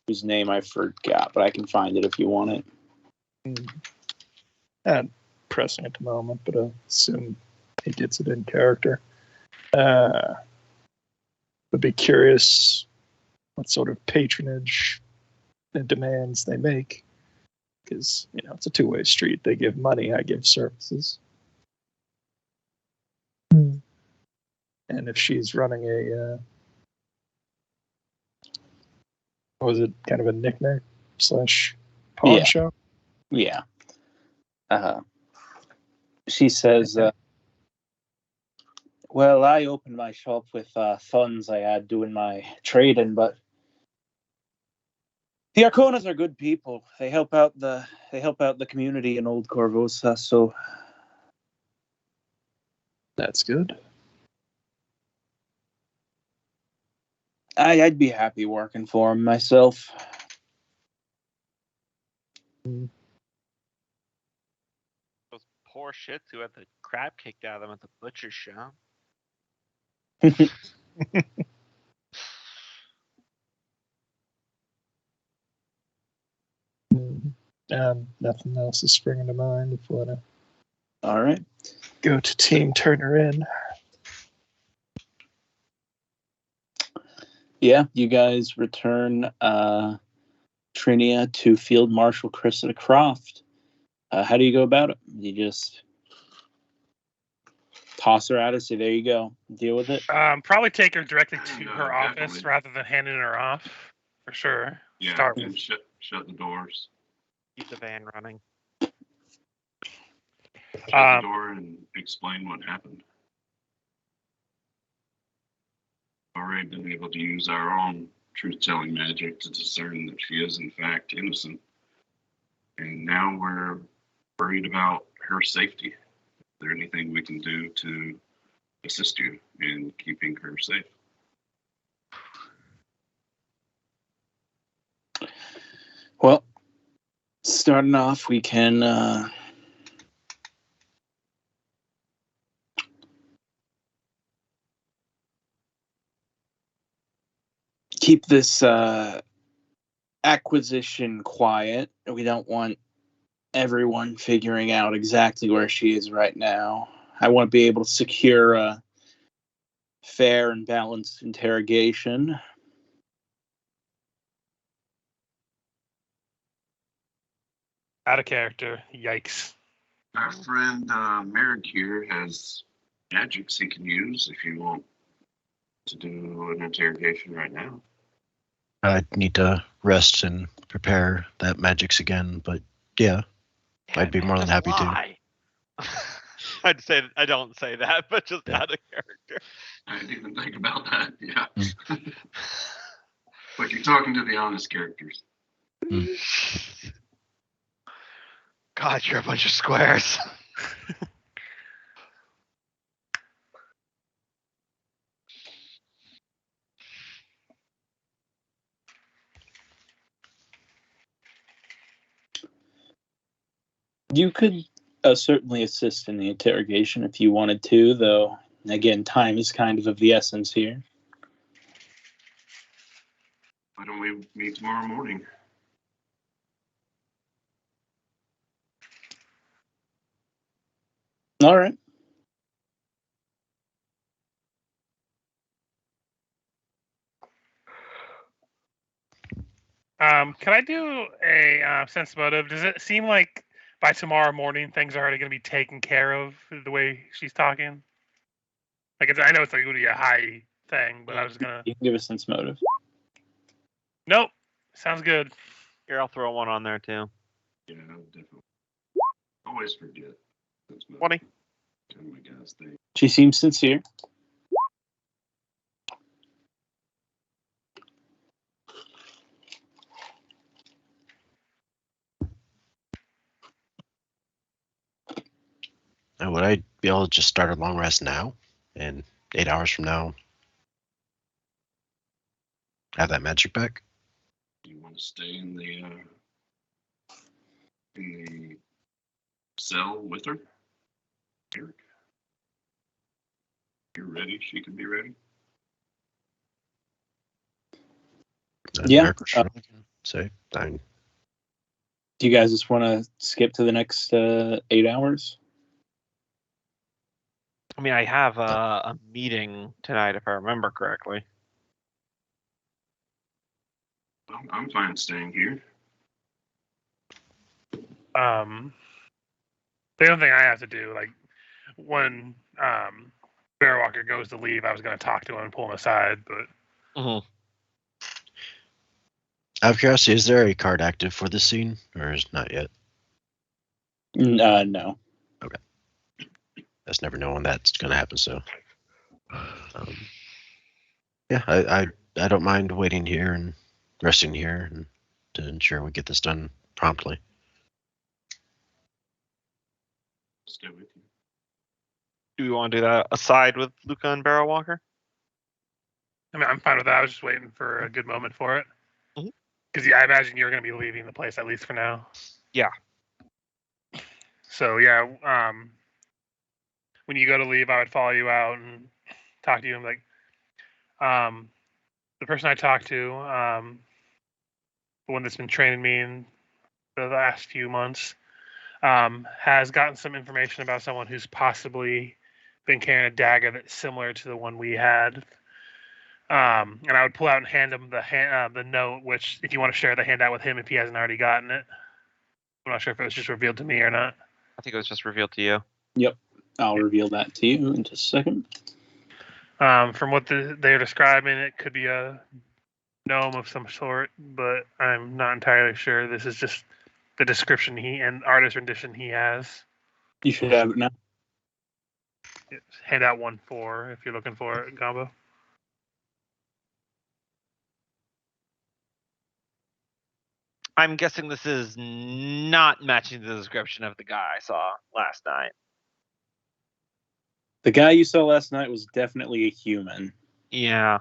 whose name I forgot, but I can find it if you want it. Not pressing at the moment, but I assume he gets it in character. Would be curious what sort of patronage and demands they make, because it's a two-way street. They give money, I give services. And if she's running a was it kind of a knick-knack / pawn shop? Yeah. She says, well, I opened my shop with funds I had doing my trading, but the Arconas are good people. They help out the community in Old Corvosa, so That's good. I'd be happy working for him myself. Those poor shits who had the crap kicked out of them at the butcher shop. Nothing else is springing to mind if we want to All right. go to Team Turner in. Yeah, you guys return Trinia to Field Marshal Cressida Croft. How do you go about it? You just toss her out and say, there you go. Deal with it. Probably take her directly to her office definitely. rather than handing her off, for sure. Yeah, Start and shut the doors. Keep the van running. Shut the door and explain what happened. Already been able to use our own truth-telling magic to discern that she is in fact innocent. And now we're worried about her safety. Is there anything we can do to assist you in keeping her safe? Well, starting off, we can keep this acquisition quiet. We don't want everyone figuring out exactly where she is right now. I want to be able to secure a fair and balanced interrogation. out of character. Yikes. Our friend Merrick here has magics he can use if you want to do an interrogation right now. I need to rest and prepare that magics again, but yeah, I'd be more than happy to. I'd say I don't say that, but just Yeah. out of character. I didn't even think about that. Yeah. But you're talking to the honest characters. God, you're a bunch of squares. You could certainly assist in the interrogation if you wanted to, though, again, time is kind of the essence here. Why don't we meet tomorrow morning? All right. Can I do a sense motive? Does it seem like by tomorrow morning things are already going to be taken care of the way she's talking? Like, I know it's like going to be a high thing, but I was gonna. You can give a sense motive. Nope. Sounds good. Here, I'll throw one on there too. Yeah, definitely. Always forget. That's my 20. Oh my gosh, She seems sincere. Now, would I be able to just start a long rest now, and 8 hours from now, have that magic back? You want to stay in the cell with her? Eric? You're ready. She can be ready. Yeah, Eric was really gonna say, Do you guys just want to skip to the next 8 hours? I mean, I have a meeting tonight, if I remember correctly. I'm fine staying here. The only thing I have to do, like, when Bear Walker goes to leave, I was going to talk to him and pull him aside, but out of curiosity, is there a card active for this scene, or is not yet? No. Just never know when that's going to happen. So, yeah, I don't mind waiting here and resting here and to ensure we get this done promptly. Stay with you. Do we want to do that aside with Luca and Barrel Walker? I mean, I'm fine with that. I was just waiting for a good moment for it. Mhm. Because I imagine you're going to be leaving the place, at least for now. Yeah. So, yeah, when you go to leave, I would follow you out and talk to you. And like, the person I talked to, the one that's been training me in the last few months, has gotten some information about someone who's possibly been carrying a dagger that's similar to the one we had. And I would pull out and hand him the note, which, if you want to share the handout with him if he hasn't already gotten it. I'm not sure if it was just revealed to me or not. I think it was just revealed to you. Yep. I'll reveal that to you in just a second. From what they're describing, it could be a gnome of some sort, but I'm not entirely sure. This is just the description and artist rendition he has. You should have it now. It's handout 1-4 if you're looking for it, Gombo. I'm guessing this is not matching the description of the guy I saw last night. The guy you saw last night was definitely a human. Yeah.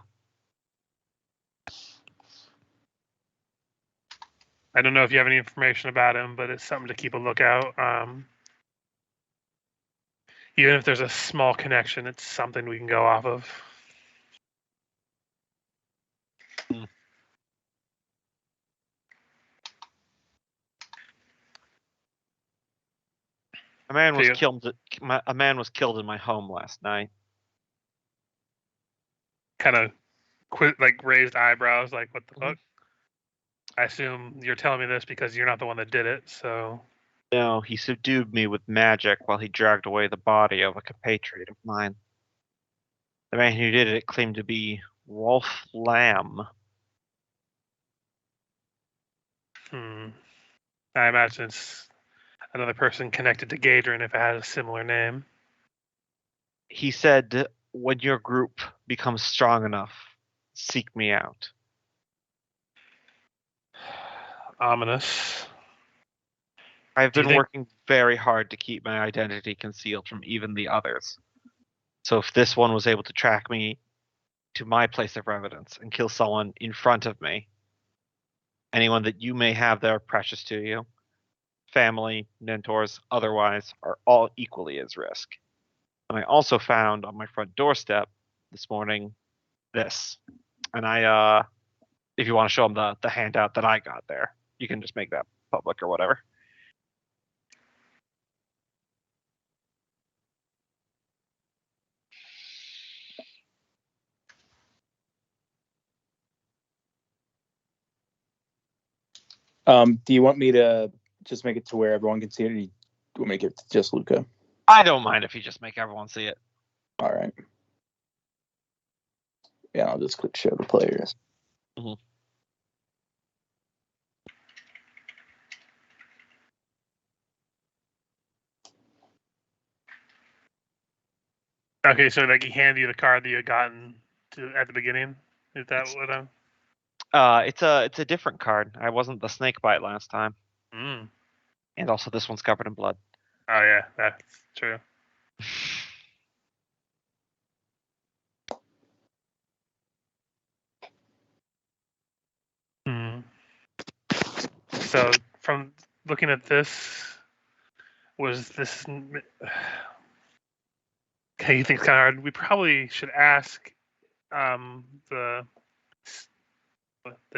I don't know if you have any information about him, but it's something to keep a lookout. Even if there's a small connection, it's something we can go off of. A man was See you. killed. A man was killed in my home last night. Kind of like raised eyebrows, like, what the Mhm. fuck? I assume you're telling me this because you're not the one that did it, so. No, he subdued me with magic while he dragged away the body of a compatriot of mine. The man who did it claimed to be Rolf Lamb. I imagine it's another person connected to Gadrin if it has a similar name. He said, when your group becomes strong enough, seek me out. Ominous. I've Do you been think- working very hard to keep my identity concealed from even the others. So if this one was able to track me to my place of residence and kill someone in front of me, anyone that you may have there precious to you, family, mentors, otherwise, are all equally at risk. And I also found on my front doorstep this morning this. And if you want to show them the handout that I got there, you can just make that public or whatever. Do you want me to just make it to where everyone can see it, or you will make it just Luca? I don't mind if you just make everyone see it. All right. Yeah, I'll just click show the players. Mhm. Okay, so like he handed you the card that you had gotten at the beginning. Is that what I'm? It's a different card. I wasn't the snake bite last time, Mm. and also this one's covered in blood. Oh yeah, that's true. Hmm. So from looking at this, was this? Okay, you think it's kind of hard. We probably should ask the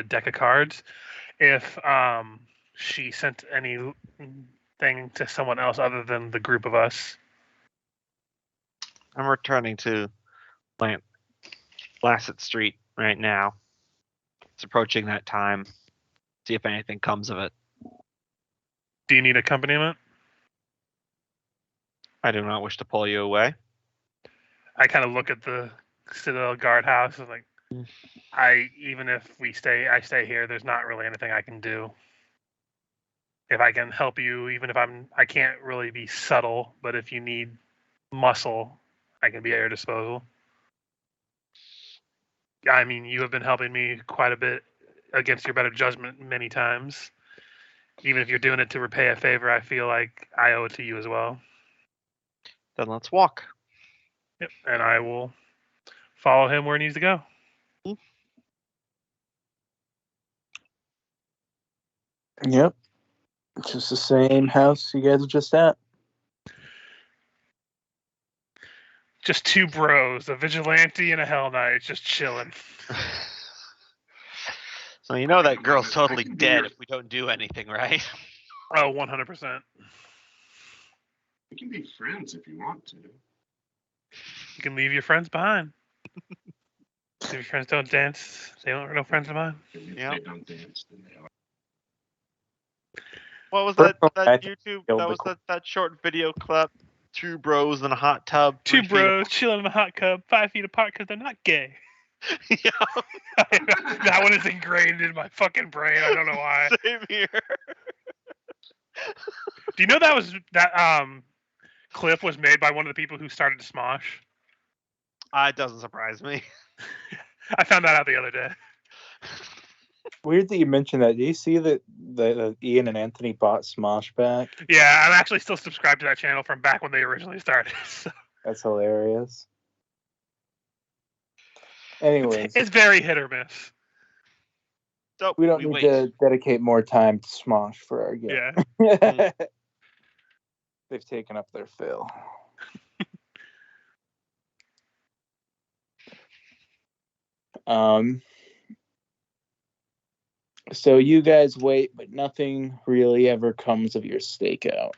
deck of cards if she sent anything to someone else other than the group of us. I'm returning to Lassett Street right now. It's approaching that time. See if anything comes of it. Do you need accompaniment? I do not wish to pull you away. I kind of look at the Citadel guardhouse and like, even if I stay here, there's not really anything I can do. If I can help you, even if I can't really be subtle, but if you need muscle, I can be at your disposal. I mean, you have been helping me quite a bit against your better judgment many times. Even if you're doing it to repay a favor, I feel like I owe it to you as well. Then let's walk. Yep, and I will follow him where he needs to go. Yep. It's just the same house you guys were just at. Just two bros, a vigilante and a hell knight, just chilling. So you know that girl's totally dead if we don't do anything, right? Oh, 100%. We can be friends if you want to. You can leave your friends behind. If your friends don't dance, they don't no friends of mine. And if Yep. they don't dance, then they are. What was Personally, that I think YouTube? killed That the was qu- that short video clip. Two bros in a hot tub. Two 3 feet bros chilling in a hot tub, 5 feet apart because they're not gay. Yeah, That one is ingrained in my fucking brain. I don't know why. same here. Do you know that clip was made by one of the people who started Smosh? It doesn't surprise me. I found that out the other day. Weird that you mentioned that. Do you see that the Ian and Anthony bought Smosh back? Yeah, I'm actually still subscribed to that channel from back when they originally started. So That's hilarious. Anyways, it's very hit or miss. So we don't need wait. to dedicate more time to Smosh for our game. Yeah. They've taken up their fill. So you guys wait, but nothing really ever comes of your stakeout.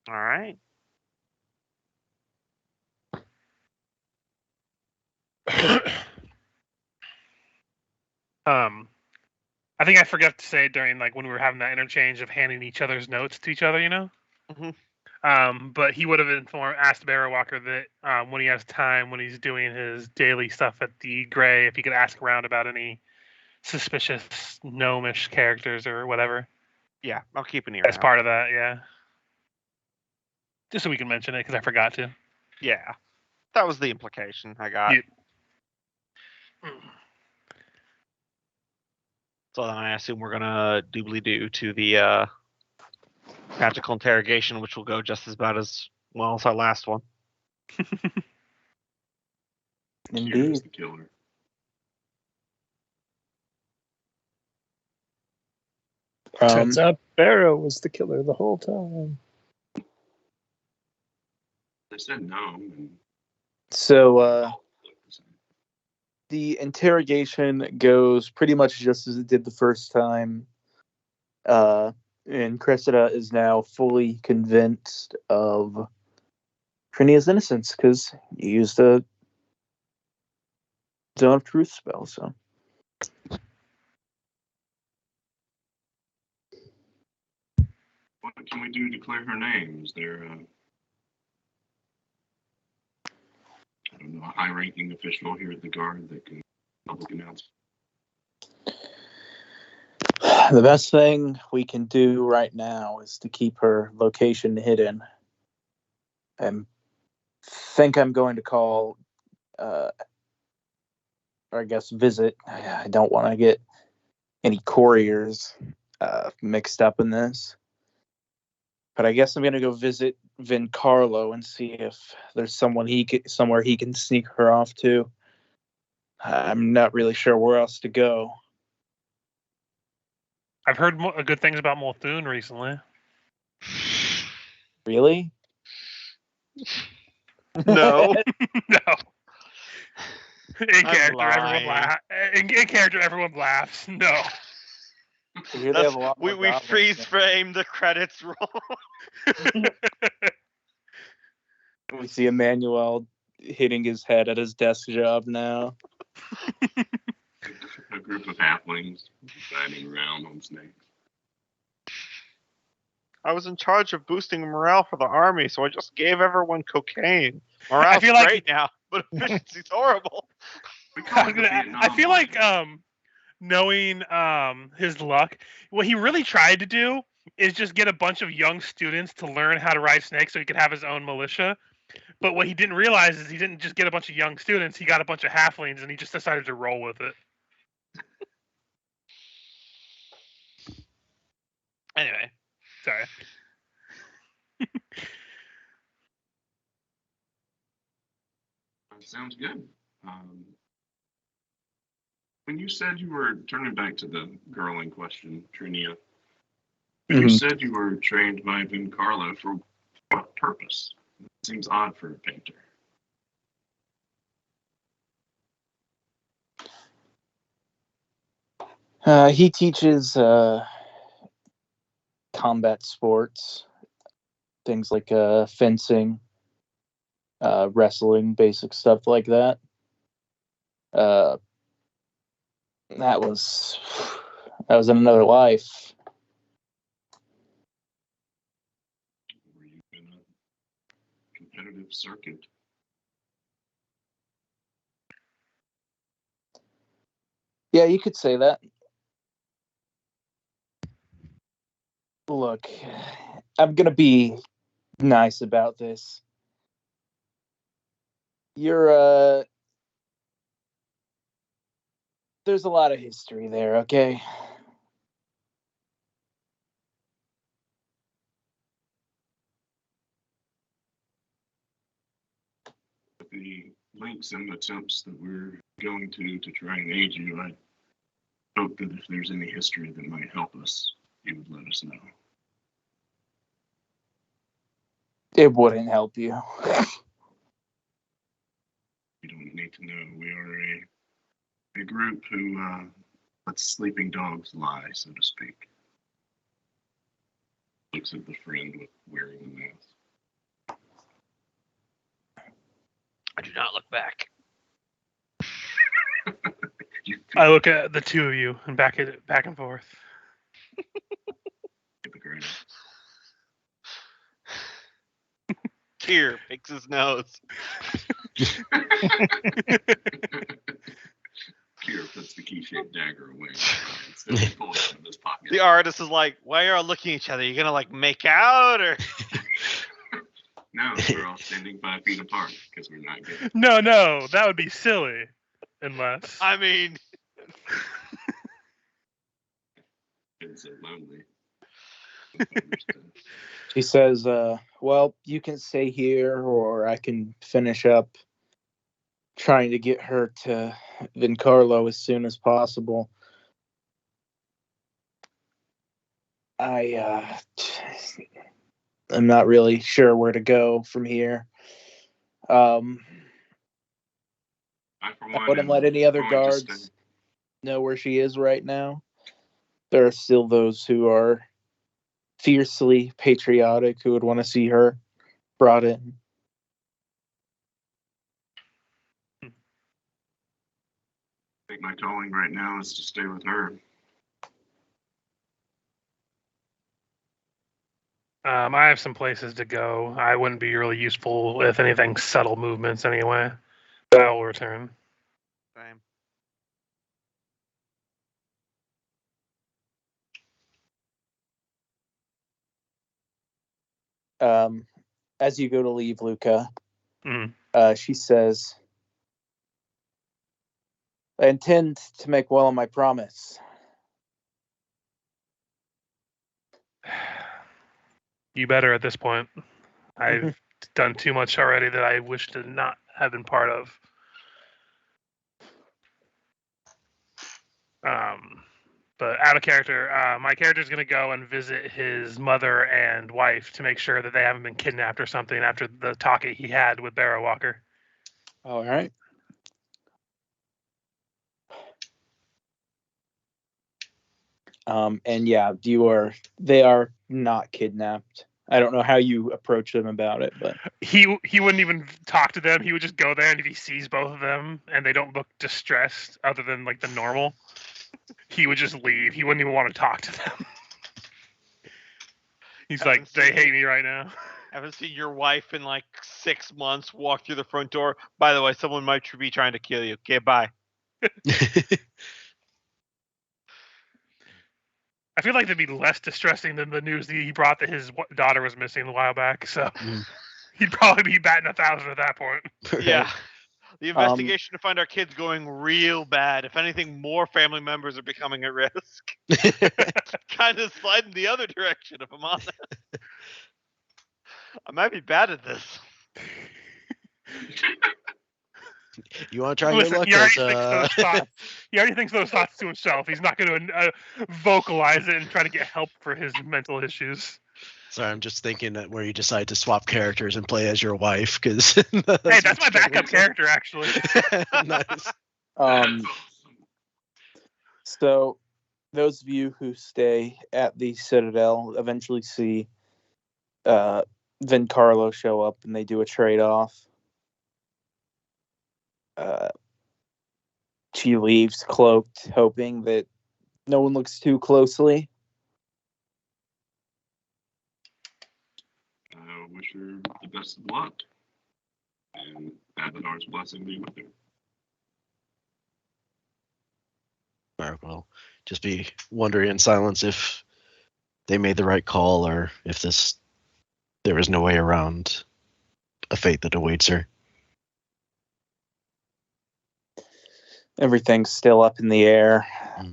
All right. I think I forgot to say it during like when we were having that interchange of handing each other's notes to each other, you know. But he would have asked Barrowwalker that when he has time, when he's doing his daily stuff at the Gray, if he could ask around about any suspicious gnomish characters or whatever. Yeah, I'll keep an ear As out. part of that, yeah. Just so we can mention it because I forgot to. Yeah, that was the implication I got. So then I assume we're gonna doobly-doo to the magical interrogation, which will go just about as well as our last one. Indeed. Here's the killer. Turns out Barrow was the killer the whole time. They said no. And So the interrogation goes pretty much just as it did the first time. And Cressida is now fully convinced of Trinia's innocence because you used a Zone of Truth spell. So What can we do to clear her name? Is there I don't know, a high-ranking official here at the Guard that can public announce? The best thing we can do right now is to keep her location hidden. I think I'm going to call, or I guess visit. I don't want to get any couriers mixed up in this. But I guess I'm going to go visit Vincarlo and see if there's somewhere he can sneak her off to. I'm not really sure where else to go. I've heard good things about Multhune recently. Really? No. No. In I'm character, lying. in character, everyone laughs. No. I hear they have a lot more We goblins freeze than- frame the credits roll. We see Emmanuel hitting his head at his desk job now. A group of halflings riding around on snakes. I was in charge of boosting morale for the army, so I just gave everyone cocaine. Morale's feel like- great now, but efficiency's horrible. We call it the I Vietnam feel War. like knowing his luck, what he really tried to do is just get a bunch of young students to learn how to ride snakes so he could have his own militia. But what he didn't realize is he didn't just get a bunch of young students, he got a bunch of halflings and he just decided to roll with it. Anyway, Sorry. Sounds good. When you said you were turning back to the girl in question, Trinia, when you Mhm. said you were trained by Vincarlo, for what purpose? It seems odd for a painter. He teaches combat sports, things like fencing, wrestling, basic stuff like that. That was in another life. Were you in a competitive circuit? Yeah, you could say that. Look, I'm gonna be nice about this. You're there's a lot of history there, okay? With the links and attempts that we're going to try and aid you, I hope that if there's any history that might help us, you would let us know. It wouldn't help you. You don't need to know. We are a group who lets sleeping dogs lie, so to speak. Looks at the friend with wearing the mask. I do not look back. I look at the two of you and back and forth. Hypocrite. Tyr picks his nose. Kira puts the key-shaped dagger away instead of pulling it out of his pocket. The artist is like, why are you all looking at each other? You gonna like make out or? No, we're all standing 5 feet apart because we're not good. No, that would be silly. Unless. I mean, It's so lonely. She says, well, you can stay here or I can finish up trying to get her to Vincarlo as soon as possible. I'm not really sure where to go from here. I, for I one, wouldn't let any other going to guards stay. know where she is right now. There are still those who are fiercely patriotic who would want to see her brought in. I think my calling right now is to stay with her. I have some places to go. I wouldn't be really useful with anything subtle movements anyway. But I will return. Same. As you go to leave, Luca, Mhm. she says, I intend to make well on my promise. You better at this point. I've done too much already that I wish to not have been part of. But out of character, my character's going to go and visit his mother and wife to make sure that they haven't been kidnapped or something after the talk he had with Barrow Walker. All right. And yeah, they are not kidnapped. I don't know how you approach them about it, but He wouldn't even talk to them. He would just go there, and if he sees both of them and they don't look distressed, other than like the normal, he would just leave. He wouldn't even want to talk to them. He's like, they hate me right now. Haven't seen your wife in like 6 months. Walk through the front door. By the way, someone might be trying to kill you. Okay, bye. I feel like that'd be less distressing than the news that he brought that his daughter was missing a while back. So he'd probably be batting 1,000 at that point. Yeah. The investigation to find our kids going real bad. If anything, more family members are becoming at risk. Kind of sliding the other direction, if I'm honest. I might be bad at this. You want to try Listen, your luck? he already thinks those thoughts. He already thinks those thoughts to himself. He's not going to vocalize it and try to get help for his mental issues. Sorry, I'm just thinking that where you decide to swap characters and play as your wife, because Hey, that's my backup character, actually. Nice. So those of you who stay at the Citadel eventually see Vincarlo show up, and they do a trade-off. She leaves cloaked, hoping that no one looks too closely. I wish her the best of luck. And Abadar's blessing be with her. Mark will just be wondering in silence if they made the right call, or if there was no way around a fate that awaits her. Everything's still up in the air.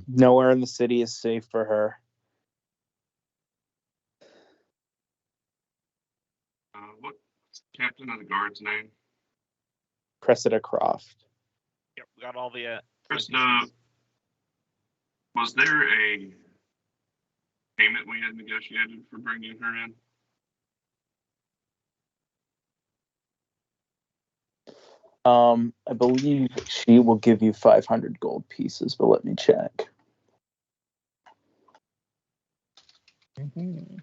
Nowhere in the city is safe for her. What's the captain of the guard's name? Cressida Croft. Yep, we got all the. Krista, was there a payment we had negotiated for bringing her in? I believe she will give you 500 gold pieces, but let me check. Mm-hmm.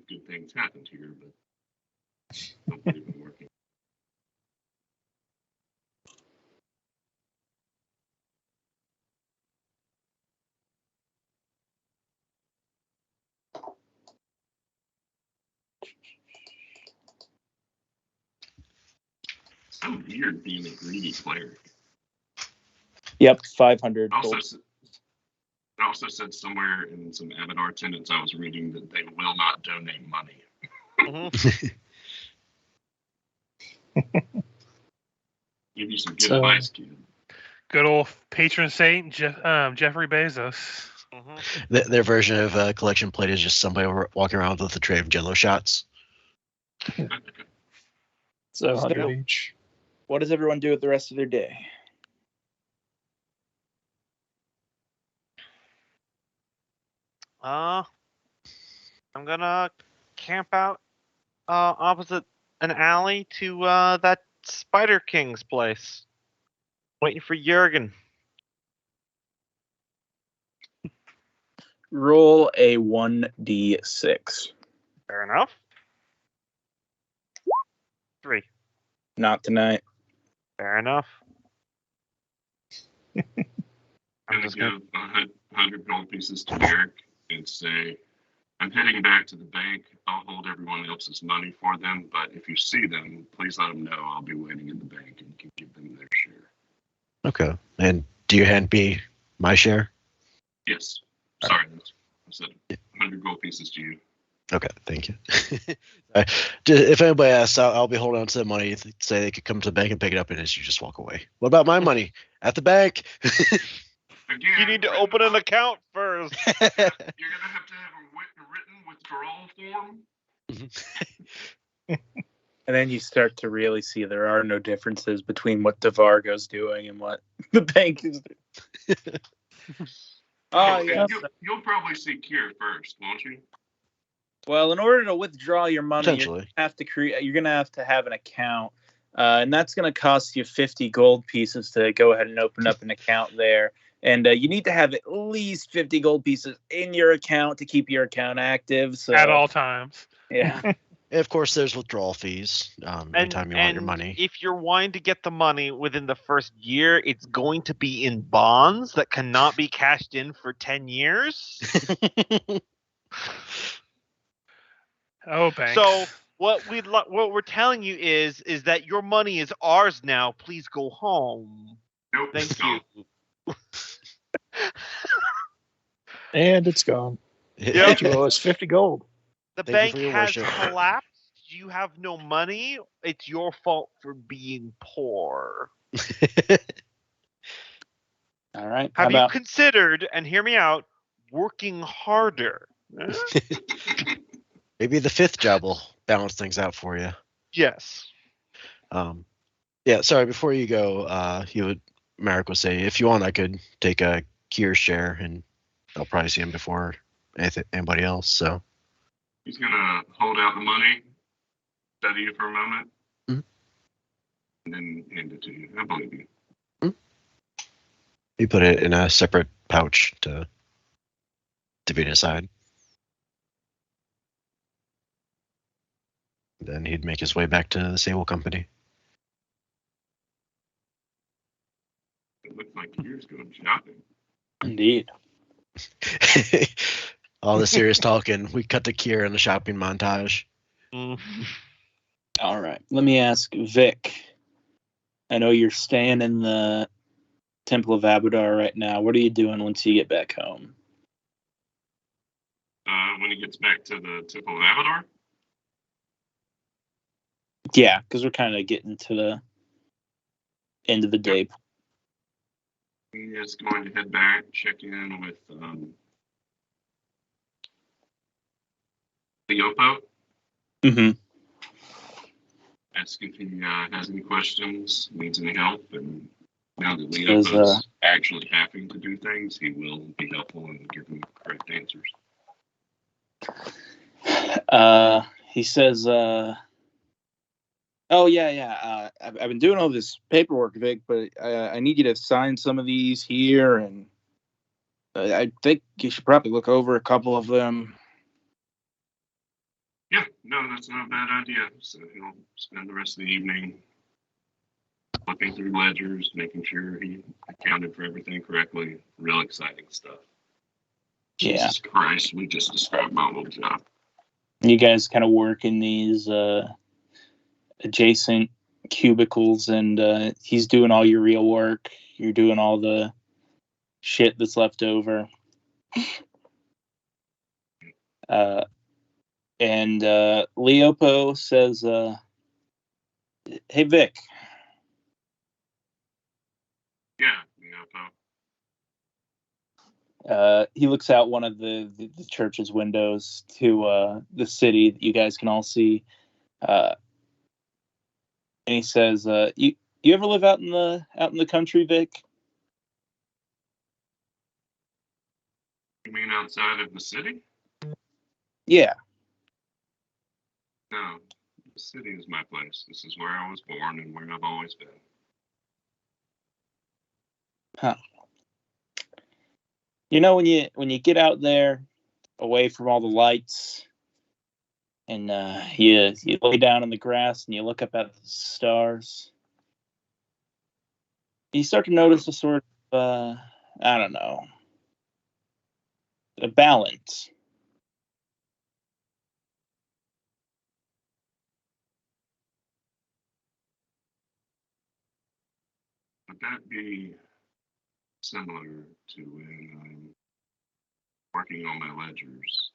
Good things happened here, but I don't believe in working. So weird being a greedy player. Yep, 500 gold. It also said somewhere in some Abadar tenets I was reading that they will not donate money. Give you some good advice, kid. Good old patron saint Jeffrey Bezos. Their version of a collection plate is just somebody walking around with a tray of Jello shots. So 100 each. What does everyone do with the rest of their day? I'm gonna camp out opposite an alley to that Spider King's place. Waiting for Jurgen. Roll a 1d6. Fair enough. 3. Not tonight. Fair enough. going Sounds to good. give 100 gold pieces to Merrick and say, I'm heading back to the bank. I'll hold everyone else's money for them, but if you see them, please let them know I'll be waiting in the bank and can give them their share. Okay. And do you hand me my share? Yes. Sorry, I said 100 gold pieces to you. Okay, thank you. If anybody asks, I'll be holding on to the money. Say they could come to the bank and pick it up, and you just walk away. What about my money at the bank? Again, You need to open an account first. You're going to have to have a written withdrawal form. And then you start to really see there are no differences between what DeVargo's doing and what the bank is doing. Oh, yes. You'll probably see Kier first, won't you? Well, in order to withdraw your money, Potentially. you're gonna have to have an account, and that's gonna cost you 50 gold pieces to go ahead and open up an account there. And you need to have at least 50 gold pieces in your account to keep your account active. So At all times. yeah. And of course, there's withdrawal fees anytime you want your money. If you're wanting to get the money within the first year, it's going to be in bonds that cannot be cashed in for 10 years. Oh, banks. So what we're telling you is that your money is ours now. Please go home. Nope. Thank no. you. And it's gone. Yep. You owe us 50 gold. The Thank you bank for your has worship. collapsed. You have no money. It's your fault for being poor. All right. Have you considered, and hear me out, working harder? Maybe the fifth job will balance things out for you. Yes. Yeah, sorry, before you go, Merrick would say, if you want, I could take a Kier share, and I'll probably see him before anybody else, so. He's going to hold out the money, study it for a moment, and then hand it to you. I believe you. He put it in a separate pouch to be aside. Then he'd make his way back to the Sable Company. It looks like Kier's going shopping. Indeed. All the serious talking, we cut to Kier in the shopping montage. All right. Let me ask Vic. I know you're staying in the Temple of Abadar right now. What are you doing once you get back home? When he gets back to the Temple of Abadar? Yeah, because we're kind of getting to the end of the day. He is going to head back, check in with Leopo, Mm-hmm. ask if he has any questions, needs any help, and now that Says, Leopo's actually having to do things, he will be helpful and give him correct answers. He says, oh, yeah. I've been doing all this paperwork, Vic, but I need you to sign some of these here, and I think you should probably look over a couple of them. Yeah, no, that's not a bad idea. So he'll spend the rest of the evening looking through ledgers, making sure he accounted for everything correctly. Real exciting stuff. Yeah. Jesus Christ, we just described my old job. You guys kind of work in these adjacent cubicles, and he's doing all your real work. You're doing all the shit that's left over. And Leopo says, hey, Vic. Yeah, Leopo. He looks out one of the church's windows to the city that you guys can all see. And he says, you ever live out in the country, Vic? You mean outside of the city? Yeah. No, the city is my place. This is where I was born and where I've always been. Huh. You know, when you get out there, away from all the lights, and you lay down in the grass and you look up at the stars, you start to notice a sort of I don't know, a balance. Would that be similar to when I'm working on my ledgers?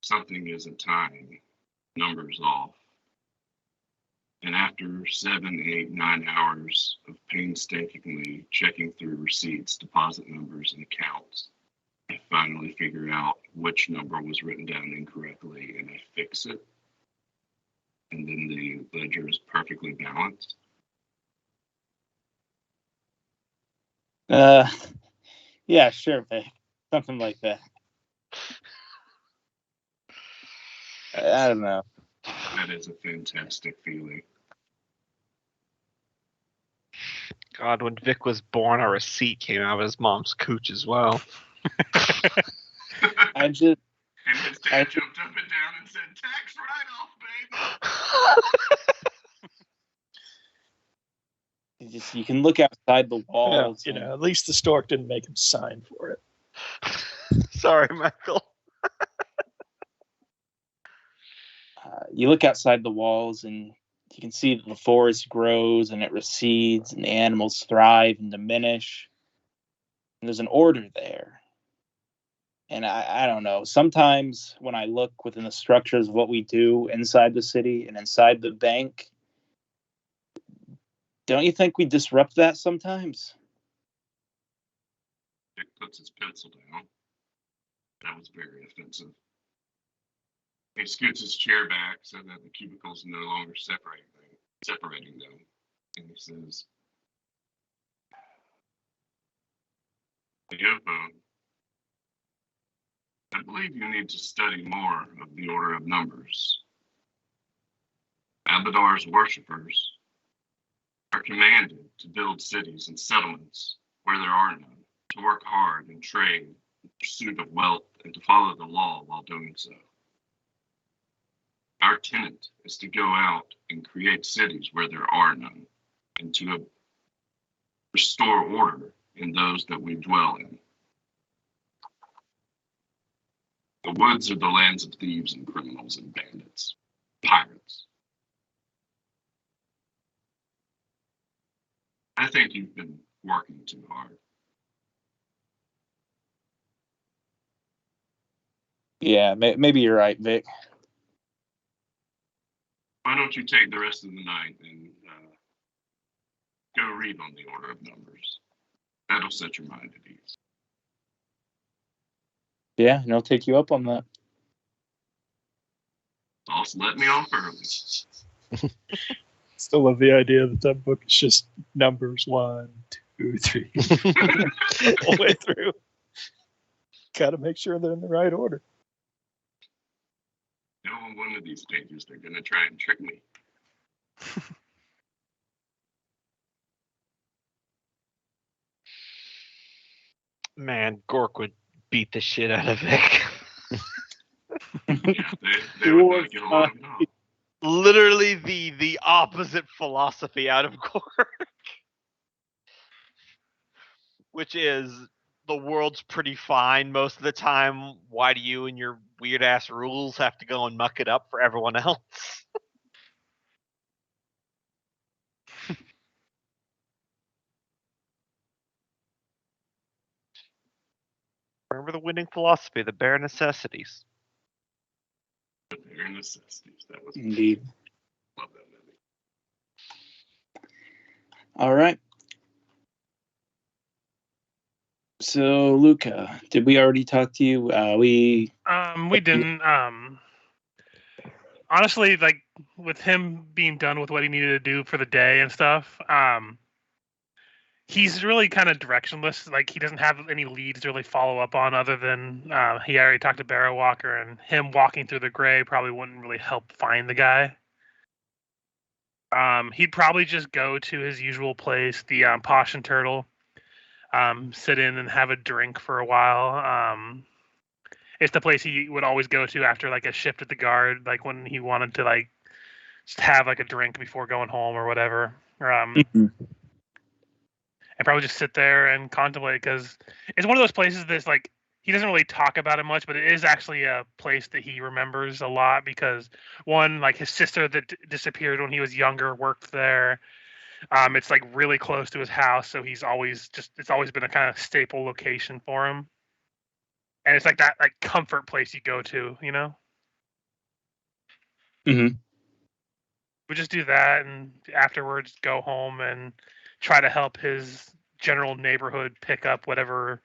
Something isn't tying numbers off. And after 7, 8, 9 hours of painstakingly checking through receipts, deposit numbers, and accounts, I finally figure out which number was written down incorrectly and I fix it. And then the ledger is perfectly balanced. Yeah, sure, Vic. Something like that. I don't know. That is a fantastic feeling. God, when Vic was born, a receipt came out of his mom's cooch as well. I just, And his dad jumped up and down and said, "Tax write-off, baby." you can look outside the walls. You know, at least the stork didn't make him sign for it. Sorry, Michael. You look outside the walls and you can see that the forest grows and it recedes and the animals thrive and diminish. And there's an order there. And I don't know. Sometimes when I look within the structures of what we do inside the city and inside the bank, don't you think we disrupt that sometimes? Dick puts his pencil down. That was very offensive. He scoots his chair back so that the cubicle's no longer separating them. And he says, "Yopo, I believe you need to study more of the order of numbers. Abadar's worshippers are commanded to build cities and settlements where there are none, to work hard and trade in pursuit of wealth, and to follow the law while doing so. Our tenet is to go out and create cities where there are none, and to restore order in those that we dwell in. The woods are the lands of thieves and criminals and bandits, pirates. I think you've been working too hard. Yeah, maybe you're right, Vic. Why don't you take the rest of the night and go read on the order of numbers? That'll set your mind at ease." Yeah, and I'll take you up on that. Also, let me off early. Still love the idea that that book is just numbers 1, 2, 3, all the way through. Got to make sure they're in the right order. No, on one of these pages, they're going to try and trick me. Man, Gork would beat the shit out of Vic. Yeah, they would not get along at all. Literally the opposite philosophy out of Gork. Which is, the world's pretty fine most of the time. Why do you and your weird ass rules have to go and muck it up for everyone else? Remember the winning philosophy, the bare necessities. The bare necessities. That was Indeed. Love that movie. All right. So, Luca, did we already talk to you? We didn't. Honestly, like with him being done with what he needed to do for the day and stuff, he's really kind of directionless. Like he doesn't have any leads to really follow up on, other than he already talked to Barrow Walker, and him walking through the gray probably wouldn't really help find the guy. He'd probably just go to his usual place, the Posh and Turtle, sit in and have a drink for a while. It's the place he would always go to after like a shift at the guard, like when he wanted to like just have like a drink before going home or whatever. And and probably just sit there and contemplate, because it's one of those places that's like he doesn't really talk about it much, but it is actually a place that he remembers a lot because one, like his sister that disappeared when he was younger worked there. It's like really close to his house, so it's always been a kind of staple location for him, and it's like that like comfort place you go to, you know. Mm-hmm. We just do that, and afterwards go home and try to help his general neighborhood pick up whatever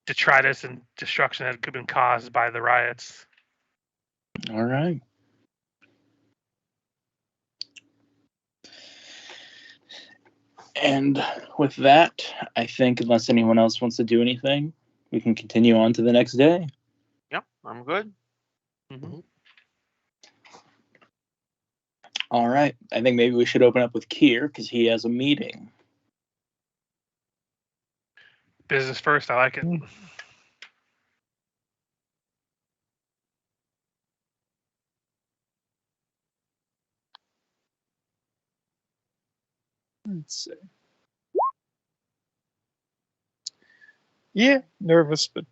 detritus and destruction that could have been caused by the riots. All right. And with that, I think unless anyone else wants to do anything, we can continue on to the next day. Yep, I'm good. All right. I think maybe we should open up with Kier because he has a meeting. Business first, I like it. Let's see. Yeah, nervous, but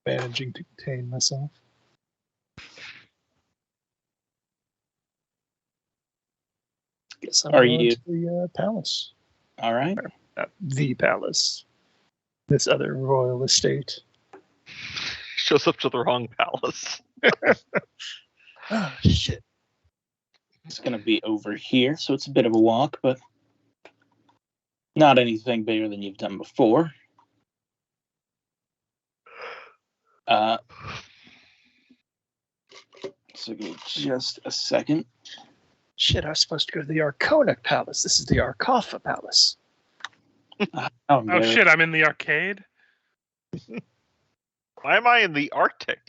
managing to contain myself. Guess I'm Are going you- to the palace. All right. Not the palace. This other royal estate. Shows up to the wrong palace. Oh, shit. It's going to be over here, so it's a bit of a walk, but not anything bigger than you've done before. So give me just a second. Shit, I was supposed to go to the Arcona Palace. This is the Arcoffa Palace. Oh shit, I'm in the arcade. Why am I in the Arctic?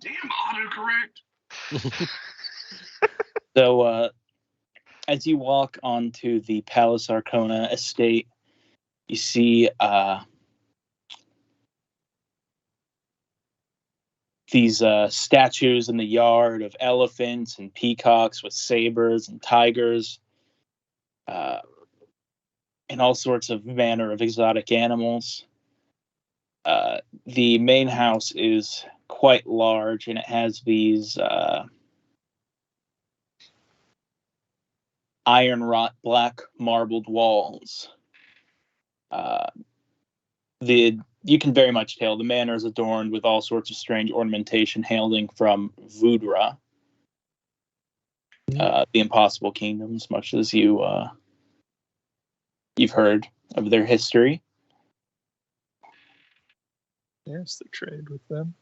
Damn autocorrect. So, as you walk onto the Palace Arcona estate, you see these statues in the yard of elephants and peacocks with sabers and tigers, and all sorts of manner of exotic animals. The main house is quite large, and it has these iron wrought black marbled walls. You can very much tell the manor is adorned with all sorts of strange ornamentation hailing from Vudra, the Impossible Kingdoms, much as you've heard of their history. Yes, the trade with them.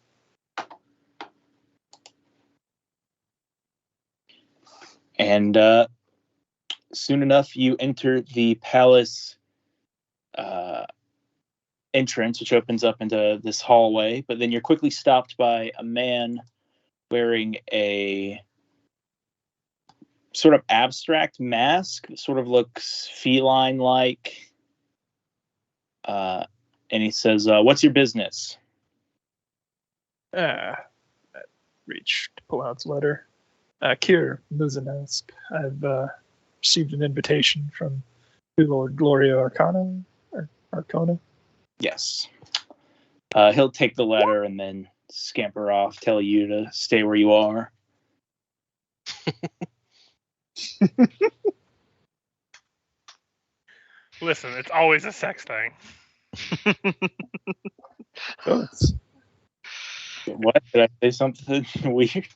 And soon enough, you enter the palace entrance, which opens up into this hallway. But then you're quickly stopped by a man wearing a sort of abstract mask that sort of looks feline-like. And he says, "What's your business?" I reach to pull out his letter. Kier Muzanesp, I've received an invitation from Lord Gloria Arcana. Arcona. Yes. He'll take the letter and then scamper off, tell you to stay where you are. Listen, it's always a sex thing. What? Did I say something weird?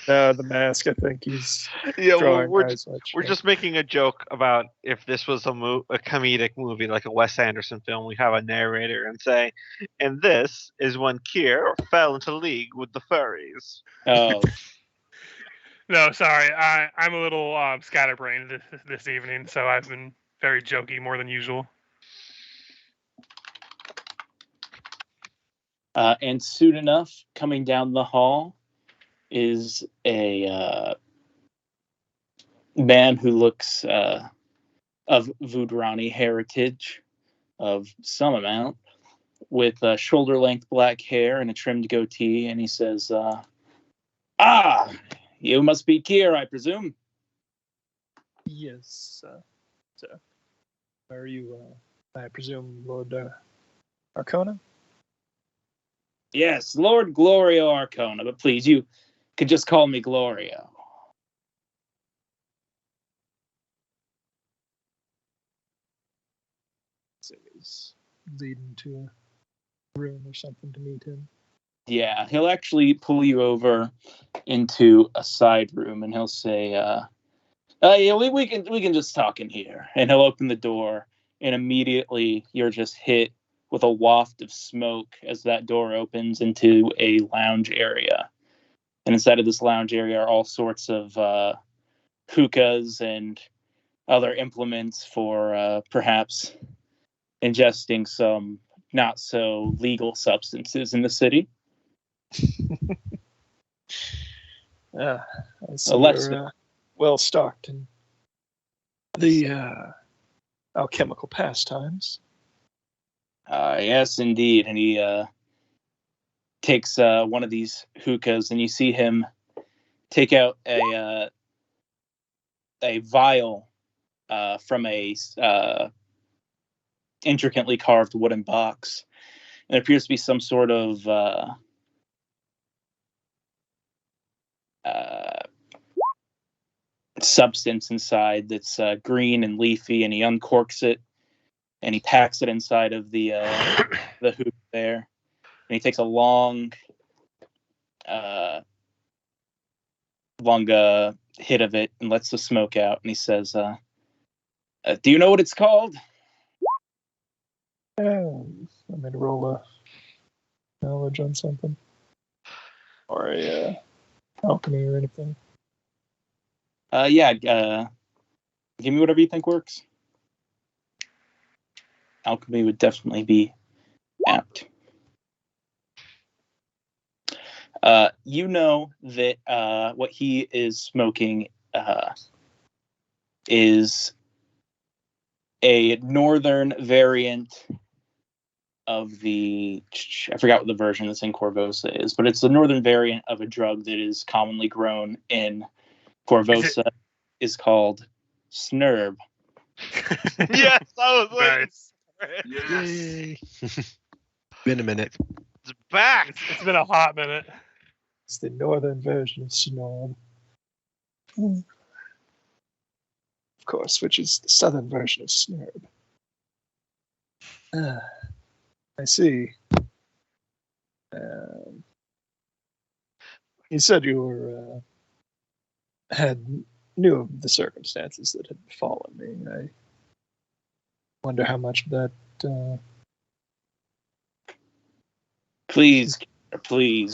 The mask, I think he's Yeah, drawing we're eyes much. We're just making a joke about if this was a comedic movie, like a Wes Anderson film, we have a narrator and say, and this is when Kier fell into league with the furries. Oh, No, sorry, I'm a little scatterbrained this evening, so I've been very jokey more than usual. and soon enough, coming down the hall is a man who looks of Vudrani heritage of some amount, with shoulder-length black hair and a trimmed goatee, and he says, you must be Kier, I presume? Yes, sir. Are you, I presume, Lord Arcona? Yes, Lord Glorio Arcona, but please, you could just call me Glorio. So he's leading to a room or something to meet him. Yeah, he'll actually pull you over into a side room, and he'll say, yeah, we can just talk in here. And he'll open the door, and immediately you're just hit with a waft of smoke as that door opens into a lounge area. And inside of this lounge area are all sorts of hookahs and other implements for perhaps ingesting some not so legal substances in the city. I see Less you're well stocked in the alchemical pastimes. Yes, indeed. And he takes one of these hookahs, and you see him take out a vial from a intricately carved wooden box. And it appears to be some sort of substance inside that's green and leafy, and he uncorks it and he packs it inside of the hoop there, and he takes a long hit of it and lets the smoke out, and he says, do you know what it's called? Let me roll a knowledge on something, or a alchemy or anything. Give me whatever you think works. Alchemy would definitely be apt. You know that what he is smoking is a northern variant of I forgot what the version that's in Corvosa is, but it's the northern variant of a drug that is commonly grown in Corvosa. Is called Snurb. Yes, I was waiting Nice. for it. Yes. Been a minute. It's back. It's been a hot minute. It's the northern version of Snob. Of course, which is the southern version of Snurb. I see. You said you were knew of the circumstances that had befallen me. I wonder how much of that. Please,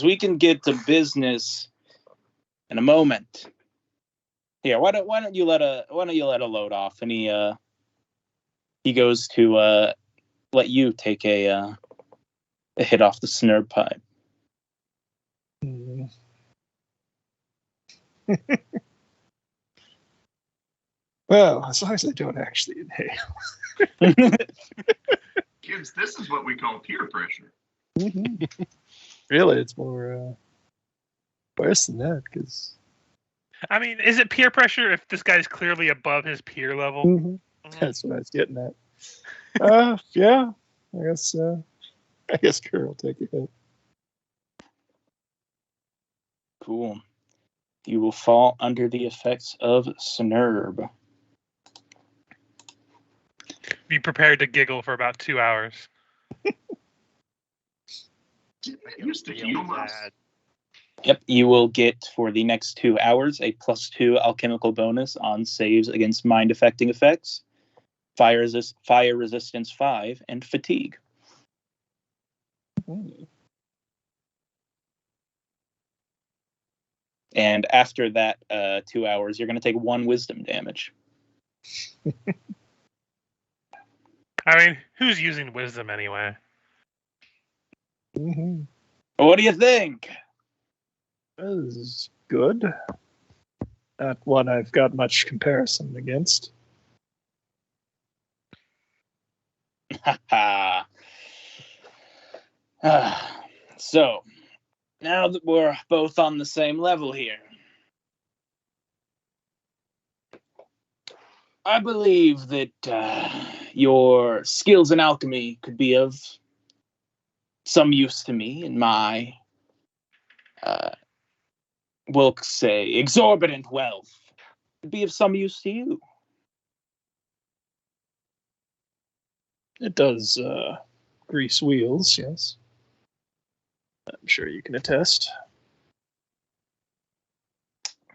we can get to business in a moment. Here, why don't you let a load off? And he goes to let you take a hit off the Snurb pipe. Well, as long as I don't actually inhale. Kids, this is what we call peer pressure. Really, it's more worse than that, because I mean, is it peer pressure if this guy's clearly above his peer level? that's what I was getting at. Yeah, I guess Kerr will take a hit. Cool. You will fall under the effects of Snurb. Be prepared to giggle for about 2 hours. Didn't it used to heal us? Yep, you will get for the next 2 hours a +2 alchemical bonus on saves against mind affecting effects, fire resistance 5, and fatigue. And after that 2 hours, you're going to take 1 wisdom damage. I mean, who's using wisdom anyway? What do you think? This is good. Not one I've got much comparison against. So, now that we're both on the same level here, I believe that your skills in alchemy could be of some use to me in my, we'll say, exorbitant wealth. Could be of some use to you. It does grease wheels, yes. I'm sure you can attest.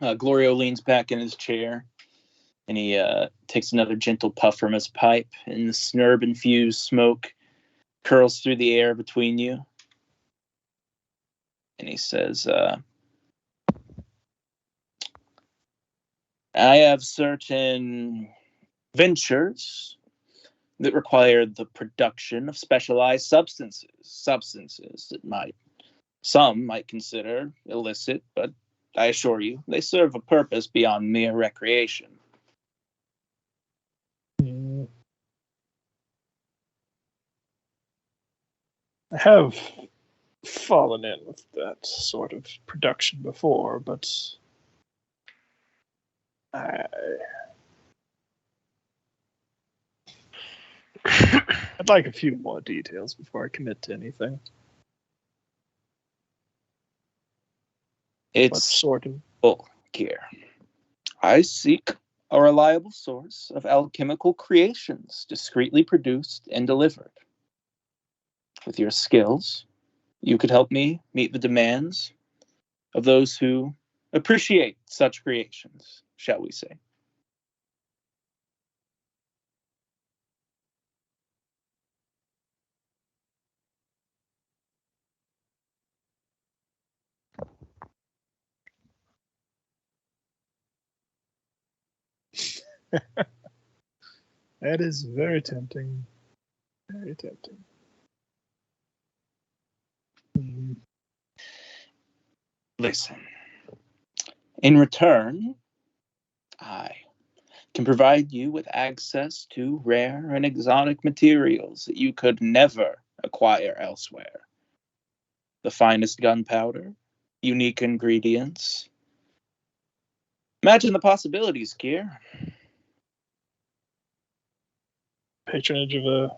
Glorio leans back in his chair, and he takes another gentle puff from his pipe, and the snurb-infused smoke curls through the air between you. And he says, I have certain ventures that require the production of specialized substances that some might consider illicit, but I assure you, they serve a purpose beyond mere recreation. I have fallen in with that sort of production before, but I'd like a few more details before I commit to anything. What It's sort of... full gear. I seek a reliable source of alchemical creations, discreetly produced and delivered. With your skills, you could help me meet the demands of those who appreciate such creations, shall we say. That is very tempting. Very tempting. Listen, in return, I can provide you with access to rare and exotic materials that you could never acquire elsewhere. The finest gunpowder, unique ingredients. Imagine the possibilities, Kier. Patronage of a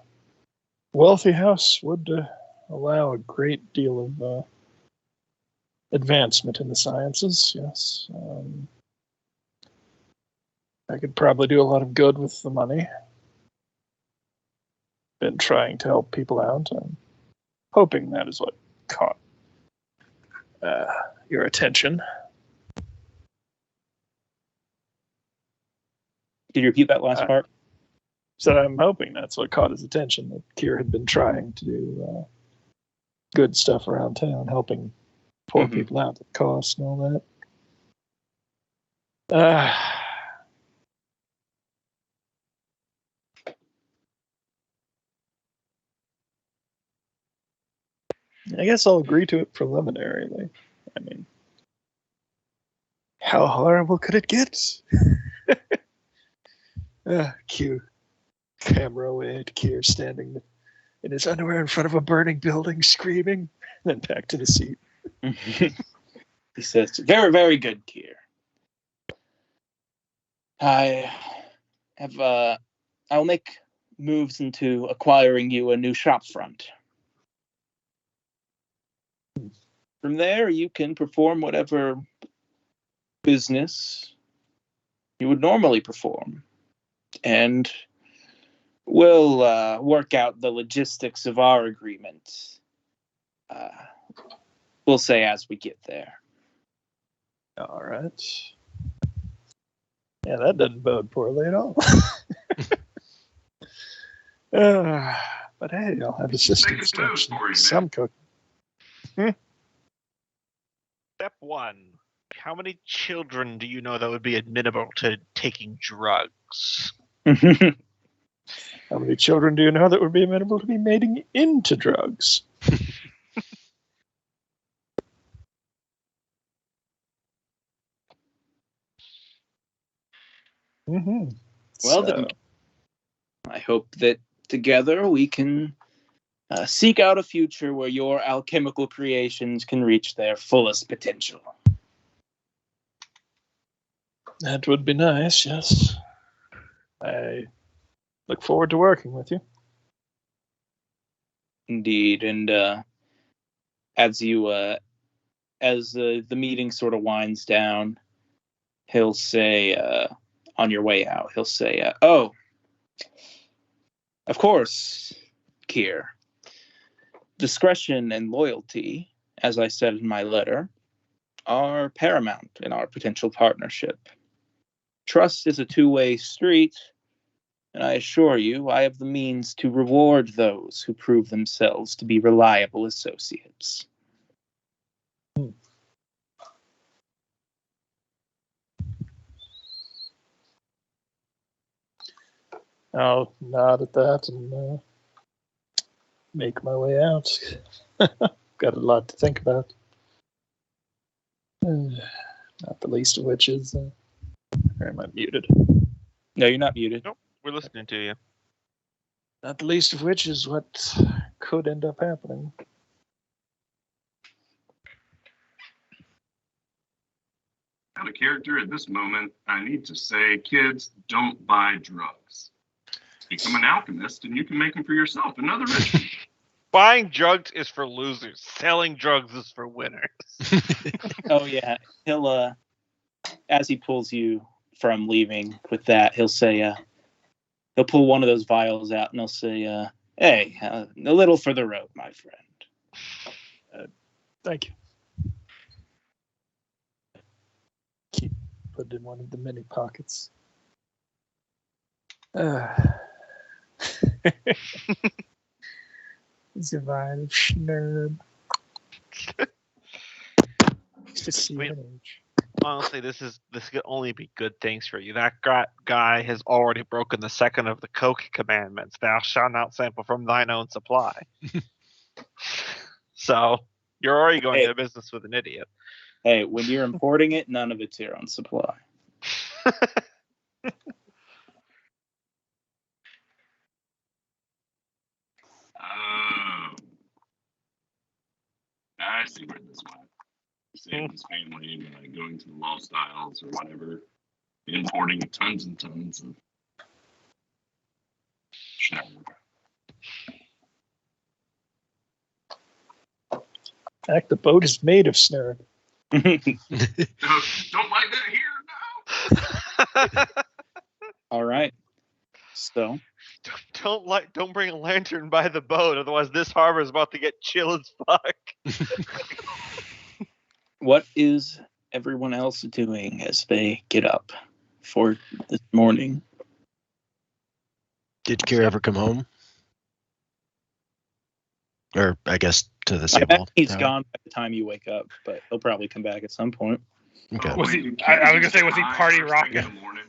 wealthy house would allow a great deal of advancement in the sciences, yes. I could probably do a lot of good with the money. Been trying to help people out. I'm hoping that is what caught your attention. Did you repeat that last part? So I'm hoping that's what caught his attention, that Kier had been trying to do good stuff around town, helping poor people out at cost and all that. I guess I'll agree to it preliminarily. I mean, how horrible could it get? Cue camera away to Kier standing in his underwear in front of a burning building, screaming, then back to the seat. He says, very, very good, Kier. I'll make moves into acquiring you a new shop front. From there, you can perform whatever business you would normally perform. And we'll work out the logistics of our agreement. We'll say as we get there. All right. Yeah, that doesn't bode poorly at all. But hey, I'll have assistance to some cooking. Step 1. How many children do you know that would be amenable to taking drugs? How many children do you know that would be amenable to be mating into drugs? Well, So, then, I hope that together we can seek out a future where your alchemical creations can reach their fullest potential. that would be nice, yes. I Look forward to working with you. Indeed, and as the meeting sort of winds down, he'll say, on your way out, he'll say, "Oh, of course, Kier. Discretion and loyalty, as I said in my letter, are paramount in our potential partnership. Trust is a two-way street, and I assure you I have the means to reward those who prove themselves to be reliable associates." I'll nod at that and make my way out. Got a lot to think about. Not the least of which is, or am I muted? No, you're not muted. Nope, we're listening to you. Not the least of which is what could end up happening. Out of character at this moment, I need to say, kids, don't buy drugs. Become an alchemist and you can make them for yourself. Another ritual. Buying drugs is for losers. Selling drugs is for winners. Oh yeah, he'll as he pulls you from leaving with that, he'll say, he'll pull one of those vials out and he'll say, "Hey, a little for the road, my friend." Thank you. Keep put in one of the many pockets. Divine Schnurb. Just see Wait. an age. Honestly, this could only be good things for you. That guy has already broken the second of the Coke commandments. Thou shalt not sample from thine own supply. So you're already going into business with an idiot. Hey, when you're importing it, none of it's your own supply. Oh. I see where this went. Saving his family by going to the law styles or whatever, importing tons and tons of Schnauzer. In fact, the boat is made of Snurb. Don't like that here, no. All right. So Don't bring a lantern by the boat, otherwise this harbor is about to get chill as fuck. what is everyone else doing as they get up for this morning? Did Kira ever come home? Or I guess to the I sable. bet he's tower? gone by the time you wake up, but he'll probably come back at some point. Okay. Was he- You I can't was gonna say, was he die party first thing in rocking? the morning.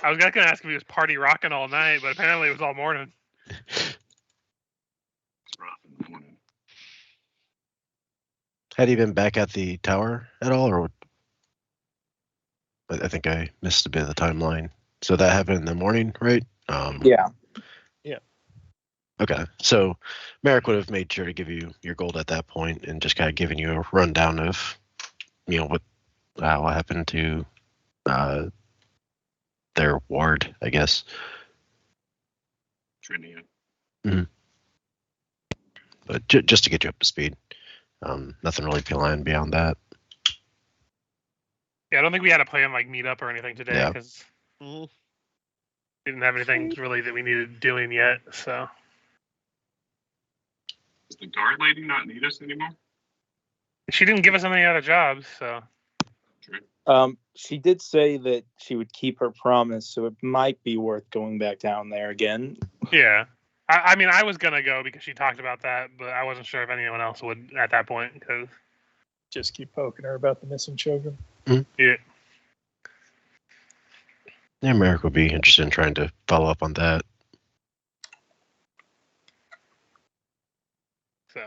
I was gonna ask if he was party rocking all night, but apparently it was all morning. It's rough in the morning. Had he been back at the tower at all, or? I think I missed a bit of the timeline. So that happened in the morning, right? Yeah. Okay. So Merrick would have made sure to give you your gold at that point and just kind of giving you a rundown of, what happened to their ward, I guess. Trinia. But just to get you up to speed. Nothing really planned beyond that. Yeah, I don't think we had a plan like meet up or anything today Yeah. because we didn't have anything really that we needed doing yet. So Does the guard lady not need us anymore? she didn't give us any other jobs. So True. She did say that she would keep her promise, so it might be worth going back down there again. yeah, I mean, I was gonna go because she talked about that, but I wasn't sure if anyone else would at that point because Just keep poking her about the missing children. yeah. Yeah, Merrick would be interested in trying to follow up on that. So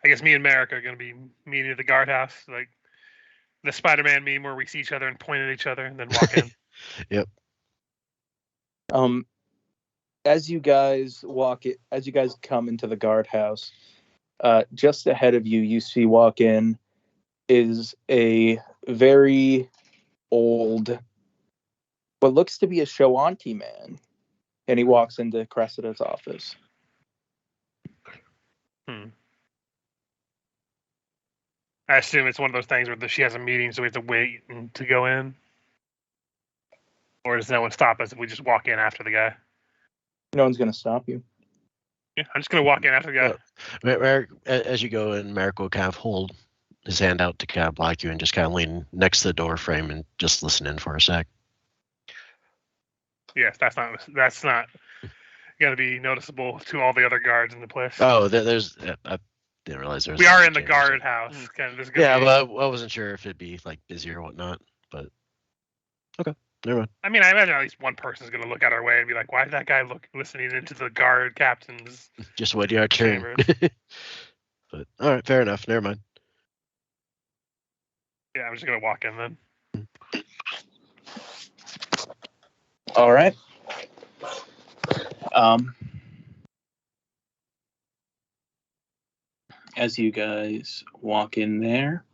I guess me and Merrick are gonna be meeting at the guardhouse, like the Spider-Man meme where we see each other and point at each other and then walk in. Yep. As you guys come into the guardhouse, just ahead of you, you see walk in is a very old, what looks to be a Shoanti man. And he walks into Cressida's office. I assume it's one of those things where she has a meeting, so we have to wait to go in. Or does no one stop us if we just walk in after the guy? No one's going to stop you. Yeah, I'm just gonna walk in after the guy. Merrick, as you go in, Merrick will kind of hold his hand out to kind of block you and just kind of lean next to the door frame and just listen in for a sec. Yes, that's not gonna be noticeable to all the other guards in the place. Oh, there's. I didn't realize there was. We are in the chambers. guard house. Kind of, Yeah, but I wasn't sure if it'd be like busy or whatnot. But okay, never mind. I mean, I imagine at least one person's gonna look at our way and be like, "Why is that guy listening into the guard captain's?" Just waiting our turn. But all right, fair enough. Never mind. Yeah, I'm just gonna walk in then. All right. As you guys walk in there,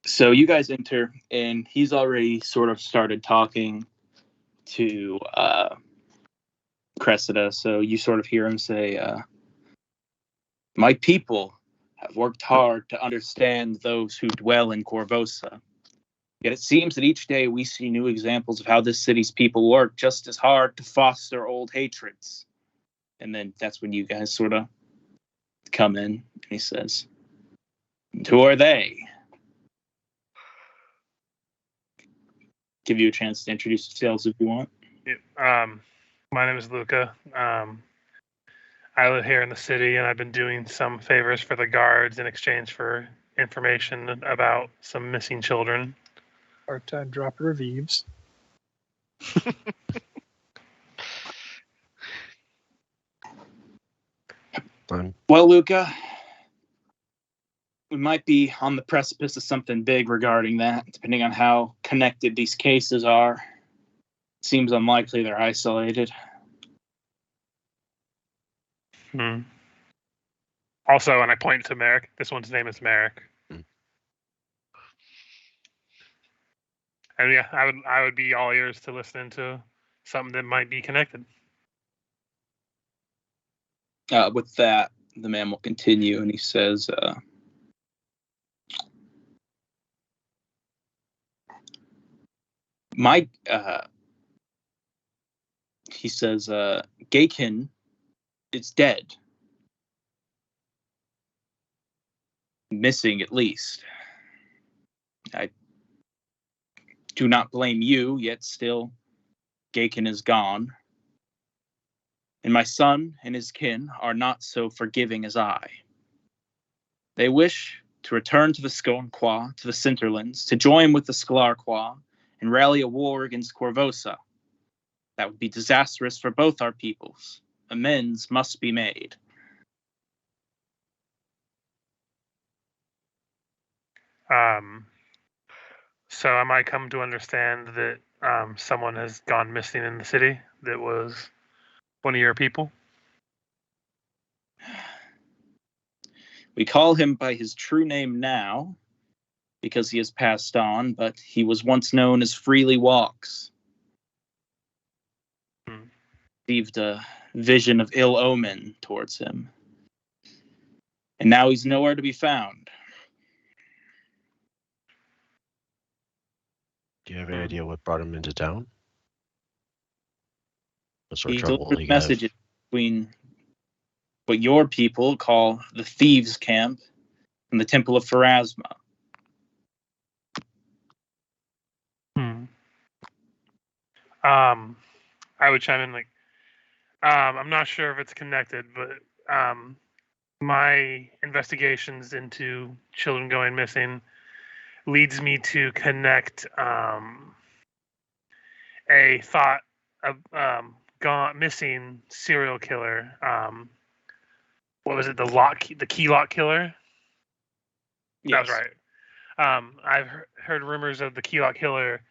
so you guys enter, and he's already sort of started talking to Cressida. So you sort of hear him say, "My people have worked hard to understand those who dwell in Corvosa. Yet it seems that each day we see new examples of how this city's people work just as hard to foster old hatreds." And then that's when you guys sort of come in, and he says, "And who are they?" Give you a chance to introduce yourselves if you want. Yeah, my name is Luca. I live here in the city, and I've been doing some favors for the guards in exchange for information about some missing children. Part-time dropper of Eves. Well, Luca, we might be on the precipice of something big regarding that, depending on how connected these cases are. It seems unlikely they're isolated. Also, and I point to Merrick. This one's name is Merrick. And yeah, I would be all ears to listen to something that might be connected. With that, the man will continue, and he says, Gaykin is dead. Missing, at least. I do not blame you, yet still, Gaykin is gone. And my son and his kin are not so forgiving as I. They wish to return to the Sconquois, to the Cinterlands, to join with the Scalarquois, and rally a war against Corvosa. That would be disastrous for both our peoples. Amends must be made. So I might come to understand that someone has gone missing in the city that was one of your people. We call him by his true name now, because he has passed on, but he was once known as Freely Walks. Received a vision of ill omen towards him. And now he's nowhere to be found. Do you have any idea what brought him into town? What sort He of trouble delivered he messages between what your people call the Thieves' Camp and the Temple of Pharasma. I would chime in like, I'm not sure if it's connected, but my investigations into children going missing leads me to connect a thought of missing serial killer. What was it? The key lock killer? Yes. That was right. I've heard rumors of the key lock killer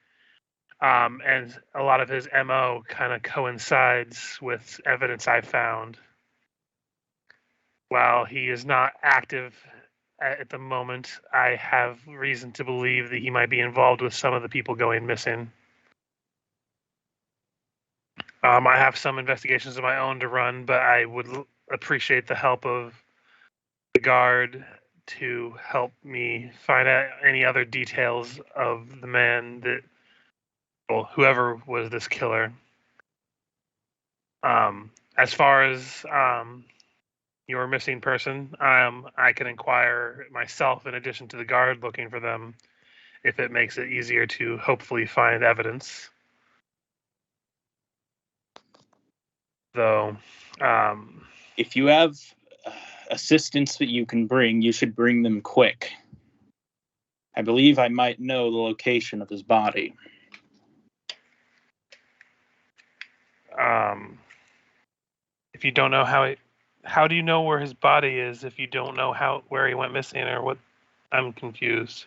And a lot of his MO kind of coincides with evidence I found. While he is not active at the moment, I have reason to believe that he might be involved with some of the people going missing. I have some investigations of my own to run, but I would appreciate the help of the guard to help me find out any other details of the man that, well, whoever was this killer. As far as your missing person, I can inquire myself in addition to the guard looking for them, if it makes it easier to hopefully find evidence. Though, If you have assistants that you can bring, you should bring them quick. I believe I might know the location of his body. If you don't know how do you know where his body is if you don't know where he went missing or what? I'm confused.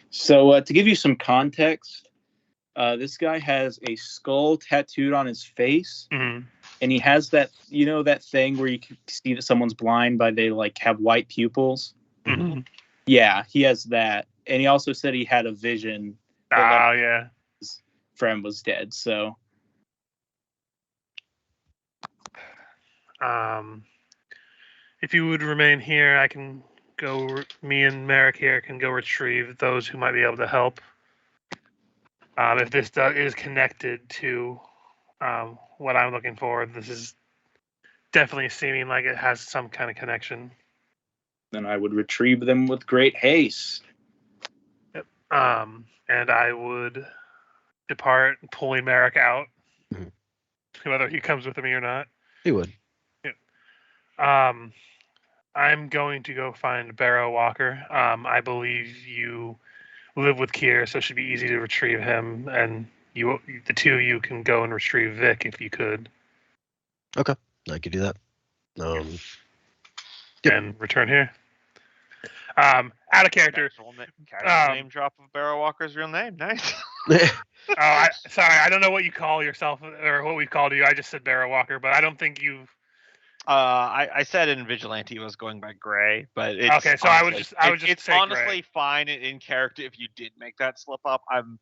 So to give you some context, this guy has a skull tattooed on his face, Mm-hmm. and he has that, that thing where you can see that someone's blind by they like have white pupils. Mm-hmm. Yeah, he has that, and he also said he had a vision Oh yeah. his friend was dead. So if you would remain here, I can go. Me and Merrick here can go retrieve those who might be able to help. If this is connected to what I'm looking for, this is definitely seeming like it has some kind of connection. then I would retrieve them with great haste. Yep. And I would depart, pulling Merrick out, whether he comes with me or not. He would. I'm going to go find Barrow Walker. I believe you live with Kier, so it should be easy to retrieve him. And the two of you can go and retrieve Vic if you could. Okay, I could do that. Yep. And return here. Out of character. Casual name drop of Barrow Walker's real name. Nice. Sorry, I don't know what you call yourself or what we called you. I just said Barrow Walker, but I don't think you've. I said in Vigilante was going by Gray, but it's okay. So honestly, I would just it's say honestly Gray. fine in character if you did make that slip up. I'm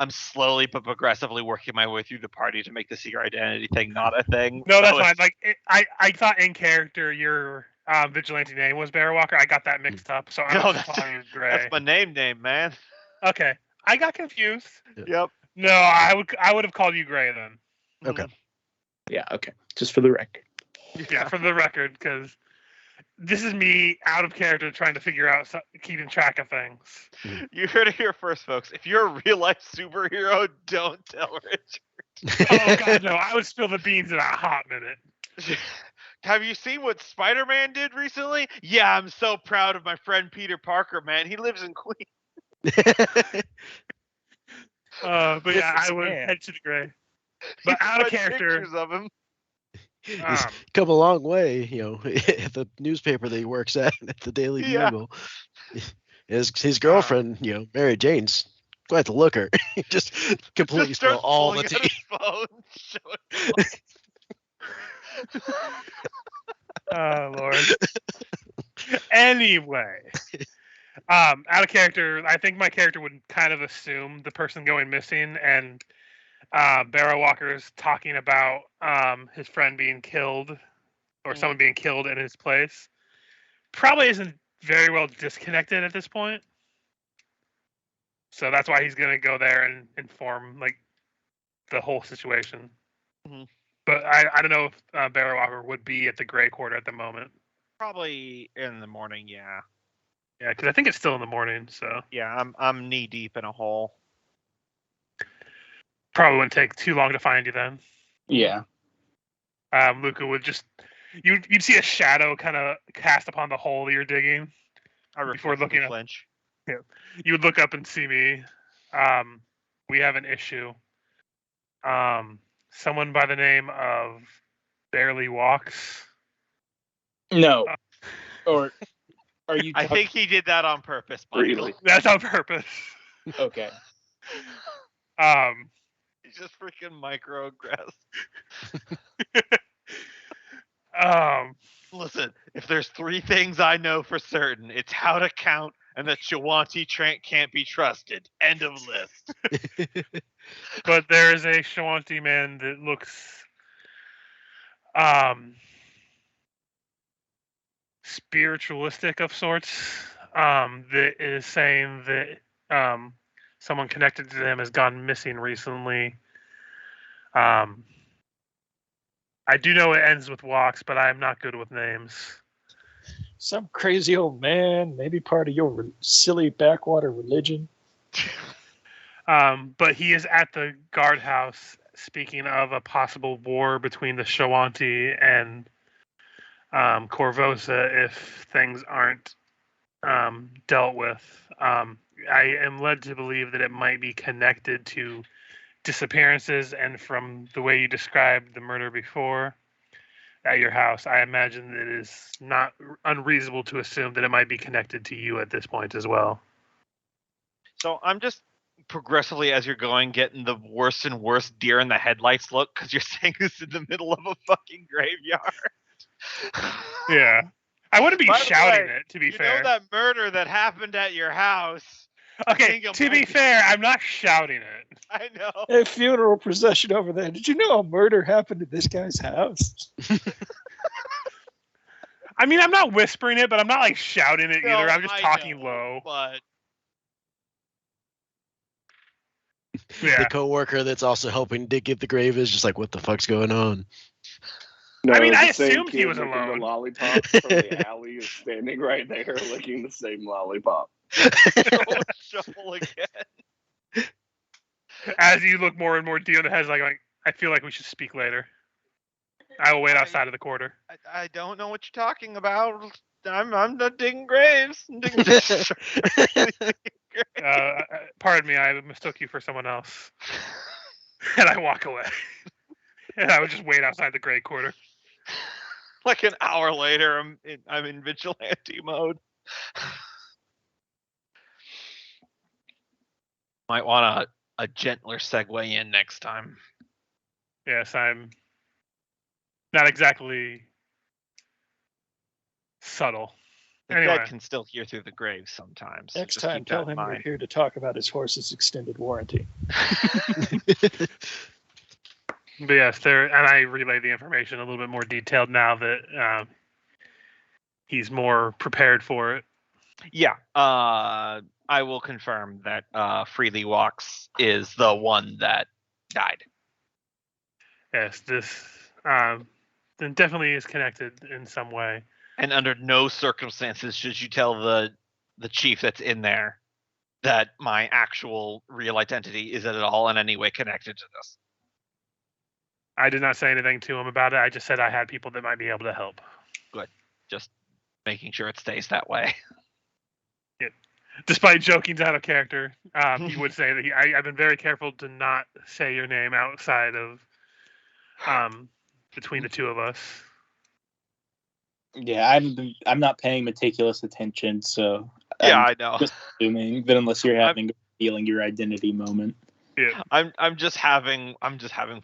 slowly but progressively working my way through the party to make the secret identity thing not a thing. No, that's fine. Like I thought in character your Vigilante name was Barrow Walker. I got that mixed up, so I'm just calling you Gray. That's my name, man. Okay, I got confused. Yep. No, I would have called you Gray then. Okay. Yeah. Okay. Just for the record. Yeah, for the record, because this is me out of character trying to figure out keeping track of things. You heard it here first, folks. If you're a real life superhero, don't tell Richard. Oh God, no! I would spill the beans in a hot minute. Have you seen what Spider-Man did recently? Yeah, I'm so proud of my friend Peter Parker, man. He lives in Queens. But yeah, I would head to the Gray. But out of character. Pictures of him. He's come a long way, at the newspaper that he works at the Daily Bugle. His girlfriend, Mary Jane's quite the looker. Just completely spill all the tea. Oh Lord. Anyway, out of character, I think my character would kind of assume the person going missing and Barrow Walker's talking about his friend being killed or someone being killed in his place. Probably isn't very well disconnected at this point. So that's why he's going to go there and inform the whole situation. Mm-hmm. But I don't know if Barrow Walker would be at the Gray Quarter at the moment. Probably in the morning, yeah. Yeah, because I think it's still in the morning. So yeah, I'm knee deep in a hole. Probably wouldn't take too long to find you then. Yeah. Luca would just you'd see a shadow kind of cast upon the hole that you're digging. Before looking up. Flinch. Yeah, you would look up and see me. We have an issue. Someone by the name of Barely Walks. No. Or are you? I think he did that on purpose. Michael. Really? That's on purpose. Okay. He's just freaking microaggressed. Listen, if there's 3 things I know for certain, it's how to count and that Shawanti can't be trusted. End of list. But there is a Shawanti man that looks spiritualistic of sorts, that is saying that someone connected to them has gone missing recently. I do know it ends with walks, but I am not good with names. Some crazy old man, maybe part of your silly backwater religion. But he is at the guardhouse speaking of a possible war between the Shawanti and Corvosa if things aren't dealt with. I am led to believe that it might be connected to disappearances, and from the way you described the murder before at your house, I imagine that it is not unreasonable to assume that it might be connected to you at this point as well. So I'm just progressively, as you're going, getting the worse and worse deer in the headlights look because you're saying this in the middle of a fucking graveyard. Yeah. I wouldn't be By the shouting way, it, to be you fair. know that murder that happened at your house? Okay, to be fair, I'm not shouting it. I know. A funeral procession over there. Did you know a murder happened at this guy's house? I mean, I'm not whispering it, but I'm not like shouting it No, either. I'm just I talking know, low. But Yeah. The coworker that's also helping dig at the grave is just like, what the fuck's going on? No, I mean, the I same assumed he kid was licking alone. The lollipop from the alley is standing right there licking the same lollipop. shuffle again. As you look more and more deep in the head, like, I feel like we should speak later. I will wait outside of the quarter. I don't know what you're talking about. I'm not digging graves. I'm digging Pardon me, I mistook you for someone else. And I walk away. And I would just wait outside the gray quarter. Like an hour later, I'm in vigilante mode. Might want a gentler segue in next time. Yes, I'm not exactly subtle. The Anyway. dead can still hear through the grave sometimes. So Next just time, keep tell that in him you're mind. here to talk about his horse's extended warranty. But yes, and I relay the information a little bit more detailed now that he's more prepared for it. Yeah, I will confirm that Freely Walks is the one that died. Yes, this then definitely is connected in some way. And under no circumstances should you tell the chief that's in there that my actual real identity is at all in any way connected to this. I did not say anything to him about it. I just said I had people that might be able to help. Good. Just making sure it stays that way. Yeah. Despite joking's out of character, he would say that I've been very careful to not say your name outside of between the two of us. Yeah, I'm not paying meticulous attention, so Yeah, I'm I know. just assuming that unless you're having a feeling your identity moment. Yeah. I'm just having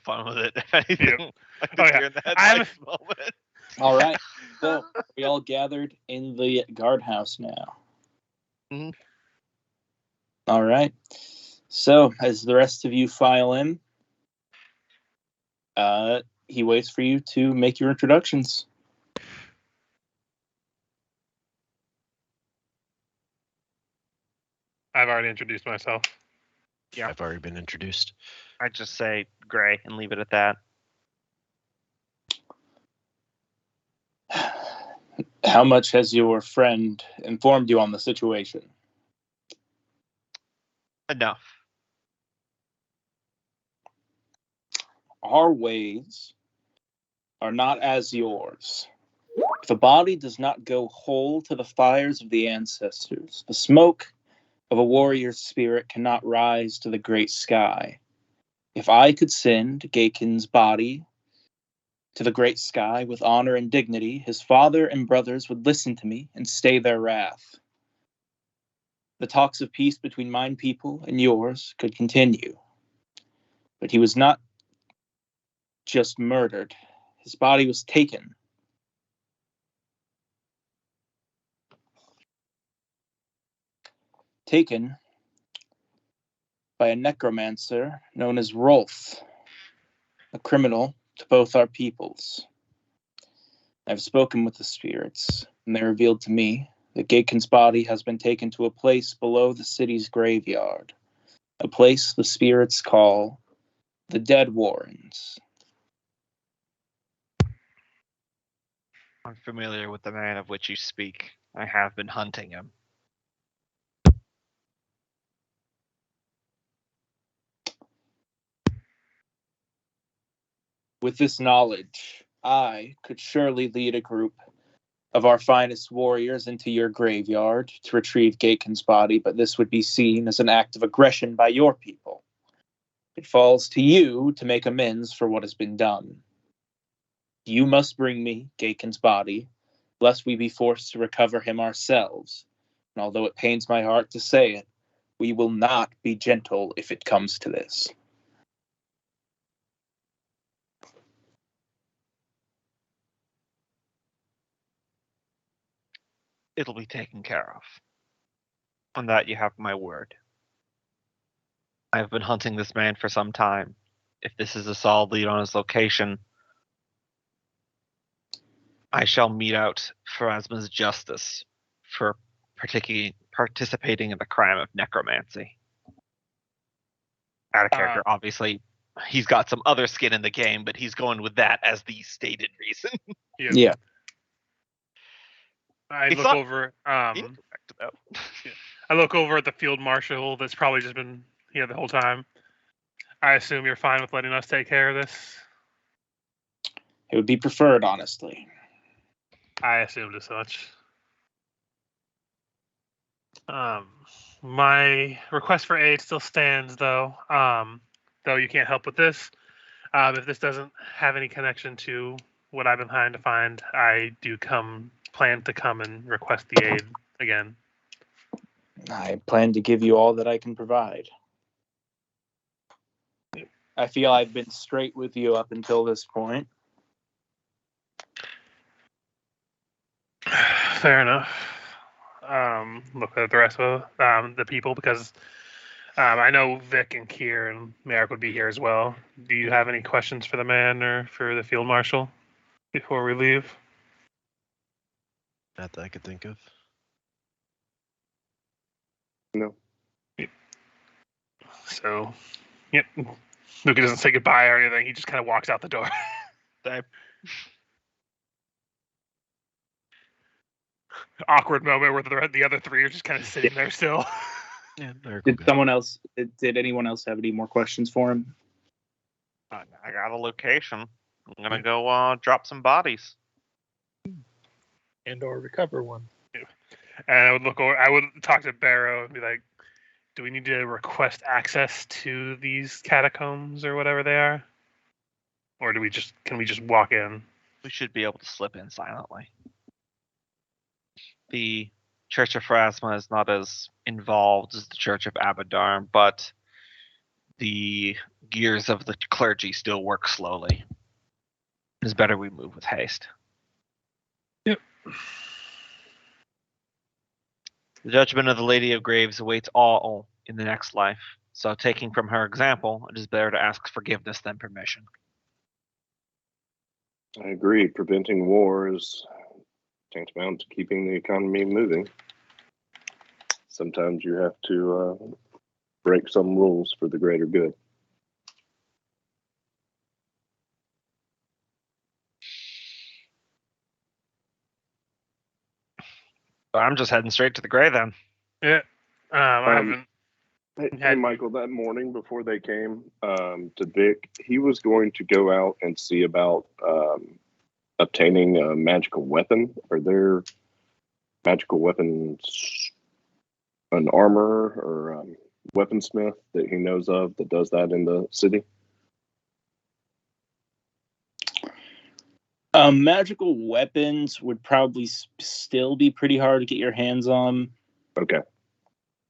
fun with it. If anything, Yeah. Moment. All right, so we all gathered in the guardhouse now. Mm-hmm. All right, so as the rest of you file in, he waits for you to make your introductions. I've already introduced myself. Yeah. I've already been introduced. I just say Gray and leave it at that. How much has your friend informed you on the situation? Enough. Our ways are not as yours. If a body does not go whole to the fires of the ancestors, the smoke of a warrior's spirit cannot rise to the great sky. If I could send Gaken's body to the great sky with honor and dignity, his father and brothers would listen to me and stay their wrath. The talks of peace between mine people and yours could continue. But he was not just murdered. His body was taken. Taken by a necromancer known as Rolf, a criminal to both our peoples. I've spoken with the spirits, and they revealed to me that Gaken's body has been taken to a place below the city's graveyard, a place the spirits call the Dead Warrens. I'm familiar with the man of which you speak. I have been hunting him. With this knowledge, I could surely lead a group of our finest warriors into your graveyard to retrieve Gaken's body, but this would be seen as an act of aggression by your people. It falls to you to make amends for what has been done. You must bring me Gaken's body, lest we be forced to recover him ourselves. And although it pains my heart to say it, we will not be gentle if it comes to this. It'll be taken care of. On that you have my word. I have been hunting this man for some time. If this is a solid lead on his location, I shall mete out Pharasma's justice for participating in the crime of necromancy. Out of character, obviously, he's got some other skin in the game, but he's going with that as the stated reason. Yeah. I It's look not over. Incorrect, though. I look over at the field marshal that's probably just been here the whole time. I assume you're fine with letting us take care of this. It would be preferred, honestly. I assumed as such. My request for aid still stands, though. Though you can't help with this. If this doesn't have any connection to what I've been trying to find, I do plan to come and request the aid again. I plan to give you all that I can provide. I feel I've been straight with you up until this point. Fair enough. Look at the rest of the people, because I know Vic and Kier and Merrick would be here as well. Do you have any questions for the man or for the field marshal before we leave? Not that I could think of. No. So, yep. Luca doesn't say goodbye or anything. He just kind of walks out the door. Awkward moment where the other three are just kind of sitting there still. Yeah, Did anyone else have any more questions for him? I got a location. I'm gonna go drop some bodies. And or recover one. And I would look over. I would talk to Barrow and be like, "Do we need to request access to these catacombs or whatever they are, or can we just walk in?" We should be able to slip in silently. The Church of Pharasma is not as involved as the Church of Abadar, but the gears of the clergy still work slowly. It's better we move with haste. Yep. The judgment of the Lady of Graves awaits all in the next life, so taking from her example, it is better to ask forgiveness than permission. I agree. Preventing war is tantamount to keeping the economy moving. Sometimes you have to break some rules for the greater good. I'm just heading straight to the gray then. Yeah. I haven't. Hey, Michael, that morning before they came to Vic, he was going to go out and see about obtaining a magical weapon. Are there magical weapons, an armor or weaponsmith that he knows of that does that in the city? Magical weapons would probably still be pretty hard to get your hands on. Okay.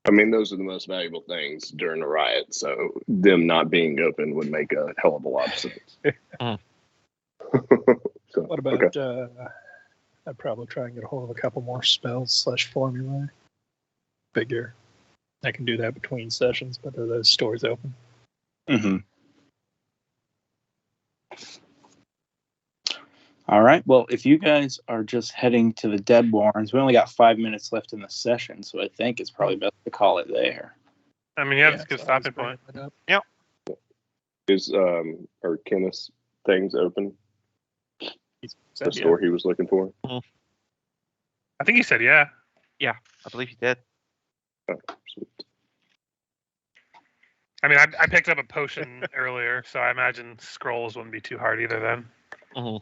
I mean, those are the most valuable things during a riot, so them not being open would make a hell of a lot of sense. So, What about, I'd probably try and get a hold of a couple more spells / formulae. Figure I can do that between sessions, but are those stores open? Mm-hmm. All right. Well, if you guys are just heading to the Dead Warrens, we only got 5 minminutes left in the session, so I think it's probably best to call it there. I mean, yeah, that's a good so I was stopping point. bringing it up. is or Kenneth's things open? He The said, yeah. store he was looking for. I think he said yeah. I believe he did. Oh, sweet. I mean, I picked up a potion earlier, so I imagine scrolls wouldn't be too hard either then. Mhm.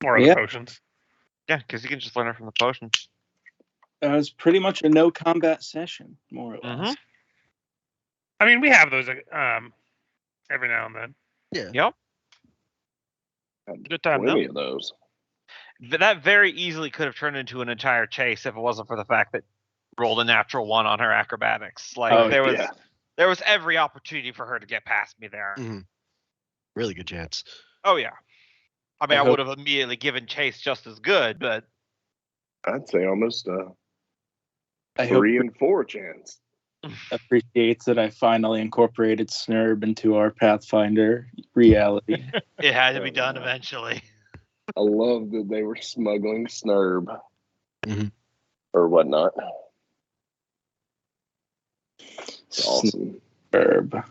Or other Yeah. potions. Yeah, because you can just learn it from the potion. It was pretty much a no combat session, more or less. I mean, we have those every now and then. Yeah. Yep. Had Good time, plenty though. of those. That very easily could have turned into an entire chase if it wasn't for the fact that rolled a natural 1 on her acrobatics. Like Oh, there was yeah. there was every opportunity for her to get past me there. Mhm. Really good chance. Oh yeah. I mean, I I hope- would have immediately given chase just as good, but I'd say almost I hope 3 and 4 chance. appreciates that I finally incorporated Snurb into our Pathfinder reality. it had to be Oh, done wow. eventually. I love that they were smuggling Snurb Mhm. or whatnot. It's awesome. Snurb.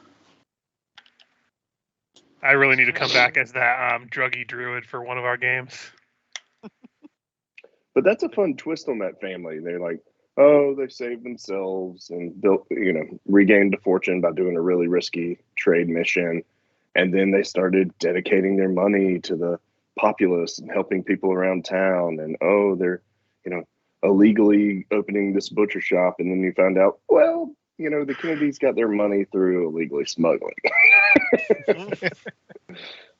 I really need to come back as that druggy druid for one of our games. But that's a fun twist on that family. They're like, oh, they saved themselves and built, regained a fortune by doing a really risky trade mission. And then they started dedicating their money to the populace and helping people around town. And, oh, they're, illegally opening this butcher shop. And then you find out, well, the Kennedys got their money through illegally smuggling.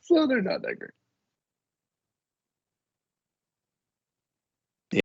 So they're not that great.